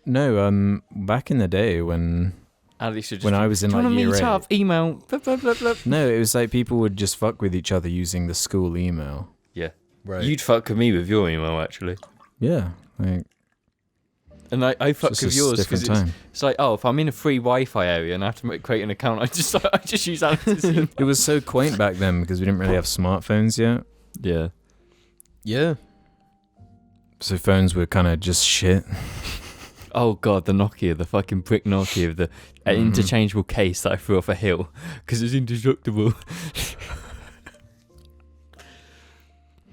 [SPEAKER 2] No, back in the day when
[SPEAKER 1] Alex would just
[SPEAKER 2] when
[SPEAKER 1] be,
[SPEAKER 2] I was in
[SPEAKER 1] "Do you
[SPEAKER 2] like
[SPEAKER 1] wanna
[SPEAKER 2] year
[SPEAKER 1] meet
[SPEAKER 2] 8.
[SPEAKER 1] up? Email. Blah, blah, blah, blah."
[SPEAKER 2] No, it was like people would just fuck with each other using the school email.
[SPEAKER 1] Yeah.
[SPEAKER 3] Right.
[SPEAKER 1] You'd fuck with me with your email, actually.
[SPEAKER 2] Yeah, like
[SPEAKER 1] And I fuck
[SPEAKER 2] it's
[SPEAKER 1] with
[SPEAKER 2] just
[SPEAKER 1] yours
[SPEAKER 2] different
[SPEAKER 1] because
[SPEAKER 2] time.
[SPEAKER 1] it's like, oh, if I'm in a free Wi-Fi area and I have to create an account, I just use Alex's email.
[SPEAKER 2] It was so quaint back then because we didn't really have smartphones yet.
[SPEAKER 1] Yeah.
[SPEAKER 3] Yeah.
[SPEAKER 2] So phones were kind of just shit.
[SPEAKER 1] Oh god, the Nokia, the fucking brick Nokia with the interchangeable case that I threw off a hill because it's indestructible.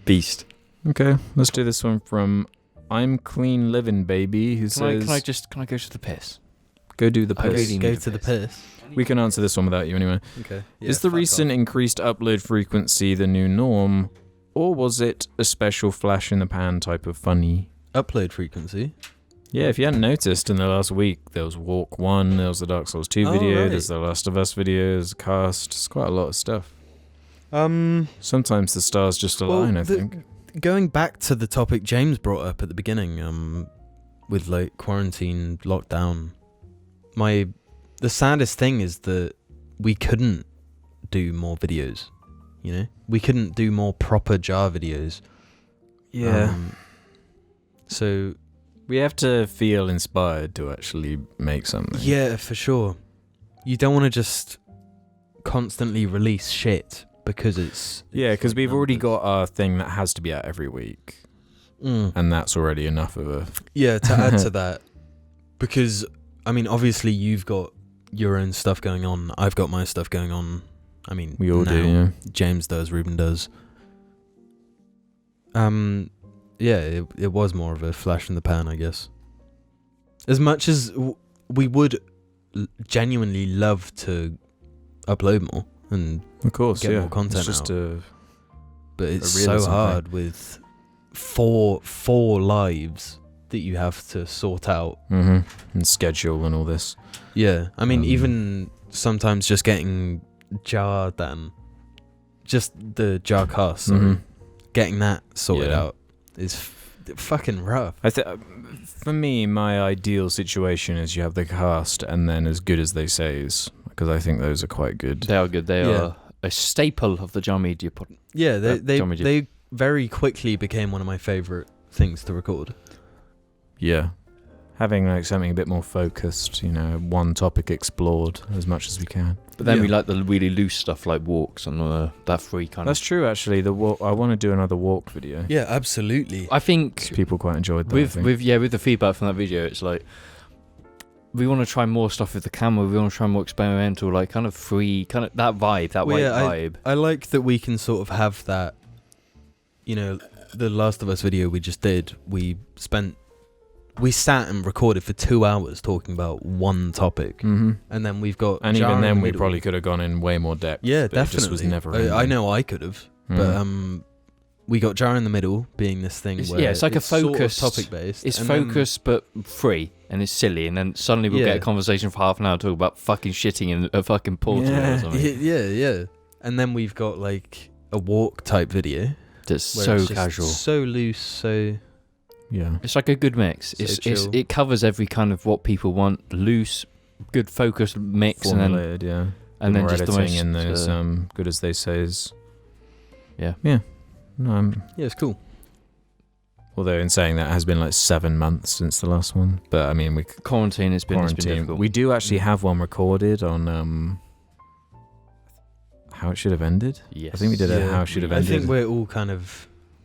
[SPEAKER 1] Beast.
[SPEAKER 2] Okay, let's do this one from I'm Clean Living Baby, who says,
[SPEAKER 1] Can I go to the piss?
[SPEAKER 2] go do the
[SPEAKER 1] I
[SPEAKER 2] piss.
[SPEAKER 1] really
[SPEAKER 3] Go
[SPEAKER 1] need
[SPEAKER 3] to the
[SPEAKER 1] piss.
[SPEAKER 3] piss.
[SPEAKER 2] We can answer this one without you anyway.
[SPEAKER 3] Okay.
[SPEAKER 2] Is the recent increased upload frequency the new norm, or was it a special flash in the pan type of funny?
[SPEAKER 3] upload frequency?
[SPEAKER 2] Yeah, if you hadn't noticed in the last week, there was Walk 1, there was the Dark Souls 2
[SPEAKER 3] Oh,
[SPEAKER 2] video,
[SPEAKER 3] right.
[SPEAKER 2] there's the Last of Us videos, cast, it's quite a lot of stuff.
[SPEAKER 3] Um,
[SPEAKER 2] Sometimes the stars just align, I think.
[SPEAKER 3] Going back to the topic James brought up at the beginning, with like quarantine, lockdown, the saddest thing is that we couldn't do more videos, you know? We couldn't do more proper jar videos. So
[SPEAKER 2] We have to feel inspired to actually make something.
[SPEAKER 3] yeah, for sure. You don't want to just constantly release shit because it's
[SPEAKER 2] Yeah, because
[SPEAKER 3] like
[SPEAKER 2] we've already
[SPEAKER 3] numbers.
[SPEAKER 2] got our thing that has to be out every week,
[SPEAKER 3] Mm.
[SPEAKER 2] and that's already enough of a...
[SPEAKER 3] Yeah, to add to that, because I mean, obviously you've got your own stuff going on. I've got my stuff going on. I mean,
[SPEAKER 2] We all
[SPEAKER 3] now,
[SPEAKER 2] do, yeah.
[SPEAKER 3] James does, Ruben does. Yeah, it was more of a flash in the pan, I guess. As much as we would genuinely love to upload more and
[SPEAKER 2] Of course,
[SPEAKER 3] get
[SPEAKER 2] yeah.
[SPEAKER 3] more content
[SPEAKER 2] it's just
[SPEAKER 3] out. But it's
[SPEAKER 2] a
[SPEAKER 3] so
[SPEAKER 2] realism
[SPEAKER 3] hard with four lives that you have to sort out.
[SPEAKER 2] and schedule and all this.
[SPEAKER 3] Yeah, I mean,
[SPEAKER 2] Um,
[SPEAKER 3] even sometimes just getting jar done, just the JARCAST, sorry, getting that sorted
[SPEAKER 2] Yeah.
[SPEAKER 3] out is fucking rough.
[SPEAKER 2] For me, my ideal situation is you have the cast and then As Good As They Says, because I think those are quite good.
[SPEAKER 1] They are good. They
[SPEAKER 3] Yeah.
[SPEAKER 1] are a staple of the Jar Media pod.
[SPEAKER 3] Yeah, they
[SPEAKER 1] John Media.
[SPEAKER 3] they very quickly became one of my favorite things to record.
[SPEAKER 2] Yeah. Having like something a bit more focused, you know, one topic explored as much as we can.
[SPEAKER 1] But then
[SPEAKER 3] Yeah.
[SPEAKER 1] we like the really loose stuff like walks and that free kind
[SPEAKER 2] That's true, actually. The walk, I want to do another walk video.
[SPEAKER 3] Yeah, absolutely.
[SPEAKER 1] I think
[SPEAKER 2] People quite enjoyed that. I think.
[SPEAKER 1] with the feedback from that video, it's like we want to try more stuff with the camera. We want to try more experimental, like kind of free, kind of that vibe, that
[SPEAKER 3] Well,
[SPEAKER 1] white
[SPEAKER 3] yeah,
[SPEAKER 1] vibe.
[SPEAKER 3] I like that we can sort of have that, you know, the Last of Us video we just did, we sat and recorded for 2 hours talking about one topic.
[SPEAKER 2] Mhm.
[SPEAKER 3] And then we've got
[SPEAKER 2] And
[SPEAKER 3] Jar
[SPEAKER 2] even
[SPEAKER 3] in
[SPEAKER 2] then,
[SPEAKER 3] the
[SPEAKER 2] we
[SPEAKER 3] middle.
[SPEAKER 2] probably could have gone in way more depth.
[SPEAKER 3] Yeah,
[SPEAKER 2] but
[SPEAKER 3] definitely.
[SPEAKER 2] It just was never.
[SPEAKER 3] I know I could have,
[SPEAKER 2] Mm.
[SPEAKER 3] but we got Jar in the middle being this thing
[SPEAKER 1] It's-
[SPEAKER 3] where
[SPEAKER 1] yeah, it's like a focused-
[SPEAKER 3] topic based.
[SPEAKER 1] It's focused but free, and it's silly, and then suddenly we'll get
[SPEAKER 3] Yeah.
[SPEAKER 1] a conversation for half an hour talking about fucking shitting in a fucking portal
[SPEAKER 2] Yeah.
[SPEAKER 1] or something.
[SPEAKER 3] Yeah. And then we've got like a walk type video.
[SPEAKER 1] That's
[SPEAKER 3] where
[SPEAKER 1] so
[SPEAKER 3] it's just
[SPEAKER 1] casual.
[SPEAKER 3] so loose, so
[SPEAKER 2] Yeah.
[SPEAKER 1] It's like a good mix.
[SPEAKER 3] So
[SPEAKER 1] It's
[SPEAKER 3] chill.
[SPEAKER 1] it covers every kind of what people want. Loose, good focused mix,
[SPEAKER 2] Formulated, yeah.
[SPEAKER 1] and then
[SPEAKER 2] More
[SPEAKER 1] just the
[SPEAKER 2] editing
[SPEAKER 1] most.
[SPEAKER 2] in those Good As They Says.
[SPEAKER 1] Yeah.
[SPEAKER 2] Yeah. No,
[SPEAKER 3] yeah, it's cool.
[SPEAKER 2] although in saying that, it has been like 7 months since the last one. But I mean, we
[SPEAKER 1] Quarantine has been difficult.
[SPEAKER 2] We do actually have one recorded on How It Should Have Ended.
[SPEAKER 1] Yes.
[SPEAKER 2] I think we did a How It Should Have
[SPEAKER 3] I
[SPEAKER 2] Ended.
[SPEAKER 3] think we're all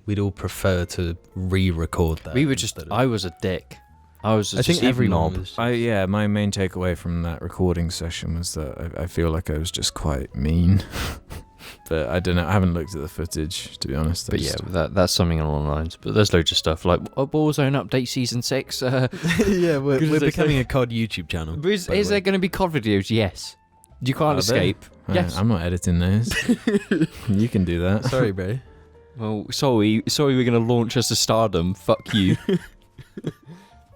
[SPEAKER 3] we'd all prefer to re-record that.
[SPEAKER 1] We were just.
[SPEAKER 3] instead of-
[SPEAKER 1] I was a dick. I was.
[SPEAKER 3] I think
[SPEAKER 1] just a
[SPEAKER 3] everyone
[SPEAKER 1] knob.
[SPEAKER 3] was.
[SPEAKER 2] Yeah, my main takeaway from that recording session was that I feel like I was just quite mean. But I don't know. I haven't looked at the footage, to be honest.
[SPEAKER 1] But yeah, that's something along the lines. But there's loads of stuff like Warzone update season 6.
[SPEAKER 3] Yeah,
[SPEAKER 1] Good
[SPEAKER 3] we're
[SPEAKER 1] as they
[SPEAKER 3] becoming
[SPEAKER 1] say.
[SPEAKER 3] a COD YouTube channel.
[SPEAKER 1] Is
[SPEAKER 3] by the
[SPEAKER 1] there
[SPEAKER 3] way.
[SPEAKER 1] going to be COD videos? Yes. You can't
[SPEAKER 2] Are there?
[SPEAKER 1] escape. Yes.
[SPEAKER 2] I'm not editing those. You can do that.
[SPEAKER 3] Sorry, bro.
[SPEAKER 1] Well, sorry, we're going to launch us to stardom. Fuck you.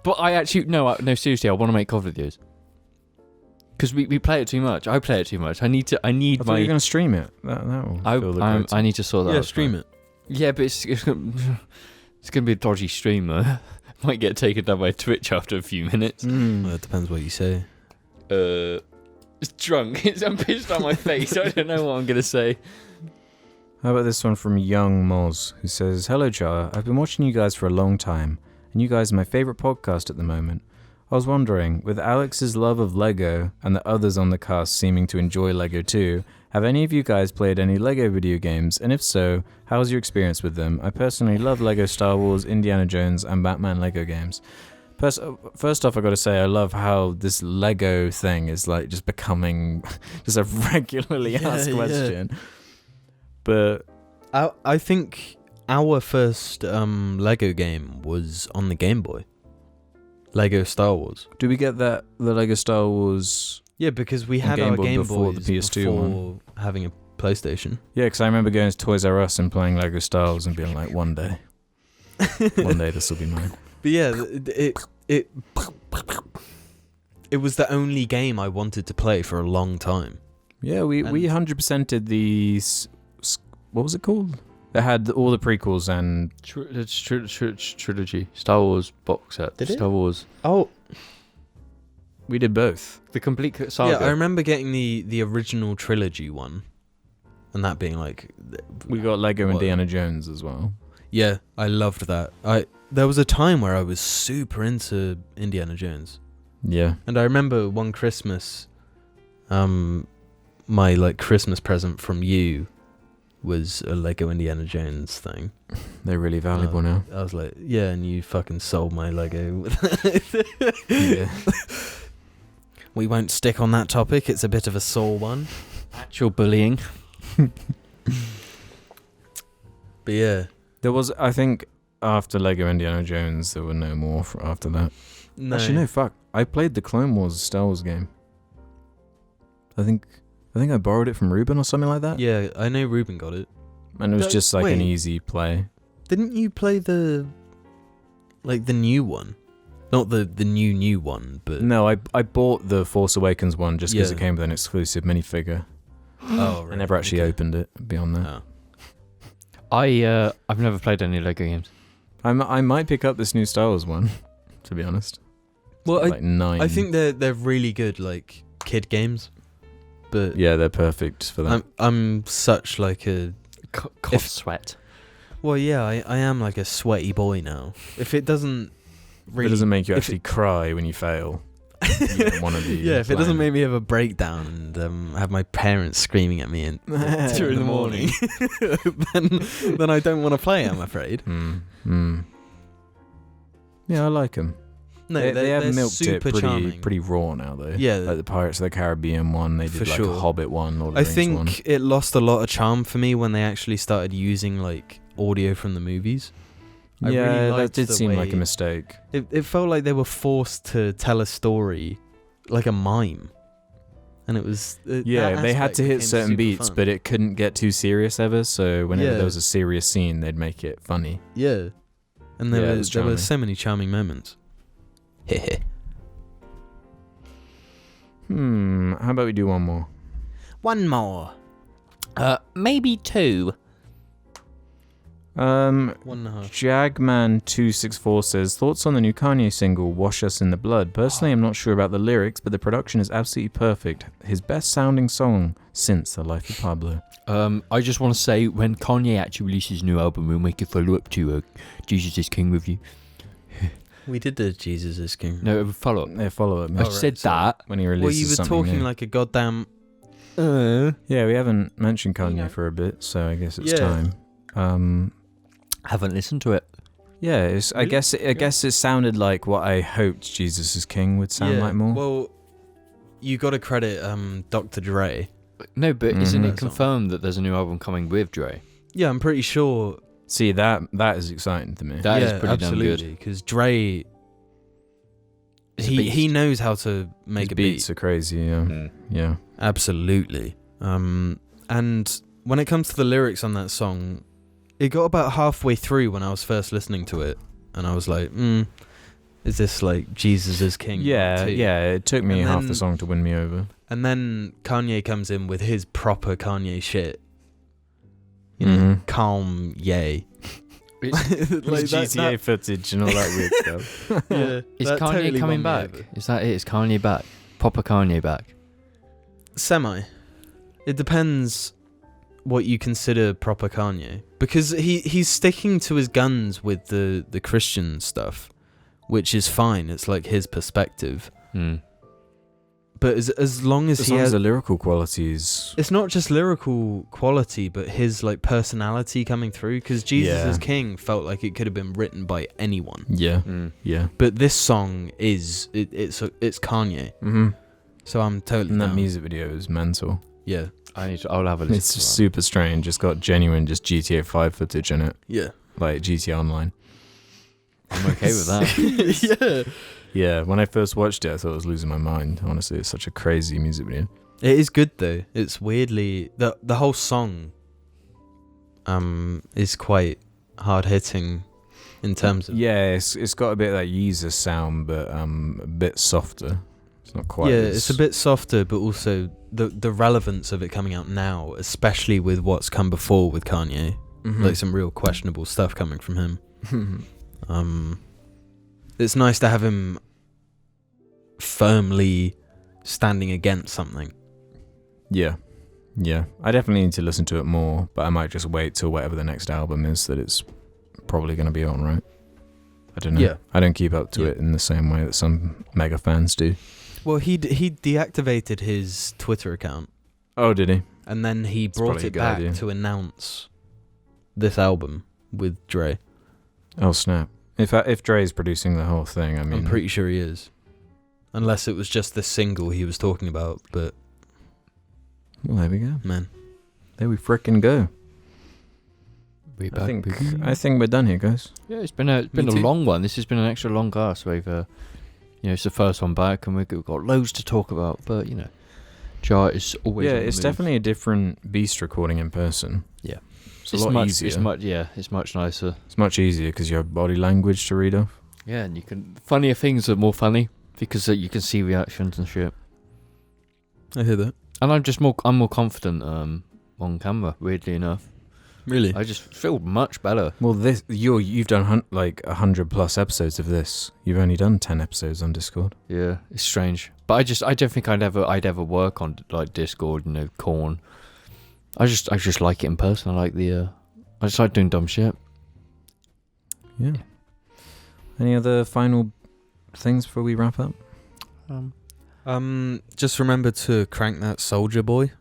[SPEAKER 1] But I actually no, seriously, I want to make COD videos. Because we play it too much. I play it too much. I need
[SPEAKER 2] I thought
[SPEAKER 1] my.
[SPEAKER 2] you were going to stream it. That will fill the quota.
[SPEAKER 1] I need to sort that out.
[SPEAKER 3] Yeah, stream it.
[SPEAKER 1] Yeah, but it's gonna be a dodgy stream though. Might get taken down by Twitch after a few minutes.
[SPEAKER 3] Well, it depends what you say.
[SPEAKER 1] It's drunk. I'm pissed on my face. I don't know what I'm going to say.
[SPEAKER 2] How about this one from Young Moz, who says, "Hello, Jar. I've been watching you guys for a long time, and you guys are my favourite podcast at the moment. I was wondering, with Alex's love of Lego and the others on the cast seeming to enjoy Lego too, have any of you guys played any Lego video games? And if so, how was your experience with them? I personally love Lego Star Wars, Indiana Jones, and Batman Lego games." First off, I got to say, I love how this Lego thing is like just becoming just a regularly asked question. But
[SPEAKER 3] I think our first Lego game was on the Game Boy. Lego Star Wars.
[SPEAKER 2] do we get the Lego Star Wars?
[SPEAKER 3] Yeah, because we
[SPEAKER 2] On
[SPEAKER 3] had
[SPEAKER 2] Game
[SPEAKER 3] our
[SPEAKER 2] Boy
[SPEAKER 3] Game
[SPEAKER 2] before
[SPEAKER 3] Boys
[SPEAKER 2] the PS2
[SPEAKER 3] before
[SPEAKER 2] one.
[SPEAKER 3] having a PlayStation.
[SPEAKER 2] Yeah, because I remember going to Toys R Us and playing Lego Star Wars and being like, one day this will be mine.
[SPEAKER 3] But yeah, it was the only game I wanted to play for a long time.
[SPEAKER 2] Yeah, we 100%ed these. What was it called? That had all the prequels and
[SPEAKER 1] It's trilogy. Star Wars box set.
[SPEAKER 3] Did it?
[SPEAKER 1] Star Wars.
[SPEAKER 3] Oh,
[SPEAKER 2] we did both.
[SPEAKER 1] The complete saga.
[SPEAKER 3] yeah, I remember getting the original trilogy one, and that being like,
[SPEAKER 2] We got Lego
[SPEAKER 3] What?
[SPEAKER 2] Indiana Jones as well.
[SPEAKER 3] yeah, I loved that. There was a time where I was super into Indiana Jones,
[SPEAKER 2] Yeah.
[SPEAKER 3] and I remember one Christmas, my like Christmas present from you was a Lego Indiana Jones thing.
[SPEAKER 2] They're really valuable now.
[SPEAKER 3] I was like, yeah, and you fucking sold my Lego.
[SPEAKER 2] Yeah.
[SPEAKER 3] We won't stick on that topic. It's a bit of a sore one.
[SPEAKER 1] Actual bullying.
[SPEAKER 3] But yeah.
[SPEAKER 2] There was, I think, after Lego Indiana Jones, there were no more after that.
[SPEAKER 3] No.
[SPEAKER 2] Actually, no, fuck. I played the Clone Wars Star Wars game. I think I borrowed it from Ruben or something like that.
[SPEAKER 3] Yeah, I know Ruben got it.
[SPEAKER 2] And it was
[SPEAKER 3] No,
[SPEAKER 2] just like an
[SPEAKER 3] wait.
[SPEAKER 2] easy play.
[SPEAKER 3] Didn't you play the new one? Not the new one, but
[SPEAKER 2] No, I bought the Force Awakens one just because
[SPEAKER 3] Yeah.
[SPEAKER 2] it came with an exclusive minifigure.
[SPEAKER 3] Oh, right.
[SPEAKER 2] I never actually
[SPEAKER 3] okay.
[SPEAKER 2] opened it beyond that.
[SPEAKER 3] Oh.
[SPEAKER 1] I've never played any Lego games.
[SPEAKER 2] I might pick up this new Star Wars one, to be honest. It's
[SPEAKER 3] Well,
[SPEAKER 2] got like 9.
[SPEAKER 3] I think they're really good, like kid games. But
[SPEAKER 2] Yeah, they're perfect for that.
[SPEAKER 3] I'm such like a
[SPEAKER 1] Cough sweat.
[SPEAKER 3] well, yeah, I am like a sweaty boy now. If it doesn't really
[SPEAKER 2] it doesn't make you
[SPEAKER 3] if
[SPEAKER 2] actually cry when you fail. You don't want to be.
[SPEAKER 3] yeah, if it doesn't
[SPEAKER 2] playing.
[SPEAKER 3] make me have a breakdown and have my parents screaming at me in 2 in the morning, then I don't want to play. I'm afraid.
[SPEAKER 2] Yeah, I like them.
[SPEAKER 3] No,
[SPEAKER 2] they have
[SPEAKER 3] they're
[SPEAKER 2] milked it
[SPEAKER 3] super charming.
[SPEAKER 2] pretty raw now, though.
[SPEAKER 3] Yeah.
[SPEAKER 2] like the Pirates of the Caribbean one. They did
[SPEAKER 3] For
[SPEAKER 2] like
[SPEAKER 3] sure.
[SPEAKER 2] a Hobbit one. Lord of the
[SPEAKER 3] I
[SPEAKER 2] Rings
[SPEAKER 3] think
[SPEAKER 2] one.
[SPEAKER 3] it lost a lot of charm for me when they actually started using like audio from the movies. I
[SPEAKER 2] Yeah,
[SPEAKER 3] really
[SPEAKER 2] that
[SPEAKER 3] liked
[SPEAKER 2] did
[SPEAKER 3] the
[SPEAKER 2] seem like a
[SPEAKER 3] way-
[SPEAKER 2] mistake.
[SPEAKER 3] It felt like they were forced to tell a story like a mime, and it was
[SPEAKER 2] Yeah, they had to hit certain beats, but it couldn't get too serious ever. So whenever
[SPEAKER 3] Yeah.
[SPEAKER 2] there was a serious scene, they'd make it funny.
[SPEAKER 3] yeah, and
[SPEAKER 2] Yeah, it
[SPEAKER 3] there
[SPEAKER 2] was
[SPEAKER 3] were
[SPEAKER 2] charming.
[SPEAKER 3] so many charming moments.
[SPEAKER 2] How about we do one more?
[SPEAKER 4] One more.
[SPEAKER 1] Maybe 2.
[SPEAKER 3] 1.5.
[SPEAKER 2] Jagman264 says, thoughts on the new Kanye single, Wash Us in the Blood? Personally, I'm not sure about the lyrics, but the production is absolutely perfect. His best sounding song since The Life of Pablo.
[SPEAKER 1] I just want to say, when Kanye actually releases his new album, we'll make a follow-up to Jesus is King review.
[SPEAKER 3] We did the Jesus is King.
[SPEAKER 1] No, a follow-up.
[SPEAKER 2] Yeah, follow up.
[SPEAKER 1] I
[SPEAKER 3] right,
[SPEAKER 1] said
[SPEAKER 3] sorry.
[SPEAKER 1] that.
[SPEAKER 2] When he releases
[SPEAKER 3] Well, you were
[SPEAKER 2] something
[SPEAKER 3] talking
[SPEAKER 2] new.
[SPEAKER 3] like a goddamn.
[SPEAKER 2] Yeah, we haven't mentioned Kanye
[SPEAKER 4] know.
[SPEAKER 2] for a bit, so I guess it's
[SPEAKER 3] Yeah.
[SPEAKER 2] time.
[SPEAKER 1] Haven't listened to it.
[SPEAKER 2] Yeah, I
[SPEAKER 3] Really?
[SPEAKER 2] guess it sounded like what I hoped Jesus is King would sound like more.
[SPEAKER 3] Well, you got to credit Dr. Dre.
[SPEAKER 1] No, but isn't
[SPEAKER 2] Mhm.
[SPEAKER 1] it confirmed that there's a new album coming with Dre?
[SPEAKER 3] Yeah, I'm pretty sure.
[SPEAKER 2] See, that is exciting to me.
[SPEAKER 1] That is
[SPEAKER 3] yeah,
[SPEAKER 1] pretty damn
[SPEAKER 3] absolutely,
[SPEAKER 1] good.
[SPEAKER 3] because Dre,
[SPEAKER 1] It's a
[SPEAKER 3] he
[SPEAKER 1] beast.
[SPEAKER 3] knows how to make
[SPEAKER 2] His
[SPEAKER 3] a
[SPEAKER 2] beats
[SPEAKER 3] beat.
[SPEAKER 2] are crazy, yeah. Yeah.
[SPEAKER 3] Absolutely. And when it comes to the lyrics on that song, it got about halfway through when I was first listening to it, and I was like, is this like Jesus is King?
[SPEAKER 2] Yeah,
[SPEAKER 3] too?
[SPEAKER 2] yeah, it took me
[SPEAKER 3] And
[SPEAKER 2] half
[SPEAKER 3] then-
[SPEAKER 2] the song to win me over.
[SPEAKER 3] And then Kanye comes in with his proper Kanye shit. You know,
[SPEAKER 2] Mhm.
[SPEAKER 3] calm yay.
[SPEAKER 2] Like GTA footage and all that weird stuff.
[SPEAKER 3] yeah,
[SPEAKER 1] Is
[SPEAKER 3] that
[SPEAKER 1] Kanye
[SPEAKER 3] totally
[SPEAKER 1] coming
[SPEAKER 3] won me
[SPEAKER 1] back?
[SPEAKER 3] over.
[SPEAKER 1] Is that it? Is Kanye back? Proper Kanye back?
[SPEAKER 3] Semi. It depends what you consider proper Kanye, because he's sticking to his guns with the Christian stuff, which is fine. It's like his perspective. But as long as he has
[SPEAKER 2] the lyrical qualities,
[SPEAKER 3] it's not just lyrical quality, but his like personality coming through. Because Jesus is King felt like it could have been written by anyone.
[SPEAKER 2] yeah.
[SPEAKER 3] But this song is it's Kanye. So I'm totally.
[SPEAKER 2] And that
[SPEAKER 3] down.
[SPEAKER 2] music video is mental.
[SPEAKER 3] Yeah.
[SPEAKER 1] I'll have a listen.
[SPEAKER 2] It's
[SPEAKER 1] to
[SPEAKER 2] just
[SPEAKER 1] that.
[SPEAKER 2] super strange. It's got genuine just GTA 5 footage in it,
[SPEAKER 3] Yeah.
[SPEAKER 2] like GTA Online.
[SPEAKER 1] I'm okay with that.
[SPEAKER 3] Yeah.
[SPEAKER 2] Yeah, when I first watched it, I thought I was losing my mind. Honestly, it's such a crazy music video.
[SPEAKER 3] It is good though. It's weirdly the whole song is quite hard hitting in terms of
[SPEAKER 2] Yeah, it's got a bit of that Yeezus sound, but a bit softer. It's not quite.
[SPEAKER 3] it's a bit softer, but also the relevance of it coming out now, especially with what's come before with Kanye, like some real questionable stuff coming from him. It's nice to have him firmly standing against something.
[SPEAKER 2] Yeah. I definitely need to listen to it more, but I might just wait till whatever the next album is that it's probably going to be on, right? I don't know.
[SPEAKER 3] Yeah.
[SPEAKER 2] I don't keep up to it in the same way that some mega fans do.
[SPEAKER 3] Well, he deactivated his Twitter account,
[SPEAKER 2] Oh, did he?
[SPEAKER 3] and then he brought
[SPEAKER 2] probably a
[SPEAKER 3] it
[SPEAKER 2] good
[SPEAKER 3] back
[SPEAKER 2] idea.
[SPEAKER 3] to announce this album with Dre.
[SPEAKER 2] Oh, snap. If Dre's producing the whole thing, I mean...
[SPEAKER 3] I'm pretty sure he is. Unless it was just the single he was talking about, but...
[SPEAKER 2] Well, there we go.
[SPEAKER 3] Man.
[SPEAKER 2] There we frickin' go.
[SPEAKER 3] Back,
[SPEAKER 2] I think we're done here, guys.
[SPEAKER 1] Yeah, it's been a
[SPEAKER 3] Me too.
[SPEAKER 1] long one. This has been an extra long cast. We've it's the first one back, and we've got loads to talk about. But Jar is always.
[SPEAKER 2] Yeah,
[SPEAKER 1] on the
[SPEAKER 2] it's
[SPEAKER 1] move.
[SPEAKER 2] definitely a different beast recording in person.
[SPEAKER 1] Yeah.
[SPEAKER 2] It's a lot easier.
[SPEAKER 1] It's much nicer.
[SPEAKER 2] It's much easier because you have body language to read off.
[SPEAKER 1] Yeah, and you can funnier things are more funny because you can see reactions and shit.
[SPEAKER 3] I hear that.
[SPEAKER 1] And I'm more confident on camera. Weirdly enough,
[SPEAKER 3] Really?
[SPEAKER 1] I just feel much better.
[SPEAKER 2] Well, you've done like 100+ episodes of this. You've only done 10 episodes on Discord.
[SPEAKER 1] Yeah, it's strange, but I don't think I'd ever work on like Discord, Corn. I just like it in person. I just like doing dumb shit.
[SPEAKER 2] Yeah. Any other final things before we wrap up?
[SPEAKER 3] Just remember to crank that Soldier Boy.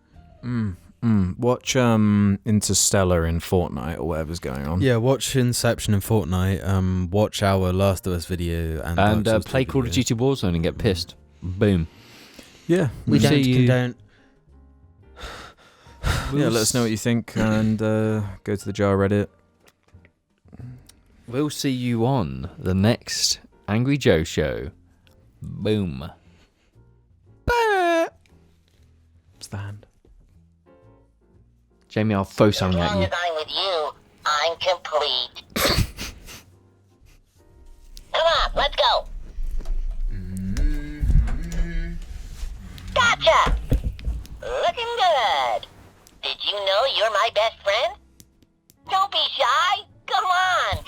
[SPEAKER 2] Watch Interstellar in Fortnite or whatever's going on.
[SPEAKER 3] Yeah, watch Inception and Fortnite. Watch our Last of Us video and Dark Souls
[SPEAKER 1] play
[SPEAKER 3] 2
[SPEAKER 1] Call of
[SPEAKER 3] video.
[SPEAKER 1] Duty Warzone and get pissed. Boom.
[SPEAKER 2] Yeah.
[SPEAKER 4] We
[SPEAKER 1] See
[SPEAKER 4] don't
[SPEAKER 1] you.
[SPEAKER 4] condone.
[SPEAKER 2] Yeah, let us know what you think and go to the Jar Reddit.
[SPEAKER 1] We'll see you on the next Angry Joe show. Boom.
[SPEAKER 2] It's the hand.
[SPEAKER 1] Jamie, I'll throw something
[SPEAKER 4] As
[SPEAKER 1] at
[SPEAKER 4] long
[SPEAKER 1] you.
[SPEAKER 4] as I'm with you, I'm complete. Come on, let's go. Gotcha! Looking good. Did you know you're my best friend? Don't be shy. Come on.